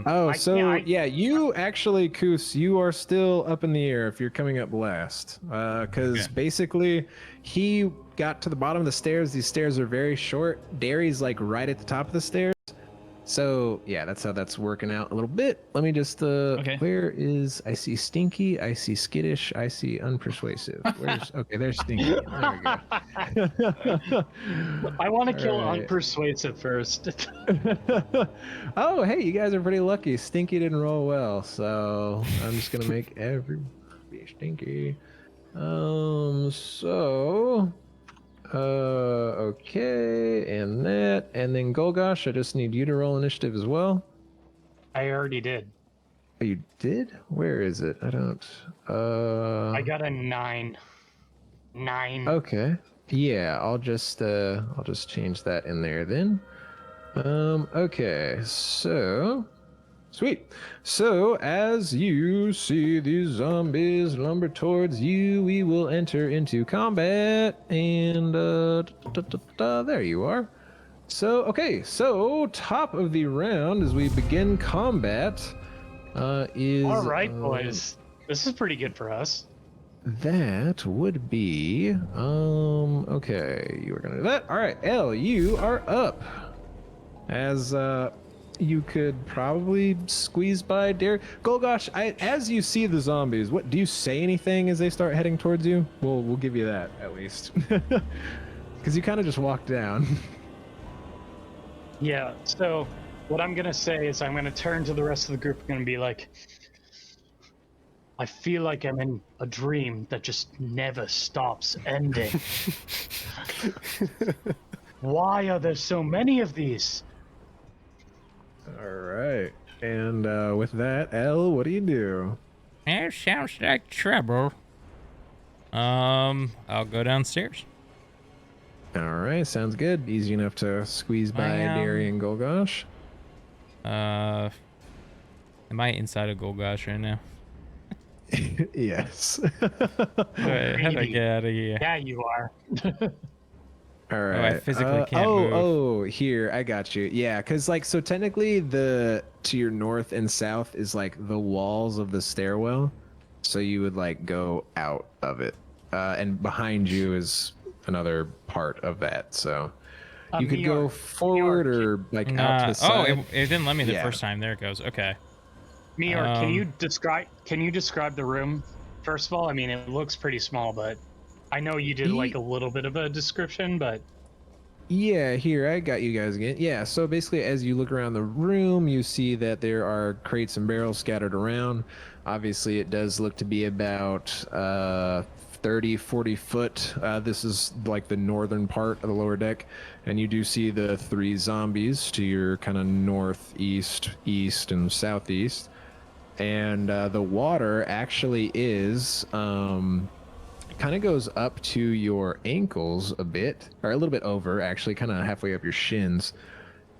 Oh, I- yeah, you actually, Koos, you are still up in the air if you're coming up last. Because Okay. basically, he got to the bottom of the stairs. These stairs are very short. Derry's like right at the top of the stairs. So yeah, that's how that's working out a little bit. Let me just Okay. where is, I see Stinky, I see Skittish, I see Unpersuasive. Where's okay, there's Stinky. There we go. I want to kill Alright. Unpersuasive first. Oh, hey, you guys are pretty lucky. Stinky didn't roll well, so I'm just gonna make everybody Stinky. Okay, and that, and then Golgosh, I just need you to roll initiative as well. I already did. Oh, you did? Where is it? I don't. I got a 9. 9. Okay. Yeah, I'll just change that in there then. Okay. So sweet. So as you see these zombies lumber towards you, we will enter into combat and there you are. So okay, so top of the round as we begin combat is All right, boys. This is pretty good for us. that would be okay, you were gonna do that. All right, L, you are up. As you could probably squeeze by Dare. Golgosh, as you see the zombies, what do you say anything as they start heading towards you? We'll give you that at least. Because you kind of just walked down. Yeah, so what I'm gonna say is I'm gonna turn to the rest of the group and be like, I feel like I'm in a dream that just never stops ending. Why are there so many of these? All right. And with that, L, what do you do? That sounds like trouble. I'll go downstairs. All right, sounds good. Easy enough to squeeze by Dairy and Golgosh. Am I inside of Golgosh right now? Yes. Alright, how do I get out of here? Yeah, you are. All right. I physically can't move. Oh, here, I got you. Yeah, because like, so technically to your north and south is like the walls of the stairwell. So you would like go out of it. And behind you is another part of that. So you could go forward or like out to the side. Oh, it didn't let me the Yeah. first time. There it goes. Okay. Meyore, can you describe the room? First of all, I mean, it looks pretty small, but I know you did like a little bit of a description, but Yeah, here, I got you guys again. Yeah, so basically as you look around the room, you see that there are crates and barrels scattered around. Obviously, it does look to be about 30, 40 foot. This is like the northern part of the lower deck. And you do see the 3 zombies to your kind of northeast, east, and southeast. And the water actually is... kind of goes up to your ankles a bit, or a little bit over, actually, kind of halfway up your shins.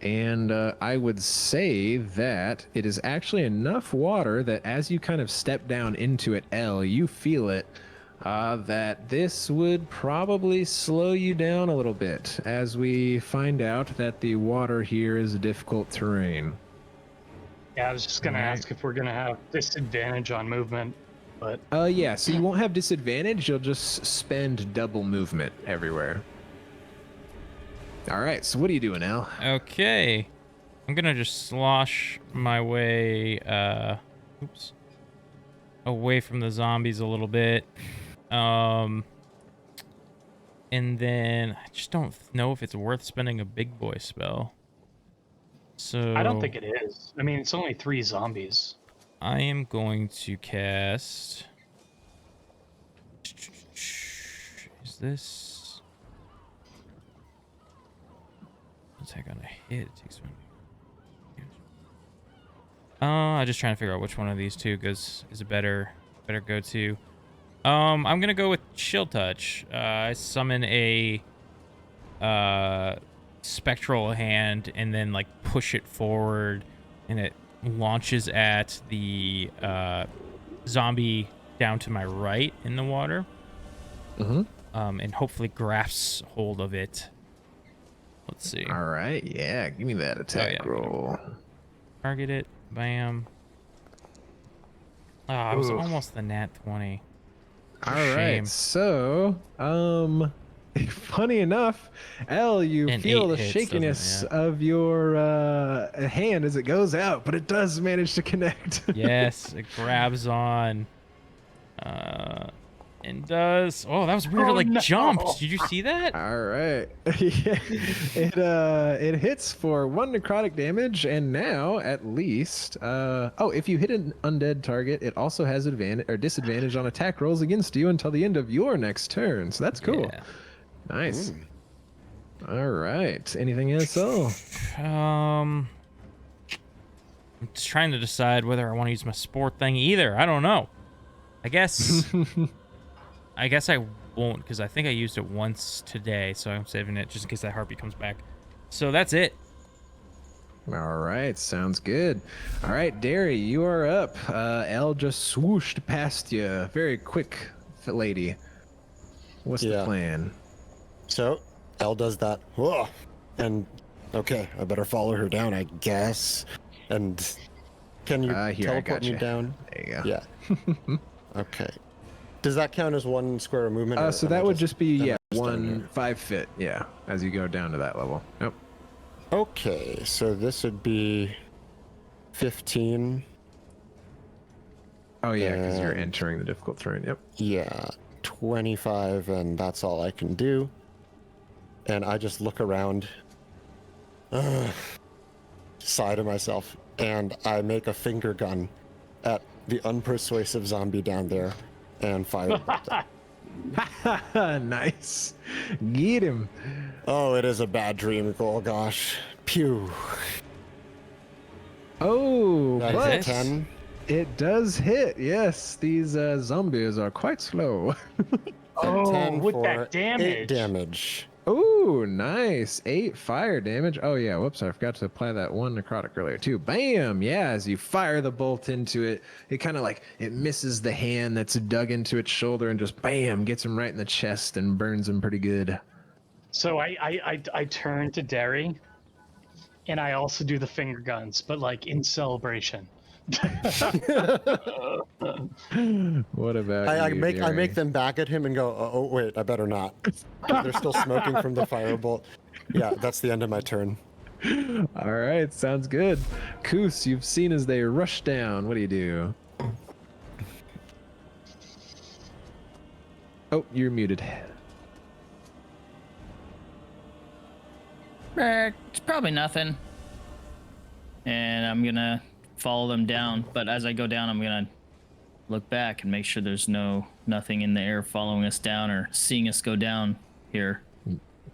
And I would say that it is actually enough water that as you kind of step down into it, L, you feel it, that this would probably slow you down a little bit as we find out that the water here is difficult terrain. yeah, I was just gonna ask if we're gonna have disadvantage on movement, but Yeah, so you won't have disadvantage, you'll just spend double movement everywhere. All right, so what are you doing, Al? Okay. I'm gonna just slosh my way, away from the zombies a little bit. And then I just don't know if it's worth spending a big boy spell. So I don't think it is. I mean, it's only 3 zombies. I am going to cast. Is this? What's that gonna hit? It takes one. I'm just trying to figure out which one of these two is a better go-to. I'm gonna go with Chill Touch. I summon a spectral hand and then like push it forward, and it launches at the zombie down to my right in the water. And hopefully grasps hold of it. Let's see. All right, yeah, give me that attack roll. Target it. Bam. I was almost the nat 20. All right, so funny enough, L, you And feel 8 the hits, shakiness doesn't it? of your hand as it goes out, but it does manage to connect. Yes, it grabs on. And does. Oh, that was weird. It like jumped. Did you see that? All right. Yeah. It hits for 1 necrotic damage, and now at least if you hit an undead target, it also has advantage or disadvantage on attack rolls against you until the end of your next turn. So that's cool. Yeah. Nice. All right. Anything else? Oh. I'm just trying to decide whether I want to use my sport thing either. I don't know. I guess I won't, because I think I used it once today, so I'm saving it just in case that heartbeat comes back. So that's it. All right, sounds good. All right, Derry, you are up. Elle just swooshed past you. Very quick, lady. What's the Yeah. plan? So, Elle does that. Whoa! And, okay, I better follow her down, I guess. And can you Here, I teleport me gotcha. down? There you go. Yeah. Okay. Does that count as one square of movement? or So am I that would just be, am I yeah, down here? 5 feet, yeah, as you go down to that level. Yep. Okay, so this would be 15. Oh, yeah, because you're And- entering the difficult terrain. Yep. Yeah, 25, and that's all I can do. And I just look around, sigh to myself, and I make a finger gun at the unpersuasive zombie down there and fire. Nice. Get him. Oh, it is a bad dream. Oh gosh. Pew. Oh, That but is a 10. it does hit. Yes, these zombies are quite slow. Oh, 10 with for that 8 damage. damage. Oh, nice. 8 fire damage. Oh, yeah. Whoops. I forgot to apply that 1 necrotic earlier, too. Bam. Yeah. As you fire the bolt into it, it kind of like it misses the hand that's dug into its shoulder and just bam, gets him right in the chest and burns him pretty good. So I turn to Derry, and I also do the finger guns, but like in celebration. What about I you, make Derry? them back at him and go, oh wait, I better not. They're still smoking from the firebolt. Yeah, that's the end of my turn. All right. Sounds good. Koos, you've seen as they rush down. What do you do? Oh, you're muted. It's probably nothing. And I'm gonna follow them down. But as I go down, I'm gonna look back and make sure there's nothing in the air following us down or seeing us go down here.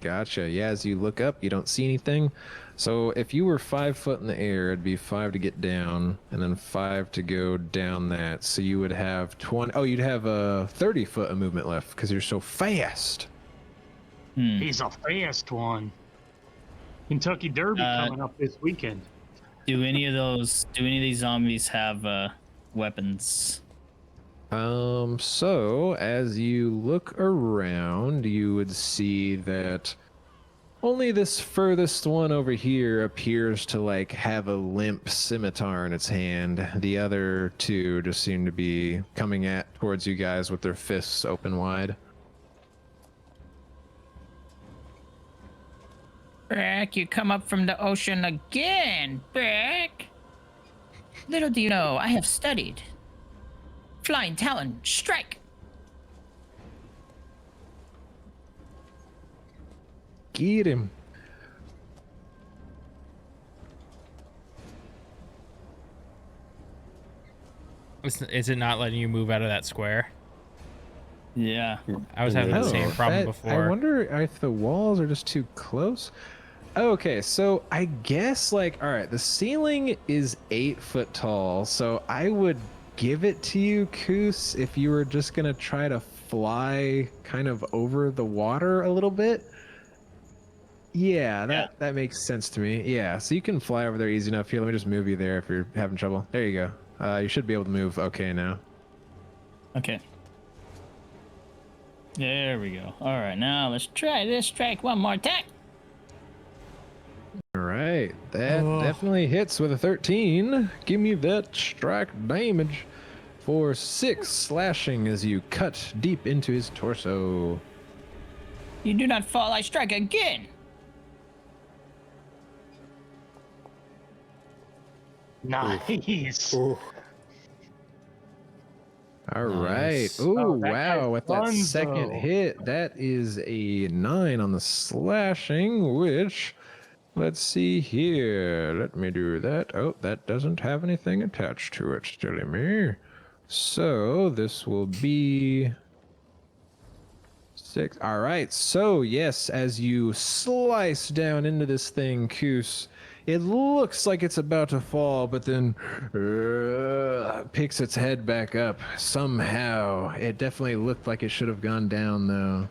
Gotcha. Yeah, as you look up, you don't see anything. So if you were 5 foot in the air, it'd be 5 to get down, and then 5 to go down that. So you would have 20. Oh, you'd have 30 foot of movement left because you're so fast. He's a fast one. Kentucky Derby coming up this weekend. Do any of these zombies have weapons? So as you look around, you would see that only this furthest one over here appears to like have a limp scimitar in its hand. The other two just seem to be coming towards you guys with their fists open wide. Back, you come up from the ocean again, Back. Little do you know, I have studied. Flying Talon, strike! Get him. Is it not letting you move out of that square? Yeah. I was having the same problem I before. wonder if the walls are just too close. Okay, so I guess like, all right, the ceiling is 8 foot tall, so I would give it to you, Koos, if you were just gonna try to fly kind of over the water a little bit. Yeah, that makes sense to me. Yeah, so you can fly over there easy enough. Here, let me just move you there if you're having trouble. There you go. You should be able to move okay now. Okay. There we go. All right, now let's try this strike one more time. All right, that definitely hits with a 13. Give me that strike damage for 6 slashing as you cut deep into his torso. You do not fall, I strike again. Nice. Ooh. All right. Nice. Ooh, Oh, that wow. guy's With that second Dunzo. hit, that is a 9 on the slashing, which, let's see here. Let me do that. Oh, that doesn't have anything attached to it, silly me. So this will be 6. All right. So, yes, as you slice down into this thing, Koos, It looks like it's about to fall, but then picks its head back up. Somehow. It definitely looked like it should have gone down, though.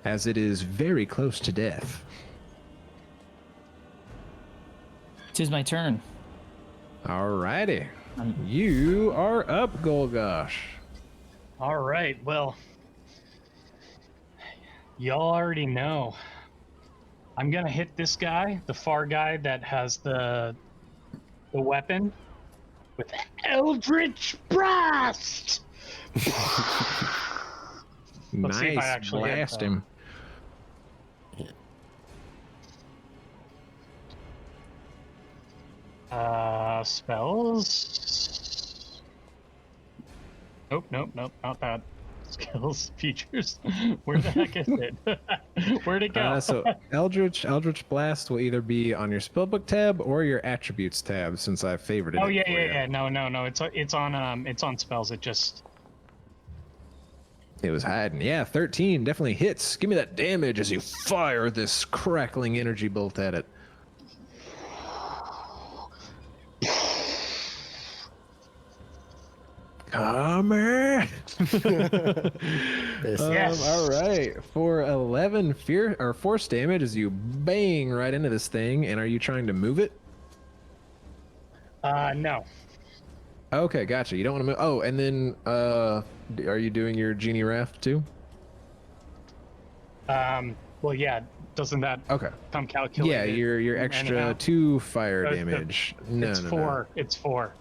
As it is very close to death. Tis my turn. Alrighty. You are up, Golgosh. All right, well, y'all already know. I'm gonna hit this guy, the far guy that has the weapon, with Eldritch Blast. Let's see if I Nice. actually hit, Blast though. him. Spells. Nope, not that. Skills, features. Where the heck is it? Where'd it go? So Eldritch Blast will either be on your spellbook tab or your attributes tab, since I favorited it. Oh yeah, for yeah, you. yeah. No. It's on spells. It just. It was hiding. Yeah, 13 definitely hits. Give me that damage as you fire this crackling energy bolt at it. Come here. Yes. All right. For 11 force damage as you bang right into this thing. And are you trying to move it? No. Okay, gotcha. You don't want to move. Oh, and then are you doing your genie raft too? Well, yeah. Doesn't that Okay. come calculated? Yeah, your extra anyhow? 2 fire The- damage. No, it's no, four. no. It's 4.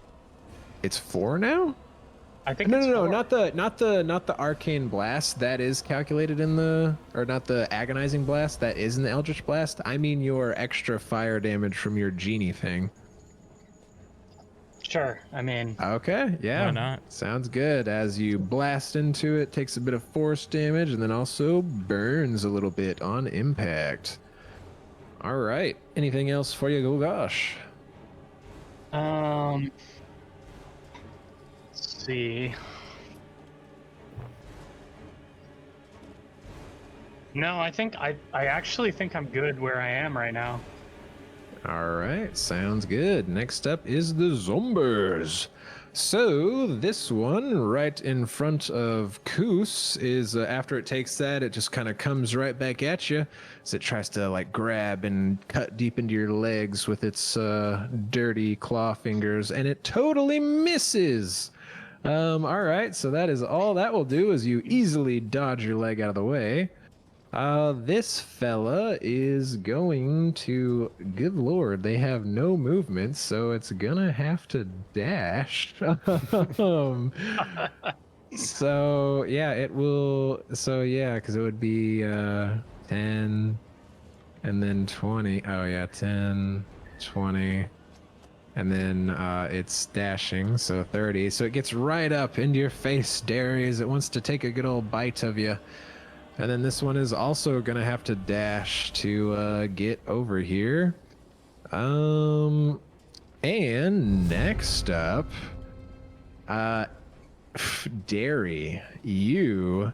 It's 4 now? I think No, it's no, no, 4. not the arcane blast that is calculated in the, or not the agonizing blast that is in the eldritch blast. I mean your extra fire damage from your genie thing. Sure. I mean, Okay, yeah. Why not? Sounds good. As you blast into it, takes a bit of force damage and then also burns a little bit on impact. All right. Anything else for you, Golgosh? let's see. No, I actually think I'm good where I am right now. All right, sounds good. Next up is the zombies. So this one right in front of Koos is after it takes that, it just kind of comes right back at you as it tries to like grab and cut deep into your legs with its dirty claw fingers, and it totally misses. All right, so that is all that will do is you easily dodge your leg out of the way. This fella is going to, good lord, they have no movement, so it's gonna have to dash. So yeah, it will, so yeah, because it would be 10 and then 20. Oh yeah, 10, 20, and then it's dashing, so 30. So it gets right up into your face, Darius. It wants to take a good old bite of you. And then this one is also gonna have to dash to get over here. And next up, Derry, you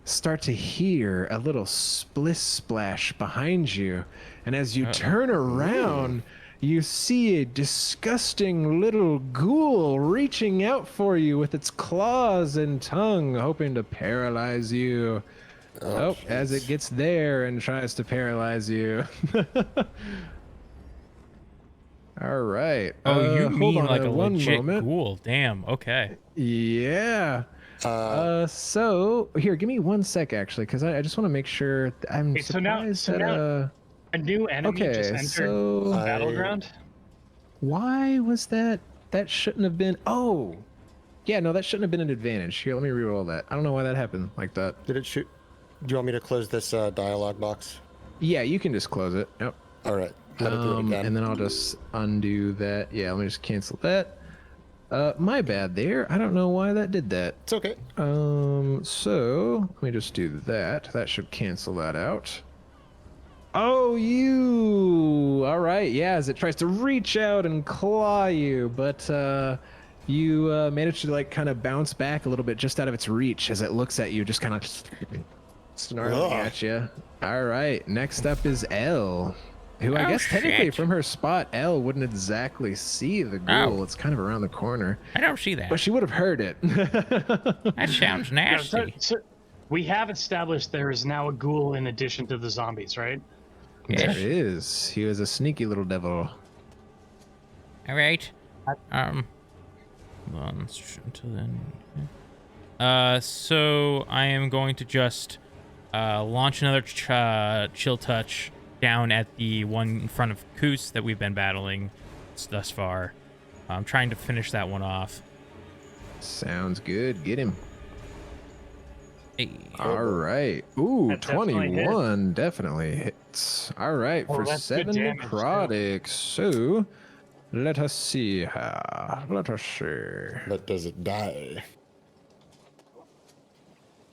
start to hear a little splish splash behind you, and as you turn around, you see a disgusting little ghoul reaching out for you with its claws and tongue, hoping to paralyze you. Oh, as it gets there and tries to paralyze you. All right. Oh, you hold mean on like a one legit moment. ghoul? Damn. Okay. Yeah. So here, give me 1 sec, actually, because I just want to make sure. I'm Okay, so now- surprised so that. now- A new enemy just Okay, entered so Battleground. why was that? That shouldn't have been. Oh, yeah, no, that shouldn't have been an advantage. Here, let me reroll that. I don't know why that happened like that. Did it shoot? Do you want me to close this dialogue box? Yeah, you can just close it. Yep. All right. Let it do it again. And then I'll just undo that. Yeah, let me just cancel that. My bad there. I don't know why that did that. It's okay. So let me just do that. That should cancel that out. Oh, you! All right, yeah, as it tries to reach out and claw you, but you manage to like kind of bounce back a little bit just out of its reach as it looks at you, just kind of snarling Ugh. at you. All right, next up is L. who I Oh, guess technically shit. from her spot, Elle wouldn't exactly see the ghoul. Oh. It's kind of around the corner, I don't see that. but she would have heard it. That sounds Now, nasty. so we have established there is now a ghoul in addition to the zombies, right? There Yes. is. He was a sneaky little devil. All right. Hold on. Until then. So I am going to just launch another chill touch down at the one in front of Koos that we've been battling thus far. I'm trying to finish that one off. Sounds good. Get him. Hey. All right. Ooh, That definitely 21 definitely hits. All right, Oh, for that's good 7 damage, too. necrotic. So let us see here. Let us see. But does it die?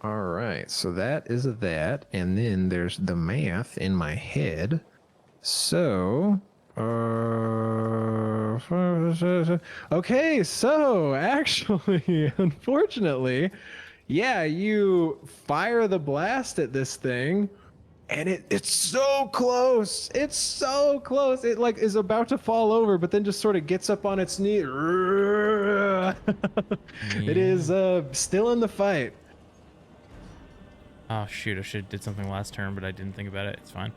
All right, so that is that, and then there's the math in my head. So, okay, so actually, unfortunately, yeah, you fire the blast at this thing, and it's so close. It's so close. It like is about to fall over, but then just sort of gets up on its knee. It is still in the fight. Oh shoot! I should have did something last turn, but I didn't think about it. It's fine.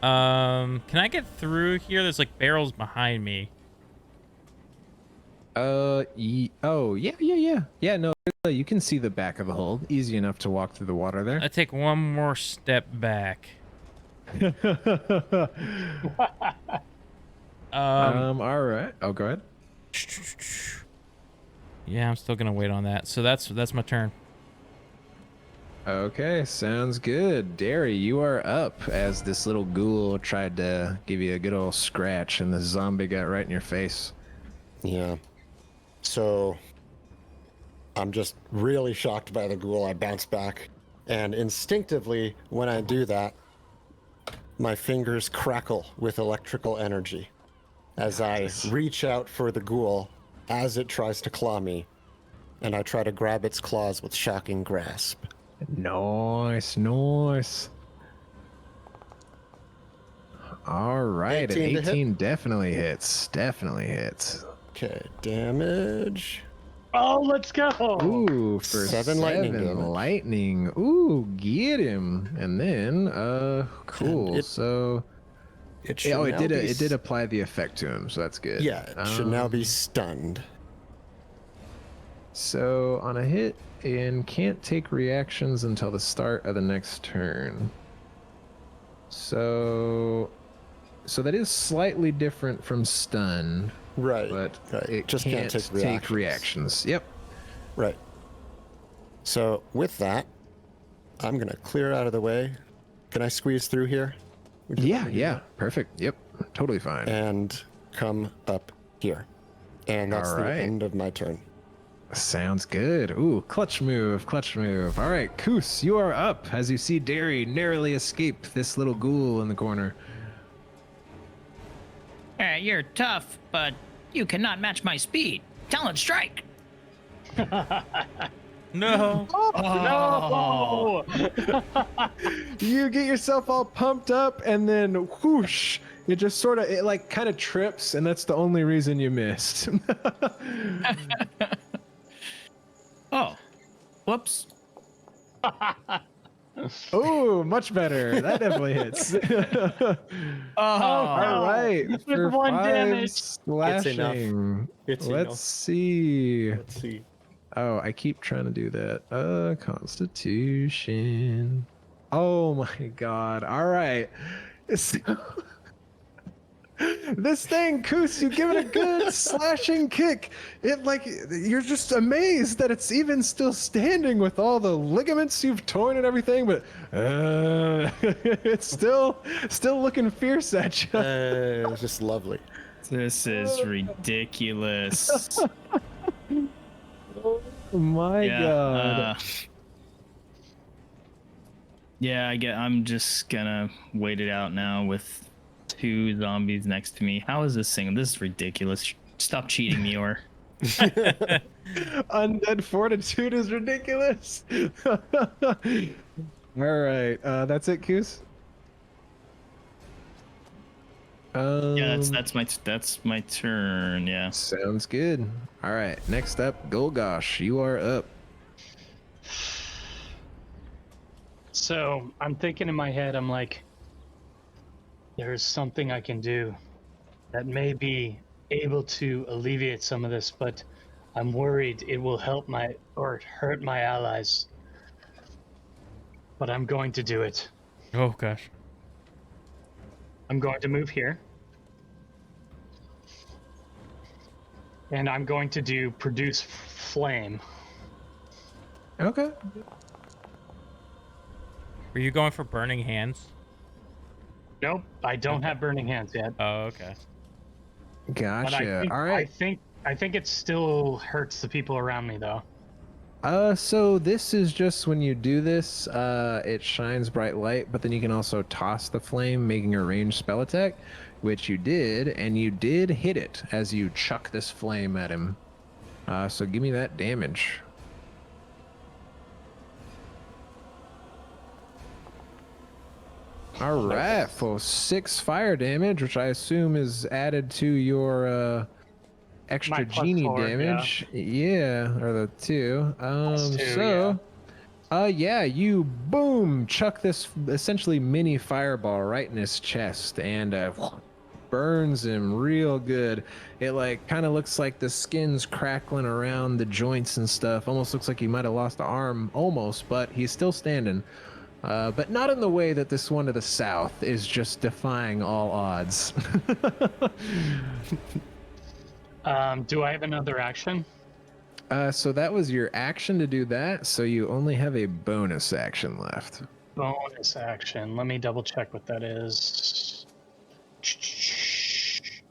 Can I get through here? There's like barrels behind me. Oh, yeah. No, you can see the back of the hold. Easy enough to walk through the water there. I take one more step back. All right. Oh, go ahead. Yeah, I'm still gonna wait on that. So that's my turn. Okay, sounds good. Derry, you are up as this little ghoul tried to give you a good old scratch, and the zombie got right in your face. Yeah. So I'm just really shocked by the ghoul. I bounce back, and instinctively, when I do that, my fingers crackle with electrical energy as I reach out for the ghoul as it tries to claw me, and I try to grab its claws with shocking grasp. Nice, nice. All right, 18 to an hit. 18 definitely hits. Definitely hits. Okay, damage. Oh, let's go! Ooh, for 7 lightning damage. lightning. Ooh, get him. And then, cool. And it- So, It should oh, it now did. be It did apply the effect to him, so that's good. Yeah, it should now be stunned. So on a hit, and can't take reactions until the start of the next turn. So that is slightly different from stun, Right. but right. it Just can't take reactions. Yep. Right. So with that, I'm gonna clear out of the way. Can I squeeze through here? Would you let Yeah, me do yeah, perfect. Yep, totally fine. that? And come up here. And that's All the right. end of my turn. Sounds good. Ooh, clutch move, clutch move. All right, Koos, you are up as you see Derry narrowly escape this little ghoul in the corner. You're tough, but you cannot match my speed. Talent strike. No. Oh. No! You get yourself all pumped up, and then whoosh, it just sort of, it like kind of trips, and that's the only reason you missed. Oh. Whoops. Oh, much better. That definitely hits. Oh. All right, With for 1 5 damage. slashing. It's Let's enough. see. Let's see. Oh, I keep trying to do that. Constitution. Oh my god. All right. This thing, Koos, you give it a good slashing kick. It like you're just amazed that it's even still standing with all the ligaments you've torn and everything, but it's still looking fierce at you. It was just lovely. This is ridiculous. Oh my god. I'm just gonna wait it out now with 2 zombies next to me. How is this thing? This is ridiculous. Stop cheating, Meyore. Undead fortitude is ridiculous. All right, that's it, Koos. Yeah, that's my turn. Yeah. Sounds good. All right, next up, Golgosh, you are up. So I'm thinking in my head, I'm like, there's something I can do that may be able to alleviate some of this, but I'm worried it will help or hurt my allies. But I'm going to do it. Oh gosh. I'm going to move here. And I'm going to do produce flame. Okay. Were you going for burning hands? Nope, I don't have burning hands yet. Oh, okay. But I Gotcha. think, All right. I think it still hurts the people around me though. So this is just when you do this, it shines bright light, but then you can also toss the flame, making a ranged spell attack, which you did, and you did hit it as you chuck this flame at him. So give me that damage. All right, for 6 fire damage, which I assume is added to your extra My plus genie 4, damage. Yeah, or the 2. Plus 2, So yeah, you boom chuck this essentially mini fireball right in his chest and burns him real good. It like kind of looks like the skin's crackling around the joints and stuff. Almost looks like he might have lost an arm almost, but he's still standing. But not in the way that this one to the south is just defying all odds. Do I have another action? So that was your action to do that, so you only have a bonus action left. Bonus action. Let me double check what that is.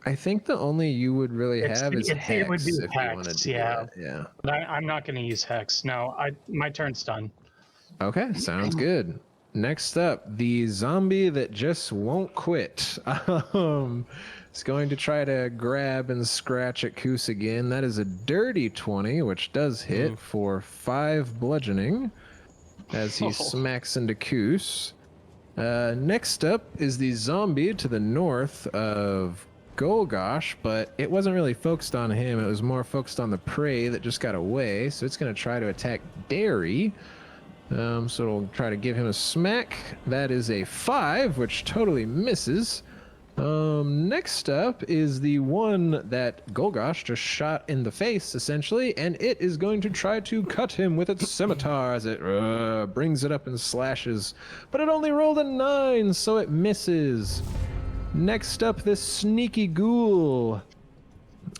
I think the only you would really have is Hex. It would be if you Hex, wanna do yeah. that. Yeah. But I'm not going to use Hex. No, my turn's done. Okay, sounds good. Next up, the zombie that just won't quit. It's going to try to grab and scratch at Koos again. That is a dirty 20, which does hit for 5 bludgeoning as he smacks into Koos. Next up is the zombie to the north of Golgosh, but it wasn't really focused on him. It was more focused on the prey that just got away. So it's going to try to attack Derry. So it'll try to give him a smack. That is a 5, which totally misses. Next up is the one that Golgosh just shot in the face, essentially, and it is going to try to cut him with its scimitar as it brings it up and slashes. But it only rolled a 9, so it misses. Next up, this sneaky ghoul.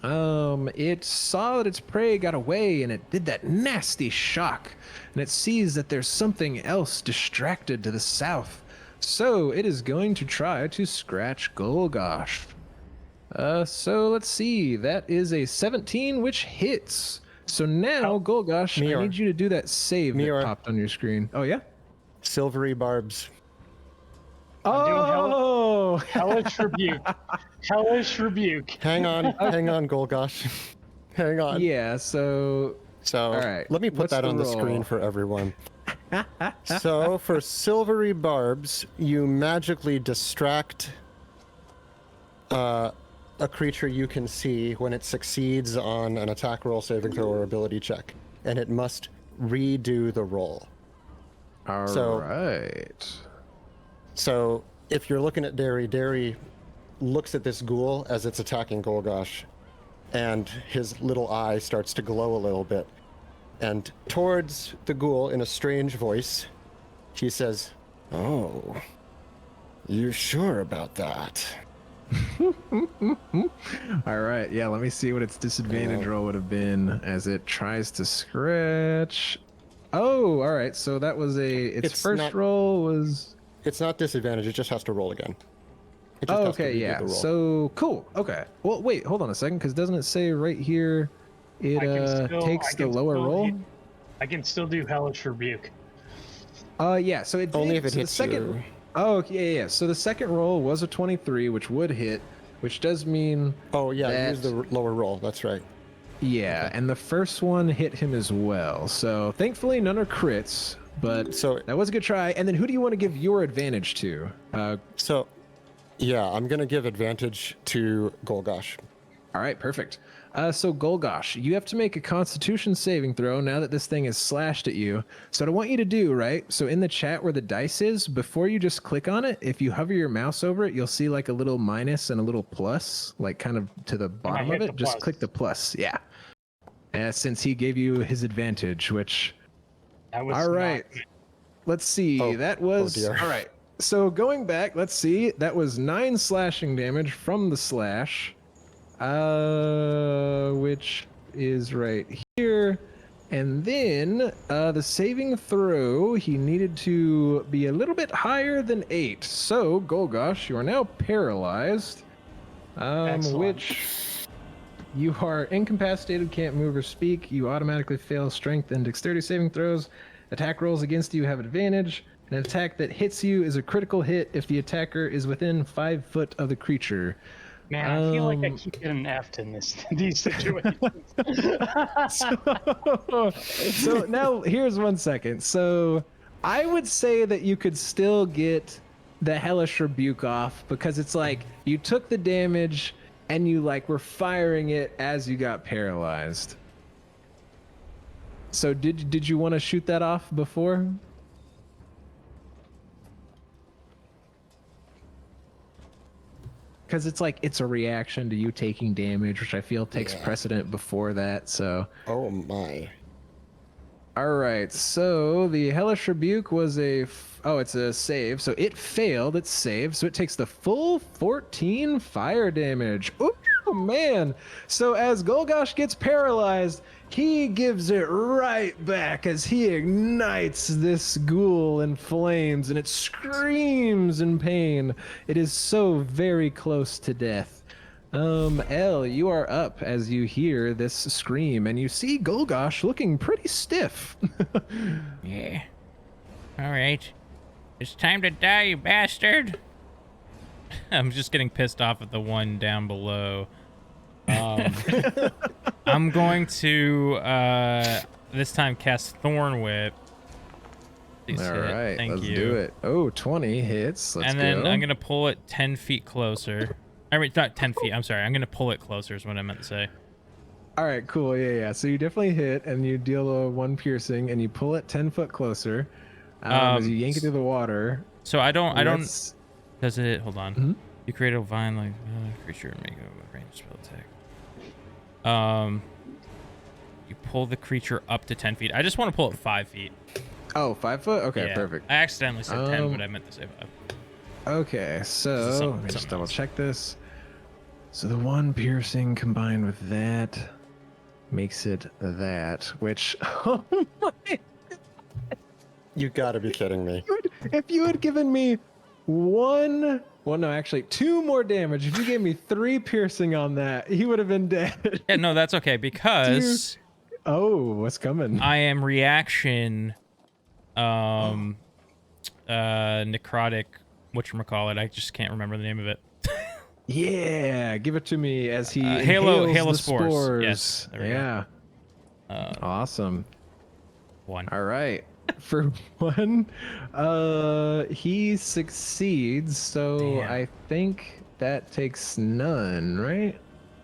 It saw that its prey got away and it did that nasty shock, and it sees that there's something else distracted to the south. So it is going to try to scratch Golgosh. So let's see. That is a 17, which hits. So now, Golgosh, I Meyore. need you to do that save Meyore. that popped on your screen. Oh, yeah? Silvery barbs. Oh! Hellish rebuke. Hellish rebuke. Hang on, Golgosh. Hang on. Yeah, so So all right, let me put what's that the on the roll? screen for everyone. So for silvery barbs, you magically distract a creature you can see when it succeeds on an attack roll, saving throw, or ability check, and it must redo the roll. All So- right. So if you're looking at Derry looks at this ghoul as it's attacking Golgosh, and his little eye starts to glow a little bit. And towards the ghoul, in a strange voice, he says, "Oh, you sure about that?" All right. Yeah, let me see what its disadvantage roll would have been as it tries to scratch. Oh, all right. So that was its It's first not- roll was. It's not disadvantage, it just has to roll again. It just Oh, has to okay. redo Yeah. the roll. So cool. Okay. Well, wait. Hold on a second, because doesn't it say right here it takes the lower roll? I can still do hellish rebuke. Yeah. So it Only did- if it so the hits second. you. Oh, yeah. So the second roll was a 23, which would hit, which does mean. Oh yeah, use that- the lower roll. That's right. Yeah, and the first one hit him as well. So thankfully none are crits, But So- that was a good try. And then who do you want to give your advantage to? So, yeah, I'm gonna give advantage to Golgosh. All right, perfect. So Golgosh, you have to make a Constitution saving throw now that this thing is slashed at you. So what I want you to do, right? So in the chat where the dice is, before you just click on it, if you hover your mouse over it, you'll see like a little minus and a little plus, like kind of to the bottom of hit it. the Just plus. click the plus, yeah. Since he gave you his advantage, which That was all right. not- Let's see. Oh, That was dear. all right. So going back, let's see. That was 9 slashing damage from the slash, which is right here. And then the saving throw, he needed to be a little bit higher than 8. So Golgosh, you are now paralyzed, Excellent. which you are incapacitated, can't move or speak. You automatically fail strength and dexterity saving throws. Attack rolls against you have advantage. An attack that hits you is a critical hit if the attacker is within 5 foot of the creature. Man, I feel like I Um, keep getting effed in these situations. So now here's 1 second. So I would say that you could still get the hellish rebuke off because it's like you took the damage and you like were firing it as you got paralyzed. So did you want to shoot that off before? Because it's like it's a reaction to you taking damage, which I feel takes Yeah. precedent before that. So Oh my. all right, so the hellish rebuke was it's a save, so it failed its save, so it takes the full 14 fire damage. Oh man! So as Golgosh gets paralyzed, he gives it right back as he ignites this ghoul in flames, and it screams in pain. It is so very close to death. Elle, you are up as you hear this scream, and you see Golgosh looking pretty stiff. Yeah. All right. It's time to die, you bastard. I'm just getting pissed off at the one down below. I'm going to this time cast Thorn Whip. Please All hit. right, Thank let's you. do it. Oh, 20 hits. Let's And then go. I'm gonna pull it 10 feet closer. I mean, not 10 feet. I'm sorry. I'm gonna pull it closer. Is what I meant to say. All right, cool. Yeah. So you definitely hit, and you deal a 1 piercing, and you pull it 10 foot closer as you yank it through the water. So I don't. Let's- Does it? Hold on. Mhm. You create a vine like creature and make a ranged spell attack. You pull the creature up to 10 feet. I just want to pull it 5 feet. Oh, 5 foot? Okay, Yeah. perfect. I accidentally said 10, Um, but I meant to say 5. Okay, so Some- let me just something double else. check this. So the 1 piercing combined with that makes it that, which oh my! You gotta be kidding me. If you had given me 2 more damage, if you gave me 3 piercing on that, he would have been dead. Yeah, no, that's okay because Oh, what's coming? I am reaction, necrotic. Whatchamacallit? I just can't remember the name of it. Yeah, give it to me as he Halo inhales the spores. Yes, there we go. yeah, Uh, awesome. 1. All right. For 1, he succeeds, so Damn. I think that takes none, right?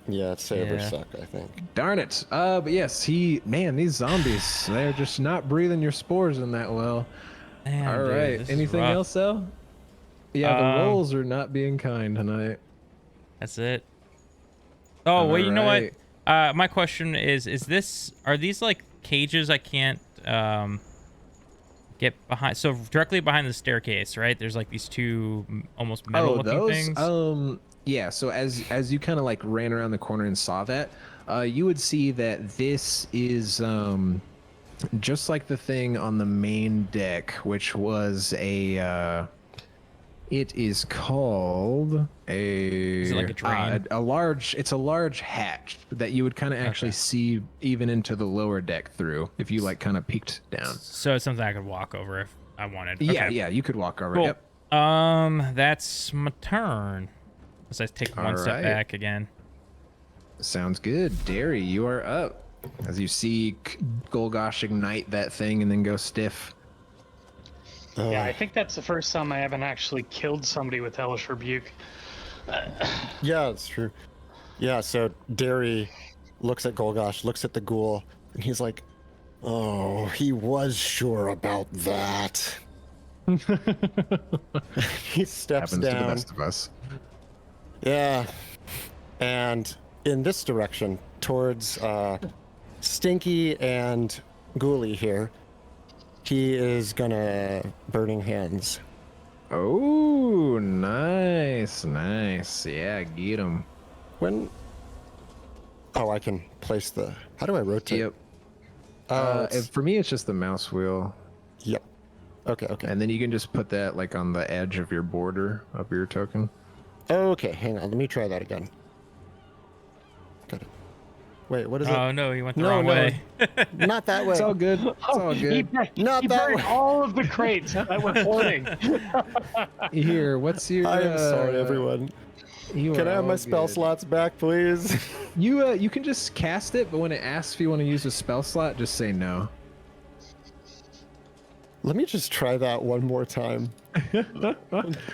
Yeah, it's save or Yeah. suck, I think. Darn it. But yes, these zombies, they're just not breathing your spores in that well. Damn, All dude, right. this is Anything rough. else, El? Yeah, the Um, rolls are not being kind tonight. That's it. Oh, well, you know what? Alright. My question is are these like cages I can't get behind? So directly behind the staircase, right? There's like these 2 almost metal looking things. Yeah, so as you kind of like ran around the corner and saw that, you would see that this is just like the thing on the main deck, which was it is called Is it like a drain? It's a large hatch that you would kind of actually see even into the lower deck through if you like kind of peeked down. So it's something I could walk over if I wanted. Yeah, Okay. yeah, you could walk over. Cool. Yep. That's my turn. As I take one step Alright. back again. Sounds good. Derry, you are up. As you see Golgosh ignite that thing and then go stiff. Yeah, I think that's the first time I haven't actually killed somebody with Hellish Rebuke. Yeah, it's true. Yeah, so Derry looks at Golgosh, looks at the ghoul, and he's like, "Oh, he was sure about that." He steps Happens to the down. best of us. Yeah. And in this direction, towards Stinky and Ghoulie here, he is gonna Burning Hands. Oh, nice. Yeah, get him. When... Oh, I can place the... How do I rotate? Yep. Oh, For me, it's just the mouse wheel. Yep. Okay. And then you can just put that like on the edge of your border of your token. Okay, hang on. Let me try that again. Got it. Wait, what is it? Oh no, you went the wrong way. Not that way. It's all good. It's all He, good. Not he that burned way. all of the crates that were hoarding. Here, what's your... I am sorry, everyone. You Can are I have my all spell good. slots back, please? You can just cast it, but when it asks if you want to use a spell slot, just say no. Let me just try that one more time.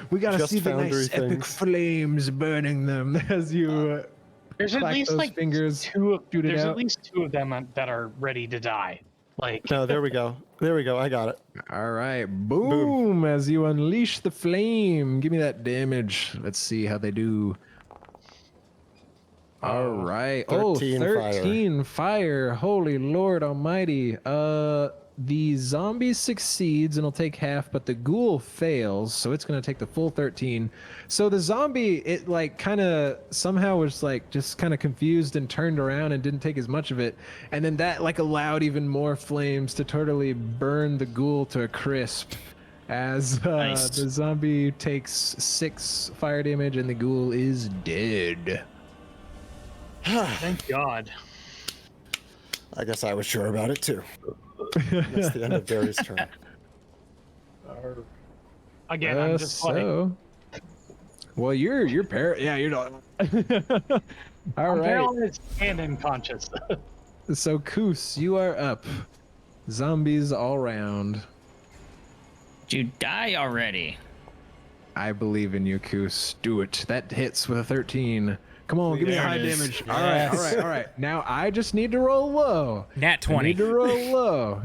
We gotta Just see the foundry nice epic things. flames burning them as you There's at clack least those like fingers. two. shoot it There's out. at least two of them that are ready to die. Like No, there we go. There we go. I got it. All right, boom, as you unleash the flame. Give me that damage. Let's see how they do. All right. 13 13 fire. Holy Lord Almighty. The zombie succeeds and it'll take half, but the ghoul fails, so it's gonna take the full 13. So the zombie, it like kind of somehow was like just kind of confused and turned around and didn't take as much of it, and then that like allowed even more flames to totally burn the ghoul to a crisp. As Nice. the zombie takes 6 fire damage and the ghoul is dead. thank God. I guess I was sure about it too. That's the end of Derry's turn. Again, I'm just like Well, you're yeah, you're not. All I'm right. paralyzed and unconscious. So Koos, you are up. Zombies all round. Did you die already? I believe in you, Koos. Do it. That hits with a 13. Come on, give me There high it is. damage. Yes. All right. Now I just need to roll low. Nat I 20. need to roll low.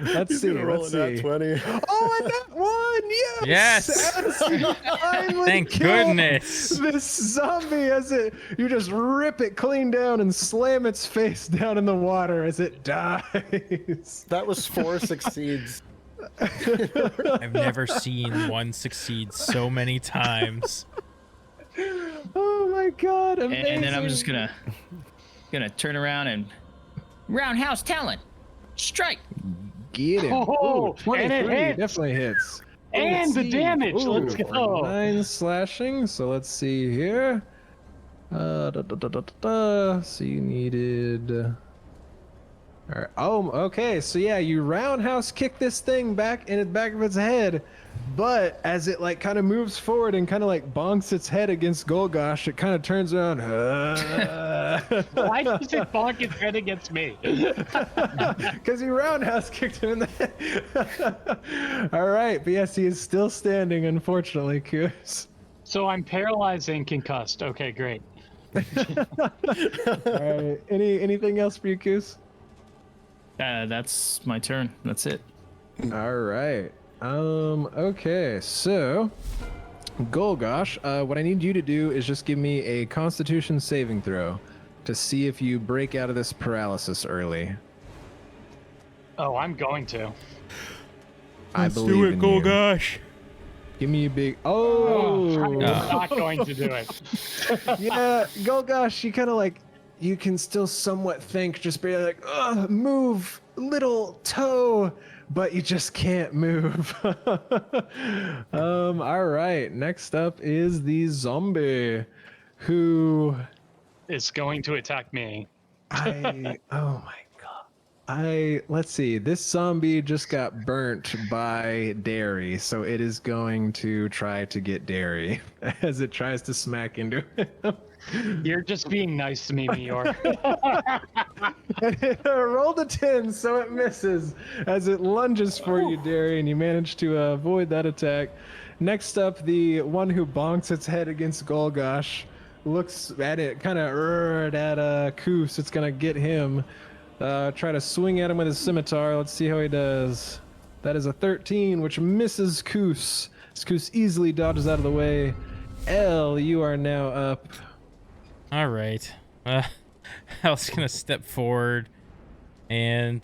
Let's see. Roll Let's a nat see. 20. Oh, and that one! Yes! Yes! As you finally Thank kill goodness. This zombie as it, you just rip it clean down and slam its face down in the water as it dies. That was 4 succeeds. I've never seen one succeed so many times. Oh my god, amazing. And then I'm just gonna turn around and roundhouse talent, strike. Get him. Oh, Ooh, 23 and it hits. definitely hits. And Let's the see. damage, let's Ooh, go. 9 slashing, so let's see here. So you needed... All right. Oh, okay. So yeah, you roundhouse kick this thing back in the back of its head, but as it like kind of moves forward and kind of like bonks its head against Golgosh, it kind of turns around. Why does it bonk its head against me? Because you roundhouse kicked him in the head. All right, but yes, he is still standing, unfortunately, Koos. So I'm paralyzed and concussed. Okay, great. All right. Anything else for you, Koos? That's my turn. That's it. All right. Okay, so Golgosh, what I need you to do is just give me a Constitution saving throw to see if you break out of this paralysis early. Oh, I'm going to. I believe in you. Gosh. Give me a big. I'm Oh, not going to do it. yeah, Golgosh, you kind of like. You can still somewhat think, just be like, ugh, move, little toe, but you just can't move. All right, next up is the zombie, who It's going to attack me. oh my god. Let's see. This zombie just got burnt by Derry, so it is going to try to get Derry as it tries to smack into him. You're just being nice to me, Meyore. Rolled a 10, so it misses as it lunges for you, Derry, and you manage to avoid that attack. Next up, the one who bonks its head against Golgosh looks at it, kind of at Koos. It's gonna get him. Try to swing at him with his scimitar. Let's see how he does. That is a 13, which misses Koos. Koos easily dodges out of the way. L, you are now up. All right. I was gonna step forward and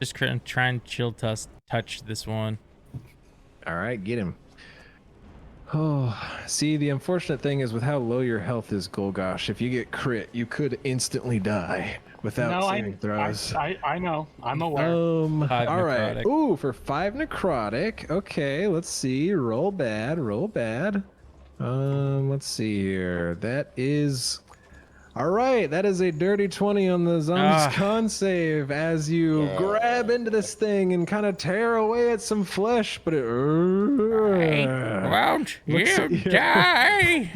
just try and chill touch this one. All right, get him. Oh, see, the unfortunate thing is with how low your health is, Golgosh, if you get crit, you could instantly die without saving throws. I know. I'm aware. Five all right. necrotic. Ooh, for 5 necrotic. Okay, let's see. Roll bad. Let's see here. That is... All right, that is a dirty 20 on the zombie's con save as you grab into this thing and kind of tear away at some flesh, but it... Won't you die?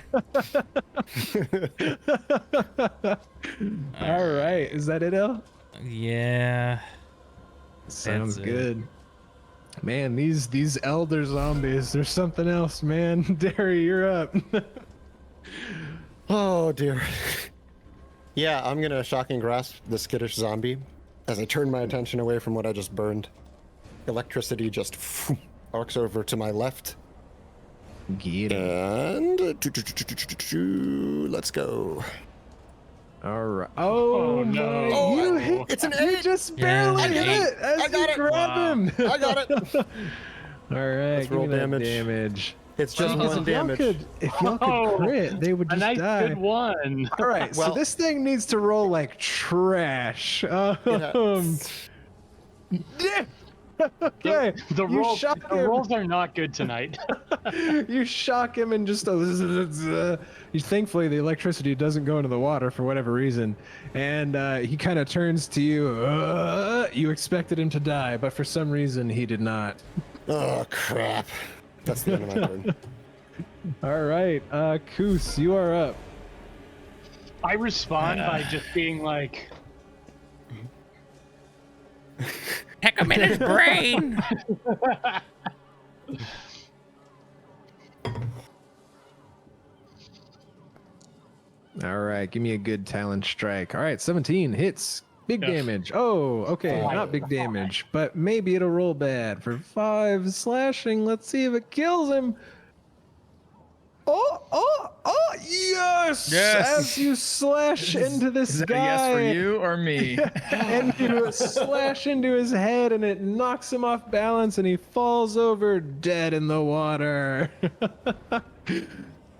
All right, is that it, El? Yeah. Sounds That's it. good. Man, these elder zombies, there's something else, man. Derry, you're up. Oh dear. Yeah, I'm gonna shocking grasp the skittish zombie as I turn my attention away from what I just burned. Electricity just arcs over to my left. Get him. And let's go. All right. Oh, no. no. You hit. It's an You 8. just barely Yeah, hit an it as I got you it. grab him. I got it. All right. Let's give roll me that damage. damage. It's just Because one if y'all damage. if y'all could Oh, crit, they would A just nice die. good one. All right, so Well- this thing needs to roll like trash. Okay. The you rolls, shock the him. rolls are not good tonight. You shock him and just thankfully the electricity doesn't go into the water for whatever reason, and he kind of turns to you. You expected him to die, but for some reason he did not. Oh crap. That's the end of my turn. All right, Koos, you are up. I respond by just being like, Heck him in his brain. All right, give me a good talent strike. All right, 17 hits. Big damage. Oh, okay, not big damage, but maybe it'll roll bad for 5 slashing. Let's see if it kills him. Oh, yes! Yes. As you slash into this Is that guy. a yes for you or me? And you slash into his head and it knocks him off balance and he falls over dead in the water.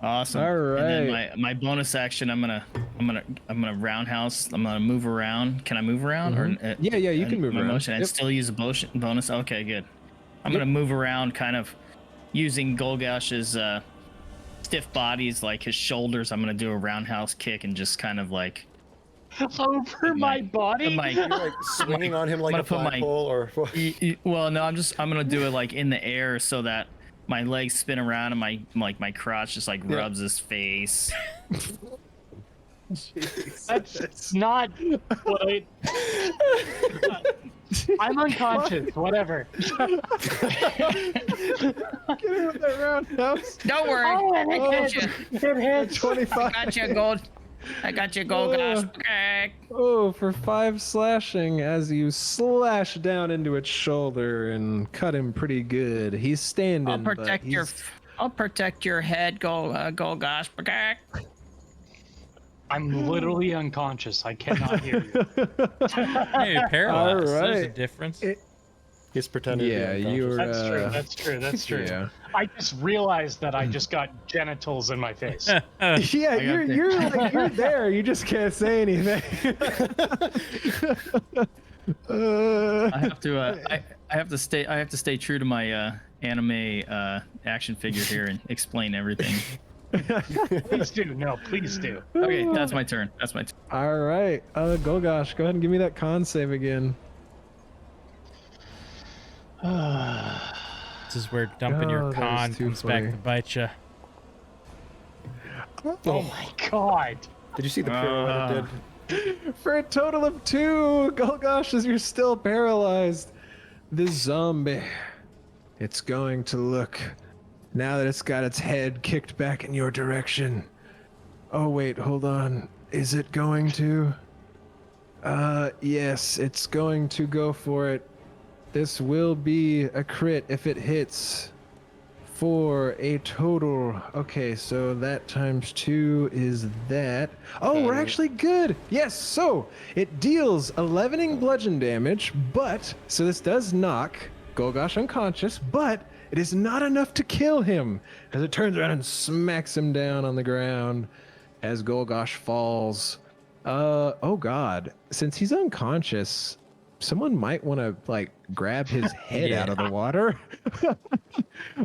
Awesome. All right. And then my bonus action, I'm gonna roundhouse. I'm gonna move around. Can I move around? Or Yeah, you can move my around. motion and Yep. still use a bonus. Okay, good. I'm gonna move around, kind of using Golgosh's stiff bodies, like his shoulders. I'm gonna do a roundhouse kick and just kind of like over my body? You're like swinging on him like gonna a put my- flagpole or what? Well, no, I'm gonna do it like in the air so that my legs spin around and my crotch just like rubs his face. That's not what I... I'm unconscious, whatever. Get him with that roundhouse. Don't worry. Oh, I got you. it hits. 25. I got you, gosh. Oh, for 5 slashing as you slash down into its shoulder and cut him pretty good. He's standing. I'll but protect your head, gosh. I'm literally unconscious. I cannot hear you. Maybe paralyzed. There's a Alright. difference. He's pretending Yeah, to be you're. unconscious. That's true. That's true. Yeah. I just realized that I just got genitals in my face. Yeah, you're there. You just can't say anything. I have to stay true to my anime action figure here and explain everything. Please do. No, please do. Okay, that's my turn. That's my turn. All right, Golgosh, go ahead and give me that con save again. This is where dumping your Oh, that was con too comes funny. back to bite you. Oh my god. Did you see the pirouette it did? For a total of 2, Golgosh, as you're still paralyzed. This zombie, it's going to look, now that it's got its head kicked back in your direction. Oh wait, hold on. Is it going to? Yes, it's going to go for it. This will be a crit if it hits. For a total, okay, so that times 2 is that. Oh, we're actually good. Yes, so it deals 11 bludgeon damage, but, so this does knock Golgosh unconscious, but it is not enough to kill him, as it turns around and smacks him down on the ground as Golgosh falls. Oh god, since he's unconscious, someone might want to, like, grab his head out of the water.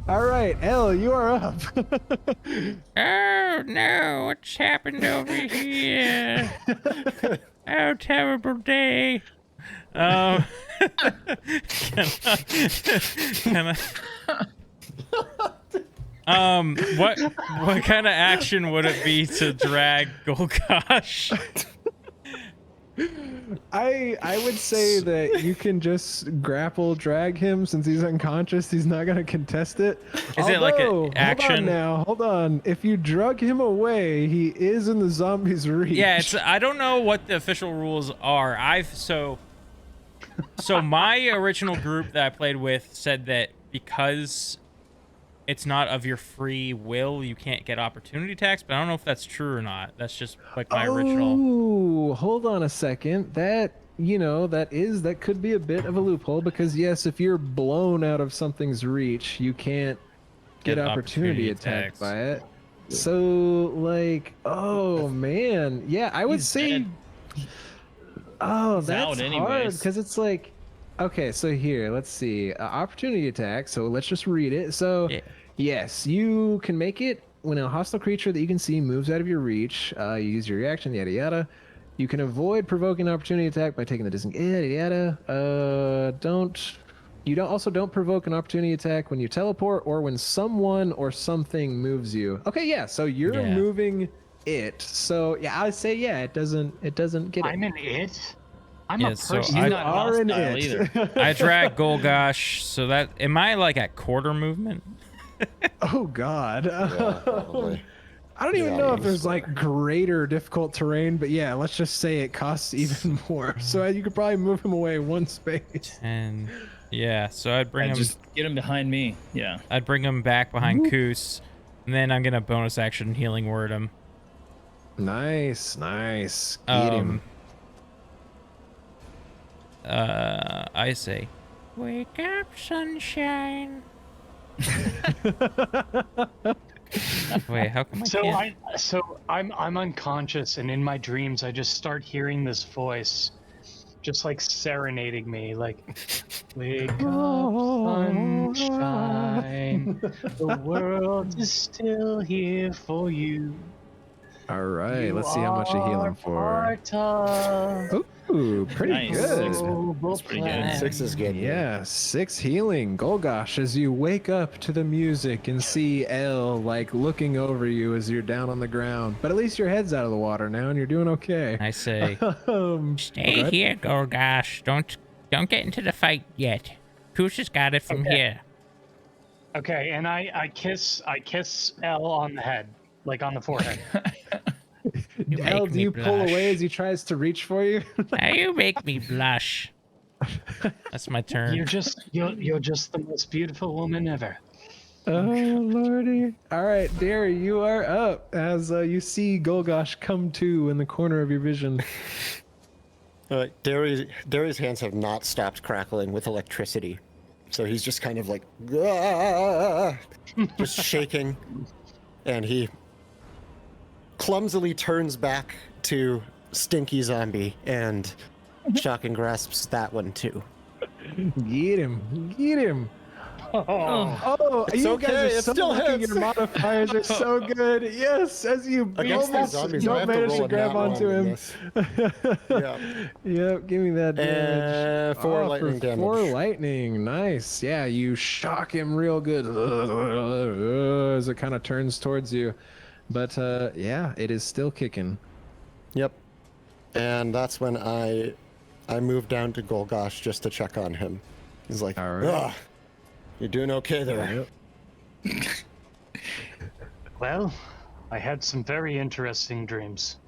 All right, Elle, you are up. Oh no, what's happened over here? Oh, terrible day. Can I, what kind of action would it be to drag Golgosh? I would say that you can just grapple drag him since he's unconscious. He's not gonna contest it. Is it like an Although, action? Hold on. If you drug him away, he is in the zombie's reach. Yeah, I don't know what the official rules are. So my original group that I played with said that because it's not of your free will, you can't get opportunity attacks, but I don't know if that's true or not. That's just like my original. Oh, hold on a second. That, that could be a bit of a loophole because yes, if you're blown out of something's reach, you can't get opportunity attacked attacks. by it. So, like, oh man, yeah, I would He's say. dead. Oh, He's that's out hard anyways. because it's like, okay, so here, let's see, opportunity attack. So let's just read it. So, Yeah. yes, you can make it when a hostile creature that you can see moves out of your reach. You use your reaction, yada yada. You can avoid provoking an opportunity attack by taking the disengage, yada yada. Don't provoke an opportunity attack when you teleport or when someone or something moves you. Okay, yeah, so you're Yeah. moving it. So yeah, I would say yeah, it doesn't get it. I'm an it? I'm Yeah, a so person. You not are an hostile it. either. I drag Golgosh, so that am I like at quarter movement? Oh God. Yeah, probably. I don't even Yeah, know if you there's swear. like greater difficult terrain, but yeah, let's just say it costs even more. So you could probably move him away one space. And yeah, so I'd bring him. Just get him behind me. Yeah. I'd bring him back behind Koos, and then I'm gonna bonus action healing word him. Nice. Get him. I say, wake up, sunshine. Wait, how come I can't? I'm unconscious, and in my dreams I just start hearing this voice, just like serenading me, like, wake up, sunshine, the world is still here for you. All right, let's see how much you heal him for. Ooh, pretty Nice. good. That's pretty good. 6 is good. Yeah, 6 healing. Golgosh, as you wake up to the music and see Elle like looking over you as you're down on the ground. But at least your head's out of the water now and you're doing okay. I say, Go stay ahead. here, Golgosh. Don't get into the fight yet. Koos has got it from Okay. here. Okay, and I kiss Elle on the head, like on the forehead. You Elle, make do me you pull blush. away as he tries to reach for you? Now you make me blush. That's my turn. You're just the most beautiful woman ever. Oh, lordy. All right, Derry, you are up as you see Golgosh come to in the corner of your vision. Derry's hands have not stopped crackling with electricity. So he's just kind of like, "Ah," just shaking. And he clumsily turns back to Stinky Zombie and shotgun grasps that one too. Get him. Get him. Oh, It's you okay, guys are it so still lucky. hits. Your modifiers are so good. Yes, as you Against these almost zombies, I don't have to manage roll to a grab nat one onto in him. this. Yeah. Yep, give me that damage. And 4 lightning for damage. 4 lightning. Nice. Yeah, you shock him real good as it kind of turns towards you. But yeah, it is still kicking. Yep. And that's when I moved down to Golgosh just to check on him. He's like, All right. "Ugh, you're doing okay there." Yep. Well, I had some very interesting dreams,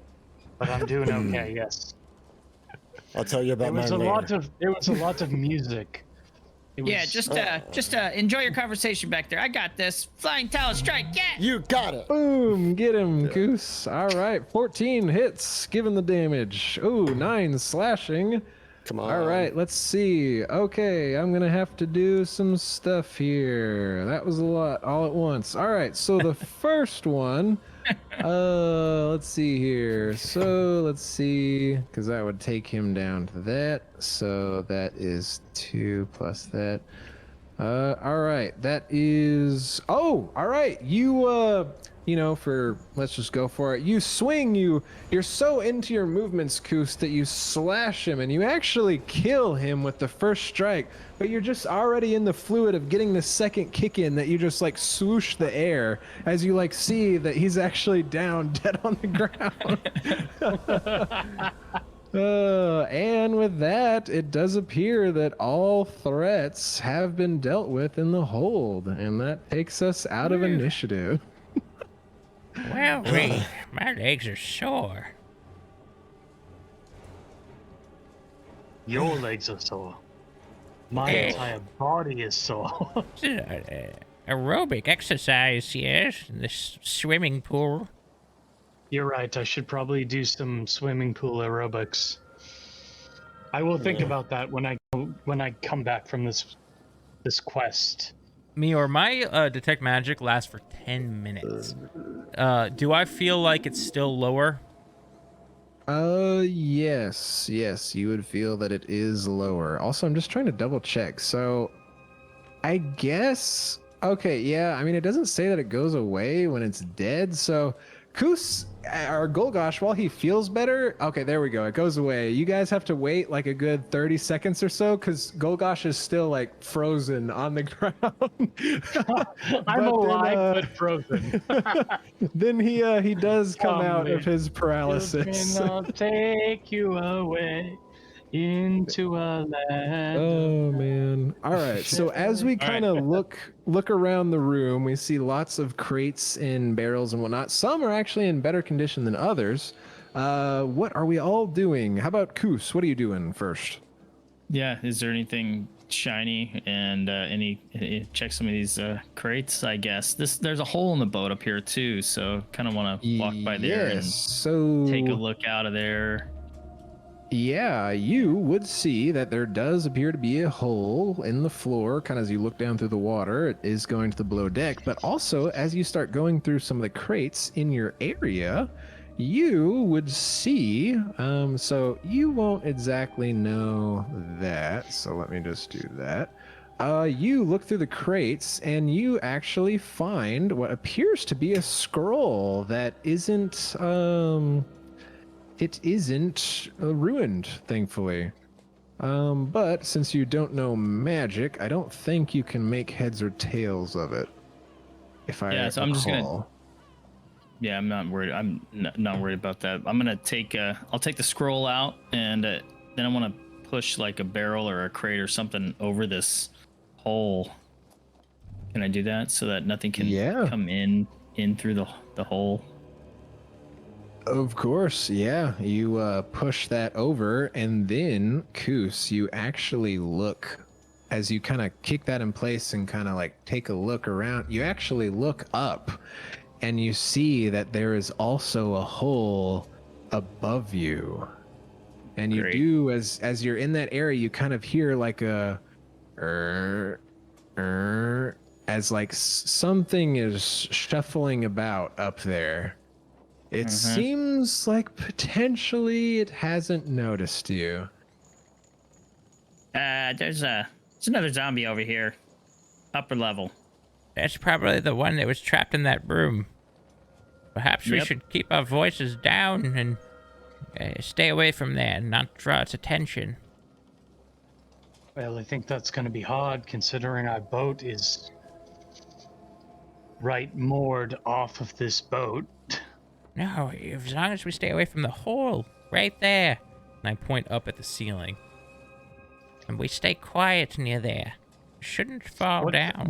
but I'm doing okay. Yes. I'll tell you about It was mine a later. lot of music. It Yeah, was- just enjoy your conversation back there. I got this. Flying Talon Strike. Yeah. You got it. Boom, get him, Goose. All right, 14 hits, given the damage. Ooh, 9 slashing. Come on. All right, let's see. Okay, I'm gonna have to do some stuff here. That was a lot all at once. All right, so the first one, let's see here. So let's see, because that would take him down to that. So that is 2 plus that. All right, that is. Oh, all right. Let's just go for it. You swing. You're so into your movements, Koos, that you slash him, and you actually kill him with the first strike. But you're just already in the fluid of getting the second kick in that you just like swoosh the air as you like see that he's actually down dead on the ground. And with that, it does appear that all threats have been dealt with in the hold, and that takes us out of initiative. Well, wait, my legs are sore. Your legs are sore. My entire body is sore. Aerobic exercise, yes, in this swimming pool. You're right. I should probably do some swimming pool aerobics. I will think about that when I come back from this quest. Meyore, my detect magic lasts for 10 minutes. Do I feel like it's still lower? Yes, you would feel that it is lower. Also, I'm just trying to double check. So, I guess, okay, yeah, I mean, it doesn't say that it goes away when it's dead, so Koos, or Golgosh, while he feels better, okay, there we go, it goes away. You guys have to wait like a good 30 seconds or so, because Golgosh is still like frozen on the ground. I'm alive but frozen. Then he does come out of his paralysis. Children, I'll take you away into a land. Oh man. All right. So as we kind of look around the room, we see lots of crates and barrels and whatnot. Some are actually in better condition than others. What are we all doing? How about Koos? What are you doing first? Yeah, is there anything shiny and check some of these crates, I guess. There's a hole in the boat up here too, so kind of want to walk by there and take a look out of there. Yeah, you would see that there does appear to be a hole in the floor, kind of as you look down through the water. It is going to the below deck, but also as you start going through some of the crates in your area, you would see, so you won't exactly know that, so let me just do that. You look through the crates and you actually find what appears to be a scroll that isn't, it isn't ruined, thankfully. But since you don't know magic, I don't think you can make heads or tails of it. If I so I'm just gonna. Yeah, I'm not worried. I'm not worried about that. I'm gonna take. I'll take the scroll out, and then I want to push like a barrel or a crate or something over this hole. Can I do that so that nothing can come in through the hole? Of course, yeah. You push that over, and then, Koos, you actually look, as you kind of kick that in place and kind of like take a look around, you actually look up, and you see that there is also a hole above you. And you do, as you're in that area, you kind of hear like a, as like something is shuffling about up there. It seems like potentially it hasn't noticed you. There's another zombie over here. upper level. That's probably the one that was trapped in that room. Perhaps we Yep. should keep our voices down and stay away from there and not draw its attention. Well, I think that's going to be hard considering our boat is right moored off of this boat. No, as long as we stay away from the hole, right there. And I point up at the ceiling. And we stay quiet near there. Shouldn't fall down.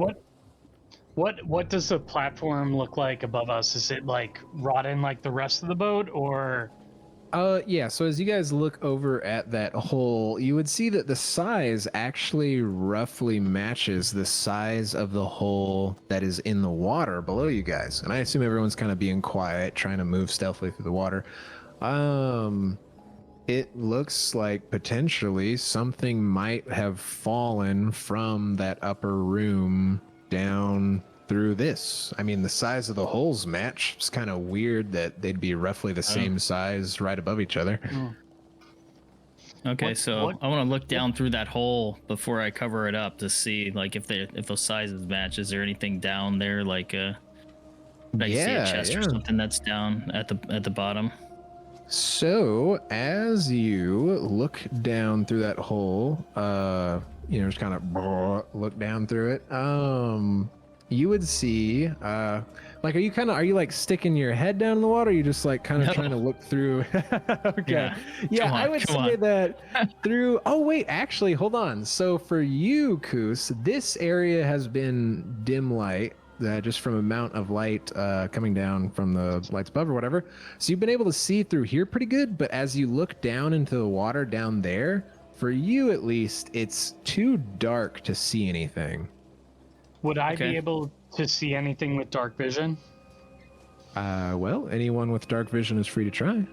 What does the platform look like above us? Is it like rotten like the rest of the boat, or? Yeah, so as you guys look over at that hole, you would see that the size actually roughly matches the size of the hole that is in the water below you guys. And I assume everyone's kind of being quiet, trying to move stealthily through the water. It looks like potentially something might have fallen from that upper room down through this. I mean, the size of the holes match. It's kind of weird that they'd be roughly the same size right above each other. Okay, so I want to look down through that hole before I cover it up to see like if those sizes match. Is there anything down there like I see a chest or something that's down at the bottom? So as you look down through that hole, just kind of look down through it. You would see, are you like sticking your head down in the water? Or are you just like kind of trying to look through? Okay. Yeah, I would say that through. Oh wait, actually, hold on. So for you, Koos, this area has been dim light. Just from amount of light coming down from the lights above or whatever. So you've been able to see through here pretty good, but as you look down into the water down there, for you at least, it's too dark to see anything. Would I be able to see anything with dark vision? Well, anyone with dark vision is free to try.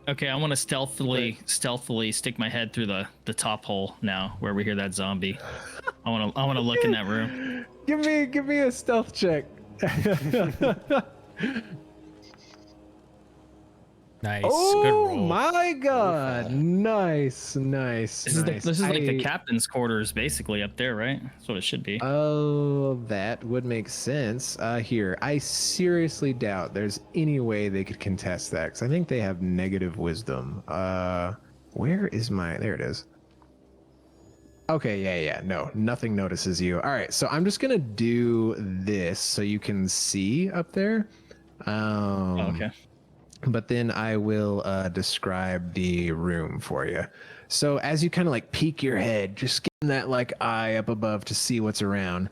Okay, I want to stealthily stick my head through the top hole now, where we hear that zombie. I want to look in that room. Give me a stealth check. Nice. Oh Good roll. my god! Nice. This is like the captain's quarters, basically up there, right? That's what it should be. Oh, that would make sense. Here, I seriously doubt there's any way they could contest that, because I think they have negative wisdom. Where is my? There it is. Okay, yeah. No, nothing notices you. All right, so I'm just gonna do this so you can see up there. Okay. But then I will describe the room for you. So as you kind of like peek your head, just getting that like eye up above to see what's around,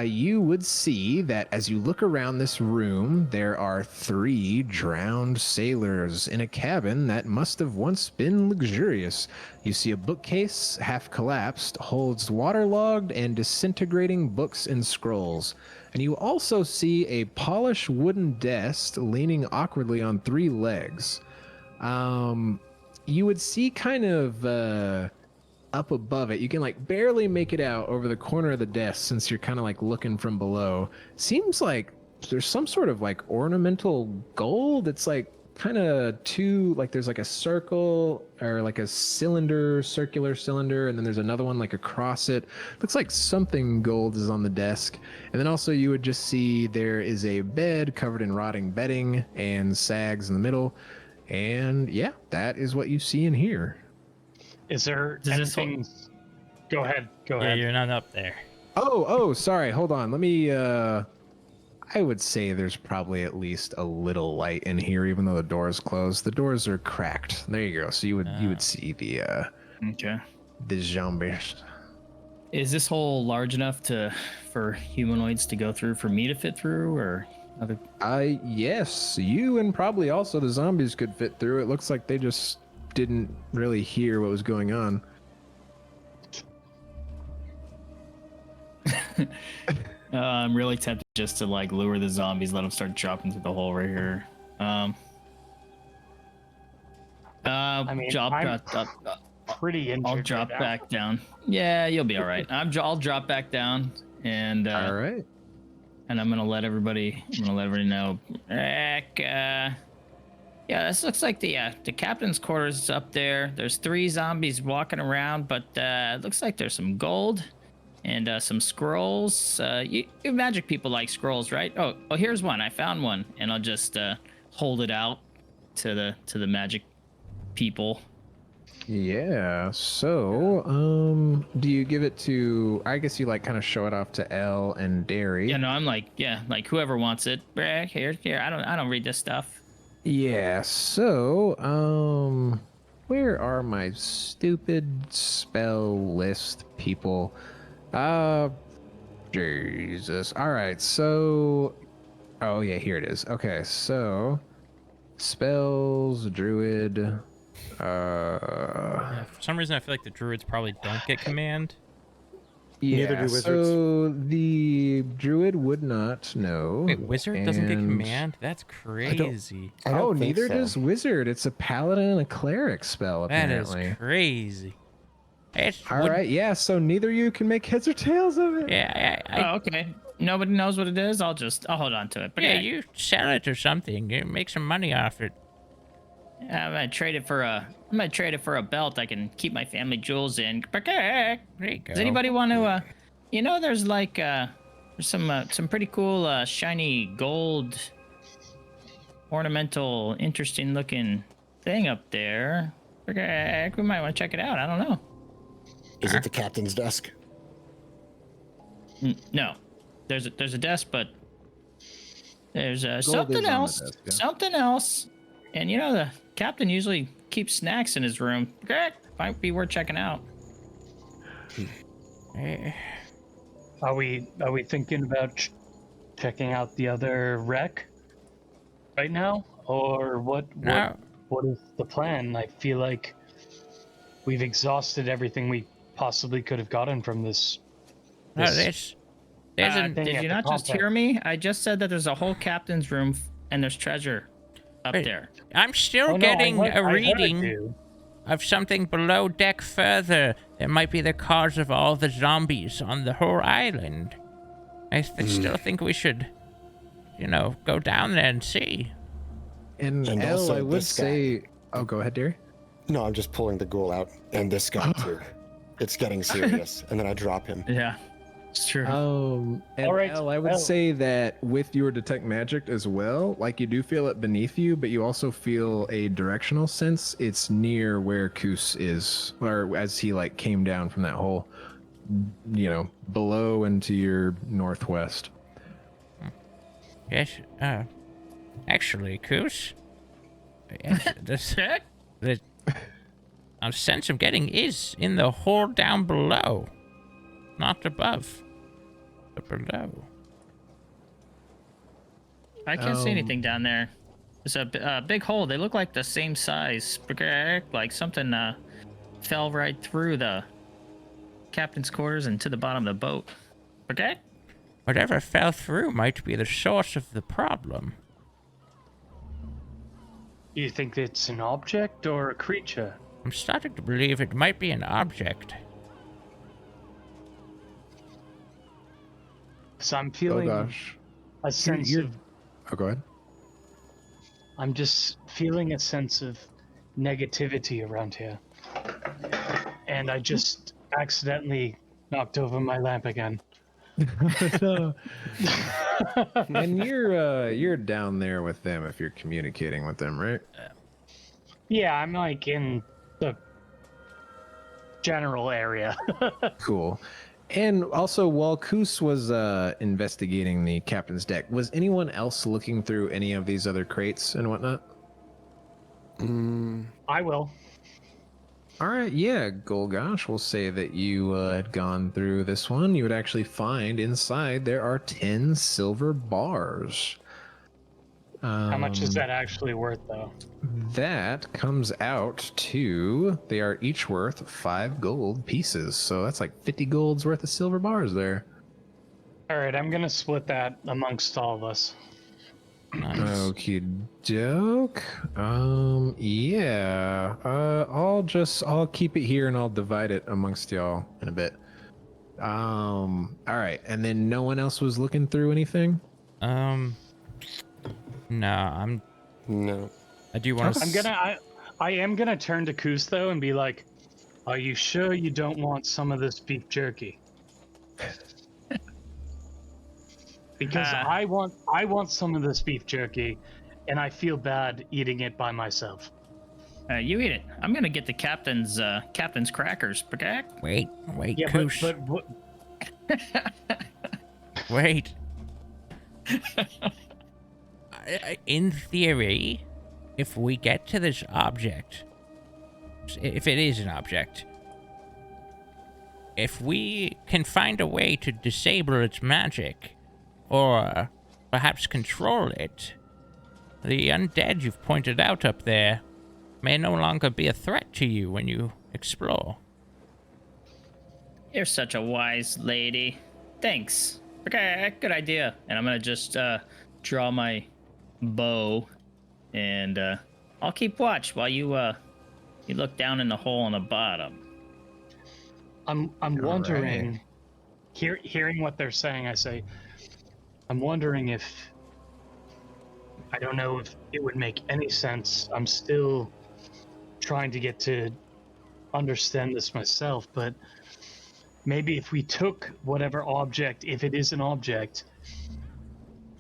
you would see that as you look around this room, there are 3 drowned sailors in a cabin that must have once been luxurious. You see a bookcase, half collapsed, holds waterlogged and disintegrating books and scrolls. And you also see a polished wooden desk leaning awkwardly on 3 legs. You would see kind of up above it, you can like barely make it out over the corner of the desk since you're kind of like looking from below. Seems like there's some sort of like ornamental gold. It's like kind of there's like a circle or like a circular cylinder, and then there's another one like across it. Looks like something gold is on the desk. And then also you would just see there is a bed covered in rotting bedding and sags in the middle. And yeah, that is what you see in here. Is there anything? Go ahead. Yeah, you're not up there. Oh, sorry. Hold on. Let me I would say there's probably at least a little light in here, even though the door is closed. The doors are cracked. There you go. So you would see the zombies. Is this hole large enough for humanoids to go through, for me to fit through, or other? Yes, you and probably also the zombies could fit through. It looks like they just didn't really hear what was going on. I'm really tempted just to like lure the zombies, let them start dropping through the hole right here. I mean, I'm pretty injured. I'll drop back down. Yeah, you'll be all right. I'll drop back down, and all right. and I'm gonna let everybody know. Yeah, this looks like the captain's quarters is up there. There's 3 zombies walking around, but it looks like there's some gold and some scrolls. You magic people like scrolls, right? Oh, here's one. I found one, and I'll just hold it out to the magic people. Yeah. So, do you give it to? I guess you like kind of show it off to Elle and Derry. Yeah, no, I'm like, like whoever wants it. Here. I don't read this stuff. Yeah. So, where are my stupid spell list people? Jesus. All right. So, oh yeah, here it is. Okay. So, spells, druid. Yeah, for some reason, I feel like the druids probably don't get command. Neither Yeah, do wizards. so the druid would not know. Wait, wizard doesn't get and- command? That's crazy. I don't Oh, think neither so. does wizard. It's a paladin and a cleric spell, That is apparently. crazy. All right, yeah, so neither of you can make heads or tails of it. Yeah, Oh, okay. Nobody knows what it is. I'll hold on to it. But yeah, you sell it or something. You make some money off it. I'm gonna trade it for a belt I can keep my family jewels in. There you go. Does anybody want to? There's like there's some pretty cool shiny gold, ornamental, interesting looking thing up there. Okay, we might want to check it out. I don't know. Is it the captain's desk? No, there's a desk, but there's Gold something is on the else. desk, yeah. Something else. And the captain usually keeps snacks in his room. Okay, might be worth checking out. Are we thinking about checking out the other wreck right now, or what? No. What is the plan? I feel like we've exhausted everything we possibly could have gotten from this. No, there's thing Did at you the not just complex. hear me? I just said that there's a whole captain's room and there's treasure up Wait. there. I'm still Oh, no, getting I a heard reading you. of something below deck further that might be the cause of all the zombies on the whole island. I still think we should, go down there and see. And And Elle, also I would this guy. say... Oh, go ahead, Derry. No, I'm just pulling the ghoul out, and this guy too. It's getting serious, and then I drop him. Yeah, it's true. And All right, Elle, I would Elle. say that with your detect magic as well, like you do feel it beneath you, but you also feel a directional sense. It's near where Koos is, or as he like came down from that hole, below and to your northwest. Yes, actually, Koos, the sense I'm getting is in the hole down below, not above, but below. I can't see anything down there. It's a big hole. They look like the same size. Like something fell right through the captain's quarters and to the bottom of the boat. Okay? Whatever fell through might be the source of the problem. You think it's an object or a creature? I'm starting to believe it might be an object. So I'm Oh feeling gosh. a sense you're- of. Oh, go ahead. I'm just feeling a sense of negativity around here, and I just accidentally knocked over my lamp again. And you're down there with them if you're communicating with them, right? Yeah, I'm like in the general area. Cool. And also, while Koos was investigating the captain's deck, was anyone else looking through any of these other crates and whatnot? I will. All right, yeah, Golgosh, we'll say that you had gone through this one. You would actually find inside there are 10 silver bars. How much is that actually worth, though? That comes out to, they are each worth 5 gold pieces. So that's like 50 gold's worth of silver bars there. All right, I'm gonna split that amongst all of us. Nice. Okie doke. Yeah. I'll keep it here and I'll divide it amongst y'all in a bit. All right. And then no one else was looking through anything? No, No. I do want to. I am gonna turn to Koos though and be like, "Are you sure you don't want some of this beef jerky?" Because I want some of this beef jerky, and I feel bad eating it by myself. You eat it. I'm gonna get the captain's crackers. Okay? Wait, Yeah, Koosh. but what? Wait. In theory, if we get to this object, if it is an object, if we can find a way to disable its magic, or perhaps control it, the undead you've pointed out up there may no longer be a threat to you when you explore. You're such a wise lady. Thanks. Okay, good idea. And I'm gonna just draw my bow, and I'll keep watch while you look down in the hole on the bottom. I'm wondering, hearing what they're saying, I say, I'm wondering if, I don't know if it would make any sense. I'm still trying to get to understand this myself, but maybe if we took whatever object, if it is an object,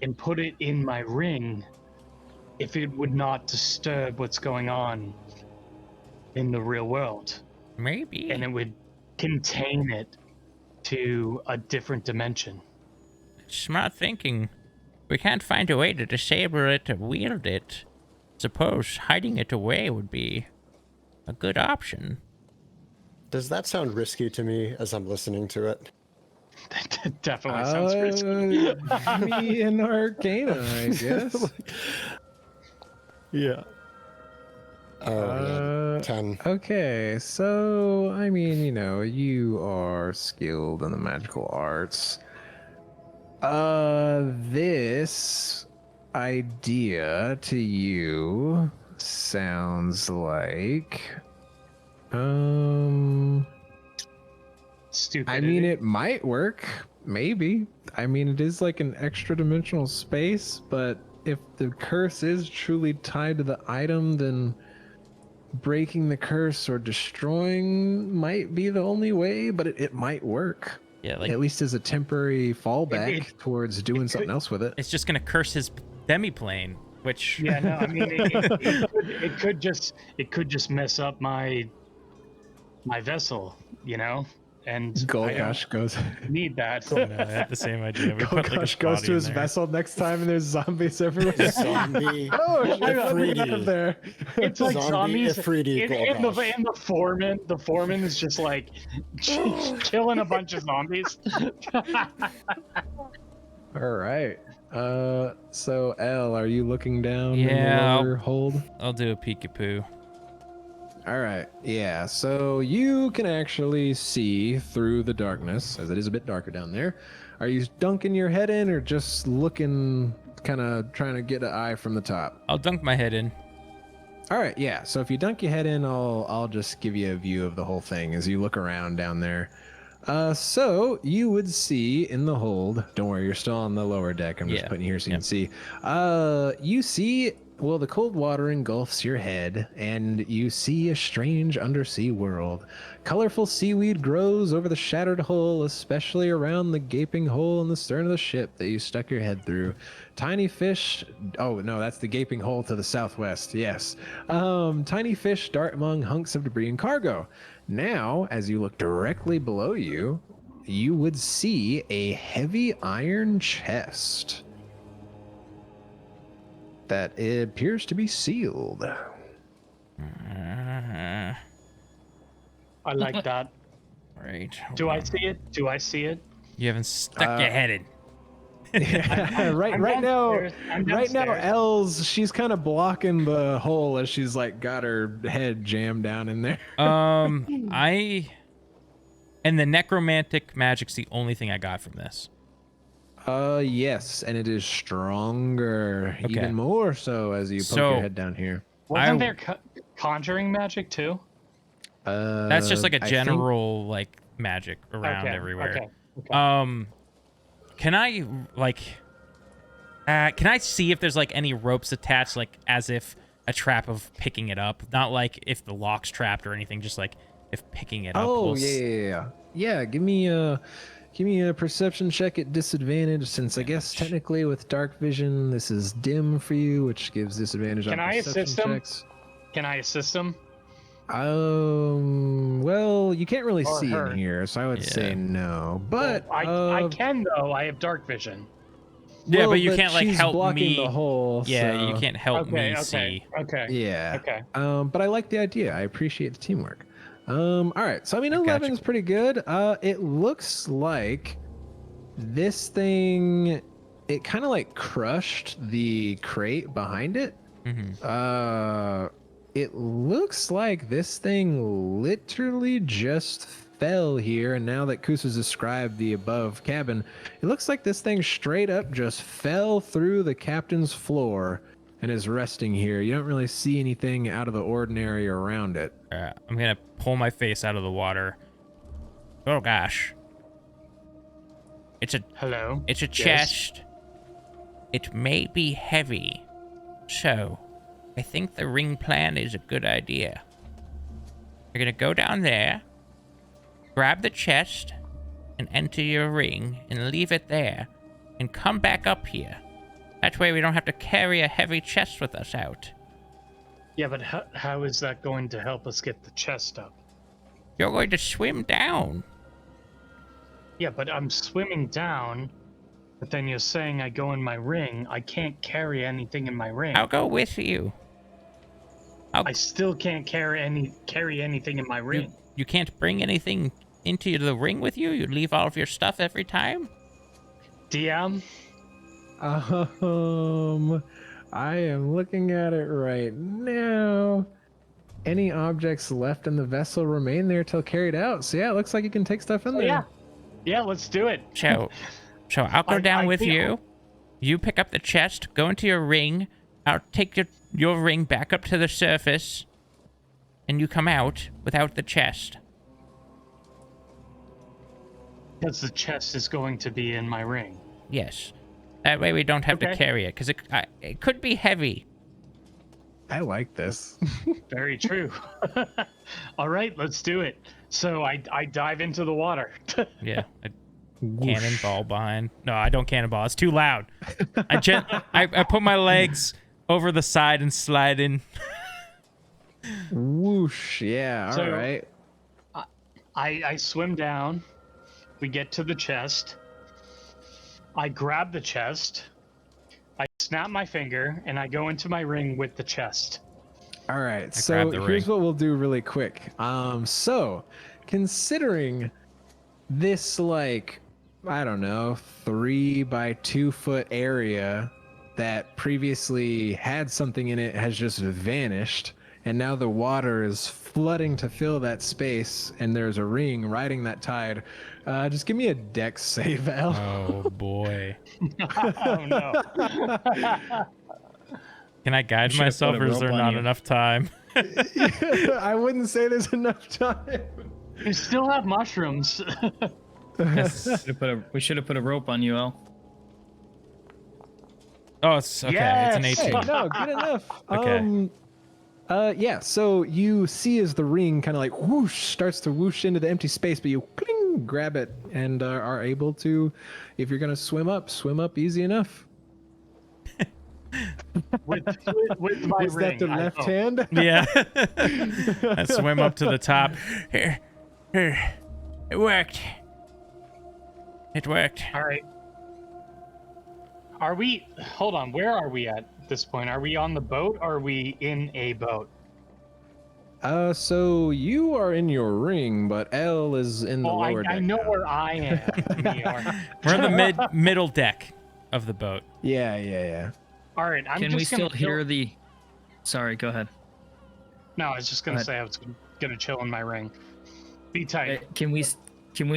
and put it in my ring, if it would not disturb what's going on in the real world. Maybe. And it would contain it to a different dimension. Smart thinking. We can't find a way to disable it or wield it. Suppose hiding it away would be a good option. Does that sound risky to me as I'm listening to it? That definitely sounds risky. Me and Arcana, I guess. Yeah. Oh, yeah. 10. Okay, so, I mean, you are skilled in the magical arts. This idea to you sounds like, Stupid. I mean, it might work, maybe. I mean, it is like an extra dimensional space, but if the curse is truly tied to the item, then breaking the curse or destroying might be the only way, but it might work. Yeah, like At least as a temporary fallback towards doing something else with it. it's just gonna curse his demiplane, which Yeah, no, I mean, it could just mess up my vessel, and Golgosh goes. need that. I had the same idea. We put, like, Golgosh a goes body to in his there. vessel next time, and there's zombies everywhere. Zombie. Oh, shit, what Ifriti. happened there? It's like Zombie zombies. Ifriti And Golgosh. the foreman is just like killing a bunch of zombies. All right. So L, are you looking down in Yeah, the lower hold? I'll do a peekapoo. All right. Yeah. So you can actually see through the darkness, as it is a bit darker down there. Are you dunking your head in, or just looking, kind of trying to get an eye from the top? I'll dunk my head in. All right. Yeah. So if you dunk your head in, I'll just give you a view of the whole thing as you look around down there. So you would see in the hold. Don't worry, you're still on the lower deck. I'm just putting you here so you can see. You see. Well, the cold water engulfs your head, and you see a strange undersea world. Colorful seaweed grows over the shattered hull, especially around the gaping hole in the stern of the ship that you stuck your head through. Tiny fish... Oh, no, that's the gaping hole to the southwest, yes. Tiny fish dart among hunks of debris and cargo. Now, as you look directly below you, you would see a heavy iron chest that it appears to be sealed. I like that. Right. Do I see it? Do I see it? You haven't stuck your head in. Right now, I'm downstairs. Elle's, she's kind of blocking the hole as she's like got her head jammed down in there. And the necromantic magic's the only thing I got from this. Yes, and it is stronger, Okay. even more so as you poke your head down here. Wasn't there conjuring magic too? That's just like a I think- general like magic around everywhere. Okay. Can I see if there's like any ropes attached, like as if a trap of picking it up, not like if the lock's trapped or anything, just like if picking it up. Oh, will yeah. Yeah, give me Give me a perception check at disadvantage, since I guess technically with dark vision this is dim for you, which gives disadvantage on Can I perception assist him? checks. Can I assist him? Well, you can't really Or see her. in here, so I would say no. But I can though. I have dark vision. Yeah, well, but you can't like she's help blocking me. the hole. Yeah, so- you can't help me see. Okay. Yeah. Okay. But I like the idea. I appreciate the teamwork. All right. So I mean, I got 11 you. is pretty good. It looks like this thing, it kind of like crushed the crate behind it. Mm-hmm. It looks like this thing literally just fell here, and now that Kus has described the above cabin, it looks like this thing straight up just fell through the captain's floor and is resting here. You don't really see anything out of the ordinary around it. I'm gonna pull my face out of the water. Oh gosh. Hello. It's a Yes? chest. It may be heavy. So, I think the ring plan is a good idea. You're gonna go down there, grab the chest, and enter your ring, and leave it there, and come back up here. That way we don't have to carry a heavy chest with us out. Yeah, but how is that going to help us get the chest up? You're going to swim down. Yeah, but I'm swimming down, but then you're saying I go in my ring. I can't carry anything in my ring. I'll go with you. I still can't carry anything in my ring. You can't bring anything into the ring with you? You leave all of your stuff every time? DM? I am looking at it right now. Any objects left in the vessel remain there till carried out. So yeah, it looks like you can take stuff in there. Yeah. Yeah, let's do it. So I'll go down with think- you. You pick up the chest, go into your ring. I'll take your ring back up to the surface, and you come out without the chest. Because the chest is going to be in my ring. Yes. That way we don't have to Okay. carry it, because it could be heavy. I like this. Very true. All right, let's do it. So I dive into the water. Yeah. A cannonball behind. No, I don't cannonball. It's too loud. I put my legs over the side and slide in. Whoosh. Yeah. All So- right. I swim down. We get to the chest. I grab the chest. I snap my finger and I go into my ring with the chest. All right. grab So the here's ring. what we'll do really quick. So considering this, like, I don't know, 3 by 2 foot area that previously had something in it has just vanished, and now the water is flooding to fill that space, and there's a ring riding that tide. Just give me a dex save, Al. Oh, boy. Oh no. Can I guide Should've myself, put a or is rope there on not you. enough time? I wouldn't say there's enough time. You still have mushrooms. We should have put a rope on you, El. Oh, it's okay. It's an Yes! 18. Hey, no, good enough. Okay. Yeah, so you see as the ring kind of like whoosh starts to whoosh into the empty space, but you cling, grab it and are able to, if you're gonna swim up easy enough. with my Was ring. that the I left hope. hand? Yeah. I swim up to the top. Here. It worked. It worked. All right. Hold on, where are we at this point? Are we on the boat or are we in a boat? So you are in your ring, but L is in the Oh, lower I deck know now. where I am. Meyore. We're in the middle deck of the boat. Yeah. All right, I'm Can just we still gonna hear chill- the? Sorry, go ahead. No, I was just gonna Go say I was gonna chill in my ring. Be tight. Can we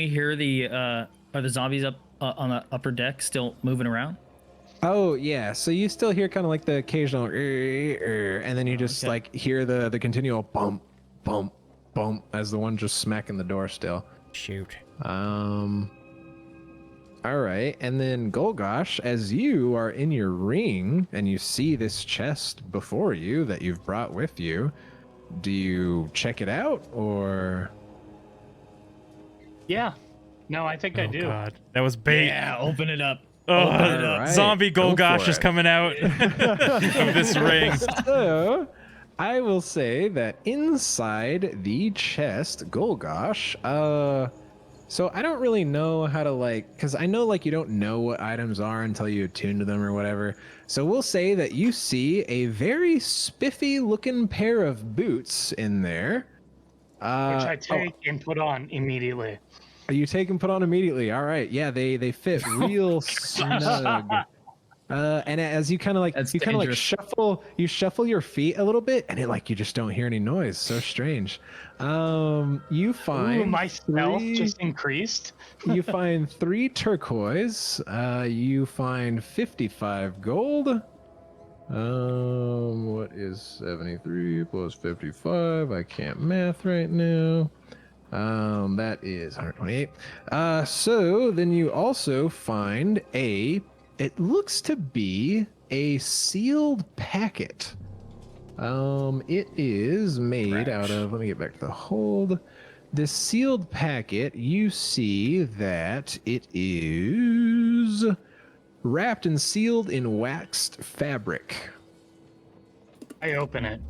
hear the? Are the zombies up on the upper deck still moving around? Oh yeah, so you still hear kind of like the occasional, and then you just Okay. like hear the continual bump, bump, bump as the one just smacking the door still. Shoot. All right, and then Golgosh, as you are in your ring and you see this chest before you that you've brought with you, do you check it out or? Yeah. No, I think I Oh do. god, that was bait. Yeah, open it up. Oh, Open it up. Alright, zombie go Golgosh for is it. coming out of this ring. So, I will say that inside the chest, Golgosh, so I don't really know how to because I know you don't know what items are until you attune to them or whatever. So we'll say that you see a very spiffy looking pair of boots in there. Which I take and put on immediately. You take and put on immediately. All right. Yeah, they fit real snug. And as you kind of That's you kind of dangerous. shuffle your feet a little bit, and you just don't hear any noise. So strange. You find Ooh, my stealth three- just increased. you find 3 turquoise. You find 55 gold. What is 73 plus 55? I can't math right now. That is 128. So then you also find it looks to be a sealed packet. It is made out of, let me get back to the hold. This sealed packet, you see that it is wrapped and sealed in waxed fabric. I open it.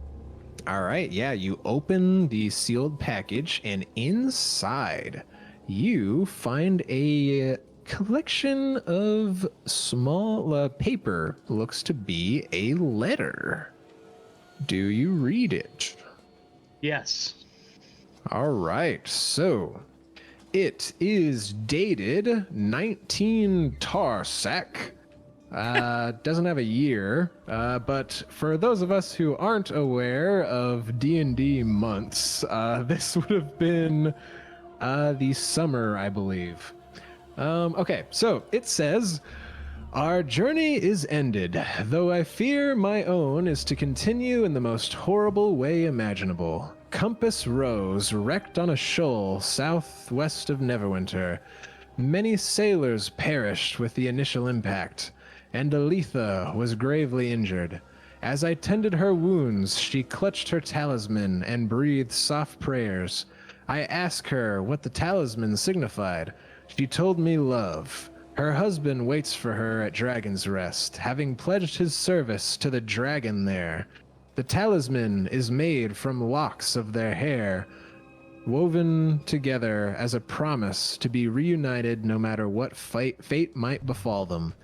All right, yeah, you open the sealed package, and inside you find a collection of small paper. Looks to be a letter. Do you read it? Yes. All right, so it is dated 19 Tarsak. Doesn't have a year, but for those of us who aren't aware of D&D months, this would have been the summer, I believe. Okay, so it says, "Our journey is ended, though I fear my own is to continue in the most horrible way imaginable. Compass Rose wrecked on a shoal southwest of Neverwinter. Many sailors perished with the initial impact, and Aletha was gravely injured. As I tended her wounds, she clutched her talisman and breathed soft prayers. I asked her what the talisman signified. She told me love. Her husband waits for her at Dragon's Rest, having pledged his service to the dragon there. The talisman is made from locks of their hair, woven together as a promise to be reunited no matter what fate might befall them.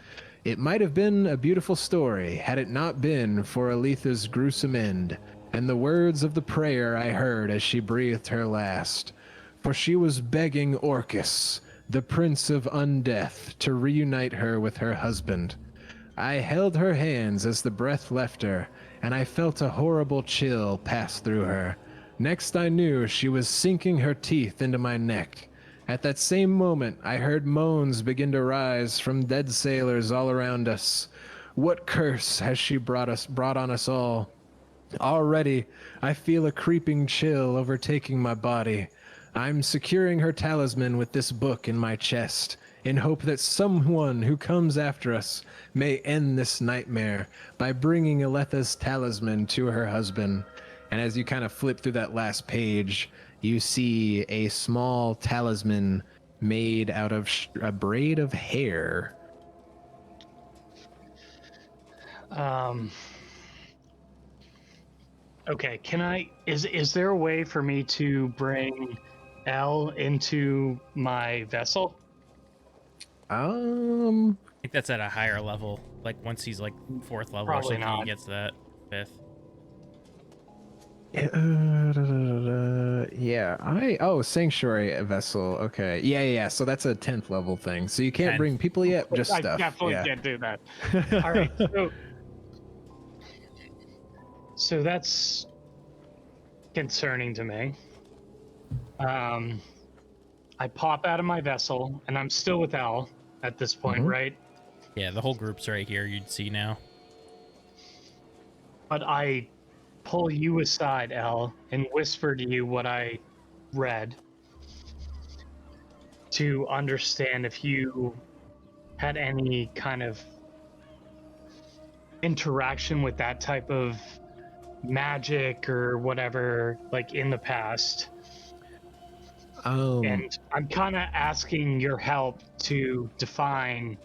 It might have been a beautiful story had it not been for Aletha's gruesome end, and the words of the prayer I heard as she breathed her last. For she was begging Orcus, the Prince of Undeath, to reunite her with her husband. I held her hands as the breath left her, and I felt a horrible chill pass through her. Next I knew she was sinking her teeth into my neck. At that same moment, I heard moans begin to rise from dead sailors all around us. What curse has she brought on us all? Already, I feel a creeping chill overtaking my body. I'm securing her talisman with this book in my chest, in hope that someone who comes after us may end this nightmare by bringing Aletha's talisman to her husband. And as you kind of flip through that last page, you see a small talisman made out of a braid of hair. Okay, is there a way for me to bring L into my vessel? I think that's at a higher level. Like once he's like 4th level Probably or something, not. he gets that 5th. Yeah, Sanctuary Vessel. Okay. Yeah. So that's a 10th level thing. So you can't 10. bring people yet, just I stuff. definitely Yeah. can't do that. All right, so that's concerning to me. I pop out of my vessel, and I'm still with Al at this point, right? Yeah, the whole group's right here. You'd see now. But I pull you aside, Al, and whisper to you what I read to understand if you had any kind of interaction with that type of magic or whatever, like in the past. And I'm kind of asking your help to define,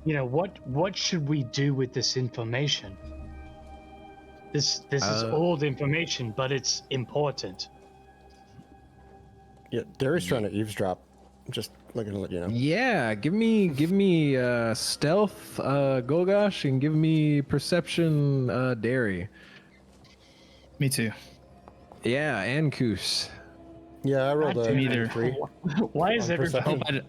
what should we do with this information? This is old information, but it's important. Yeah, Darius trying to eavesdrop. Just looking to let you know. Yeah, give me stealth, Golgosh, and give me perception, Derry. Me too. Yeah, and Koos. Yeah, I rolled a Neither. 3. Why is On everybody? perception.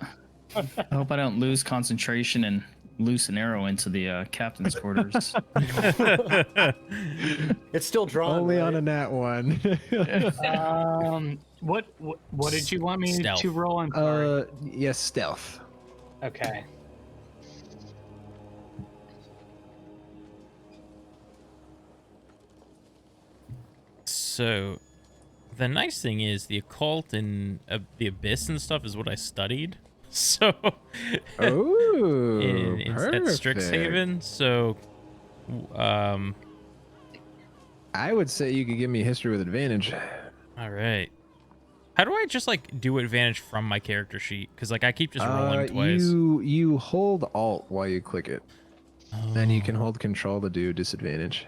I hope I don't lose concentration and loose an arrow into the captain's quarters. It's still drawn. Only on right? a nat one. What did you want me Stealth. to roll? I'm sorry. Yes, stealth. Okay. So, the nice thing is the occult and the abyss and stuff is what I studied. So, Oh, at Strixhaven. So, I would say you could give me history with advantage. all right. How do I just like do advantage from my character sheet? Because like I keep just rolling twice. You hold Alt while you click it, then you can hold Control to do disadvantage.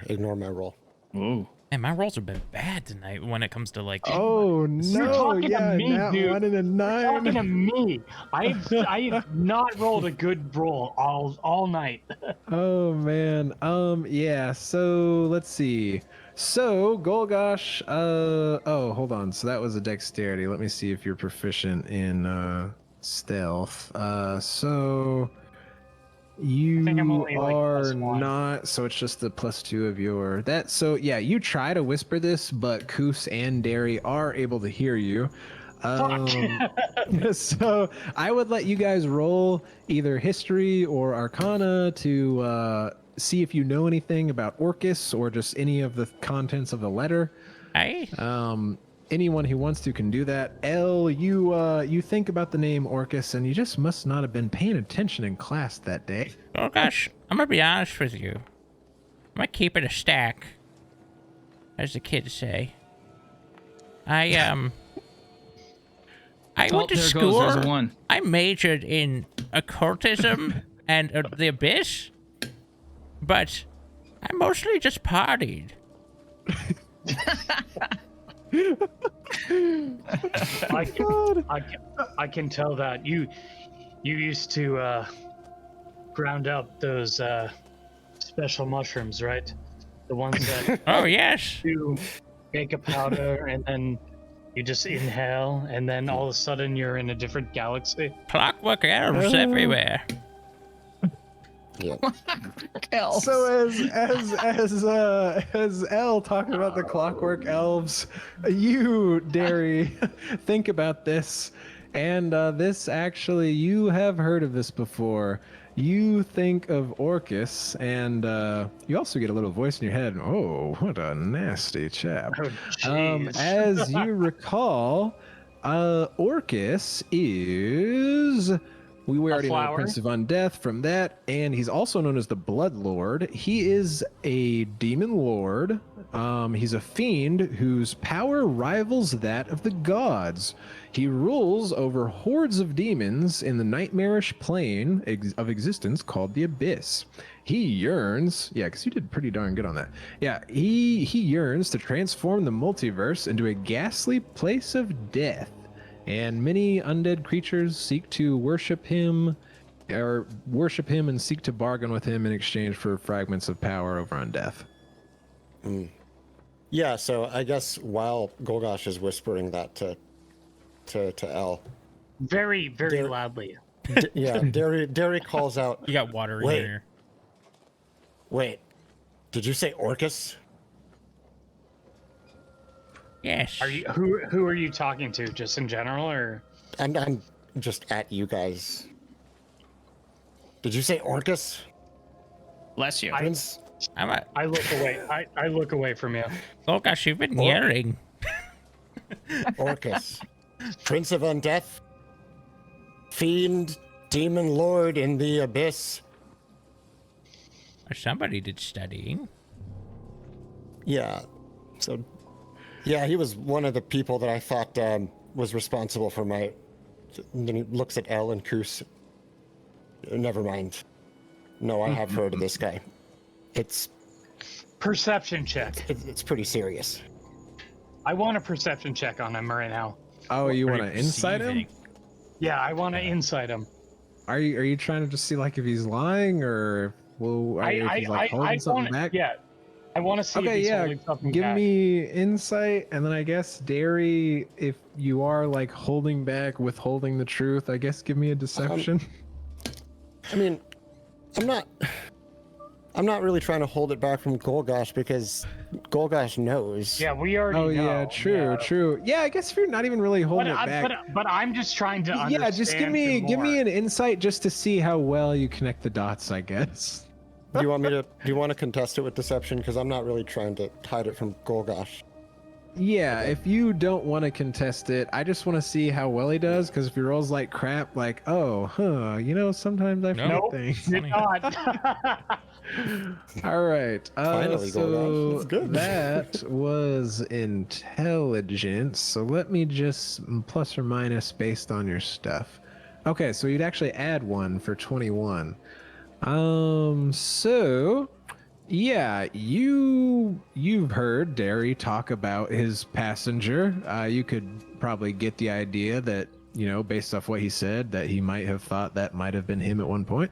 Ignore my roll. Whoa. And my rolls have been bad tonight when it comes to like. Oh no! talking to Yeah, me, nat dude. 1 and a Talking 9. to me, I've not rolled a good roll all night. Oh man. Yeah. So let's see. So Golgosh. Oh, hold on. So that was a dexterity. Let me see if you're proficient in stealth. So you think I'm only, like, are +1. not. So it's just the +2 of your that. So yeah, you try to whisper this, but Koos and Derry are able to hear you. So I would let you guys roll either history or arcana to see if you know anything about Orcus or just any of the contents of the letter. Hey. Anyone who wants to can do that. L, you think about the name Orcus and you just must not have been paying attention in class that day. Oh gosh, I'm gonna be honest with you. I'm gonna keep it a stack, as the kids say. I went to there school. goes, there's a 1. I majored in occultism and the abyss, but I mostly just partied. I can tell that you used to ground up those special mushrooms, right? The ones that Oh yes. you make a powder and then you just inhale, and then all of a sudden you're in a different galaxy. Clockwork elves everywhere. Yeah. So as L talking about the clockwork elves, you, Derry, think about this, and this actually you have heard of this before. You think of Orcus, and you also get a little voice in your head. Oh, what a nasty chap! Oh, jeez. As you recall, Orcus is. We already know flower? Prince of Undeath from that, and he's also known as the Blood Lord. He is a demon lord. He's a fiend whose power rivals that of the gods. He rules over hordes of demons in the nightmarish plane of existence called the Abyss. He yearns, yeah, because you did pretty darn good on that. Yeah, he yearns to transform the multiverse into a ghastly place of death. And many undead creatures seek to worship him and seek to bargain with him in exchange for fragments of power over undeath. Yeah, so I guess while Golgosh is whispering that to L, Very, very loudly. Derry calls out, You got water in Wait. here. "Wait, did you say Orcus?" Yes. Are you who are you talking to? Just in general, or And I'm just at you guys. Did you say Orcus? Bless you. Prince? I'm a. I look away. I look away from you. Oh gosh, you've been yelling. Orcus. Prince of Undeath? Fiend, demon lord in the abyss? Somebody did studying. Yeah. So, yeah, he was one of the people that I thought was responsible for my. And then he looks at Elle and Koos. Never mind. No, I have heard of this guy. It's Perception check. it's pretty serious. I want a perception check on him right now. Oh, you What want are to insight him? perceiving? Yeah, I want to insight him. Are you trying to just see like if he's lying or if he's like holding something back? Yeah, I want to see if Okay, he's yeah. holding something Give back. me insight, and then I guess Derry, if you are like holding back, withholding the truth, I guess give me a deception. I mean, I'm not really trying to hold it back from Golgosh because Golgosh knows. Yeah, we already Oh know. yeah, true, true. Yeah, I guess if you're not even really holding it back. But I'm just trying to understand. Yeah, just give me an insight just to see how well you connect the dots, I guess. Do you want to contest it with deception? Because I'm not really trying to hide it from Golgosh. Yeah, if you don't want to contest it, I just want to see how well he does. Because if he rolls like crap, like, oh, sometimes I forget Nope, things. did not. All right. Finally, so Golgosh. That's good. that was intelligence. So let me just plus or minus based on your stuff. Okay, so you'd actually add one for 21. So yeah, you've heard Derry talk about his passenger. You could probably get the idea that, based off what he said, that he might have thought that might have been him at one point.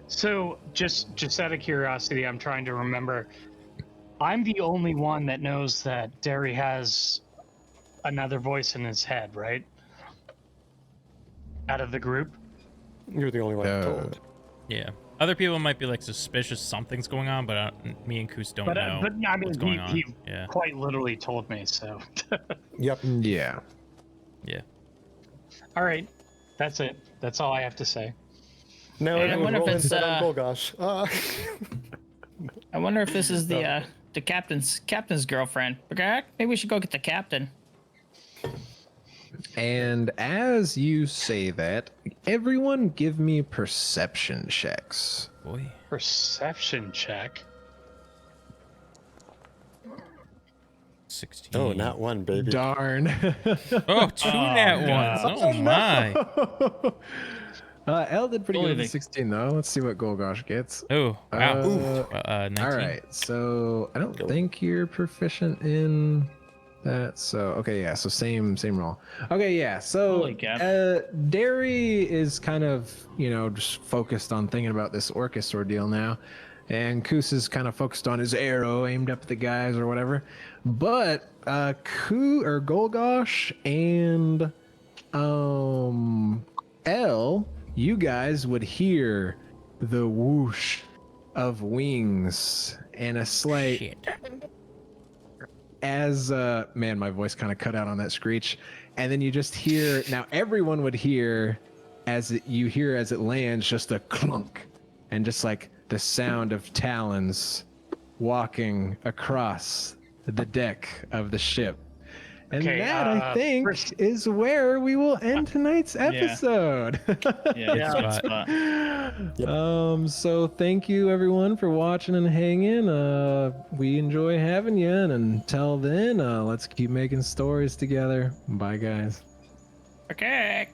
So, just out of curiosity, I'm trying to remember. I'm the only one that knows that Derry has another voice in his head, right? Out of the group. You're the only one told. Yeah. Other people might be like suspicious something's going on, but me and Koos don't know But I mean, what's going on. he Yeah. quite literally told me. So. Yep. Yeah. Yeah. All right, that's it. That's all I have to say. No, I wonder if it's, Golgosh. I wonder if this is the captain's girlfriend. Okay, maybe we should go get the captain. And as you say that, everyone give me perception checks. Boy. Perception check. 16. Oh, not one, baby. Darn. Oh, two nat ones. Oh my. Elle did pretty good Believe with it. 16 though. Let's see what Golgosh gets. Oh, wow. 19. All right, so I don't think you're proficient in that. So okay, yeah, so same roll. Okay, yeah, so Holy cap. Derry is kind of just focused on thinking about this Orcus ordeal now, and Koos is kind of focused on his arrow aimed up at the guys or whatever. But Golgosh and Elle, you guys would hear the whoosh of wings and a slight Shit. as man, my voice kind of cut out on that screech, and then you just hear, now everyone would hear as it lands, just a clunk, and just like the sound of talons walking across the deck of the ship. And Okay, that, I think, first- is where we will end tonight's episode. Yeah, good good spot. spot. So thank you everyone for watching and hanging. We enjoy having you, and until then, let's keep making stories together. Bye, guys. Okay.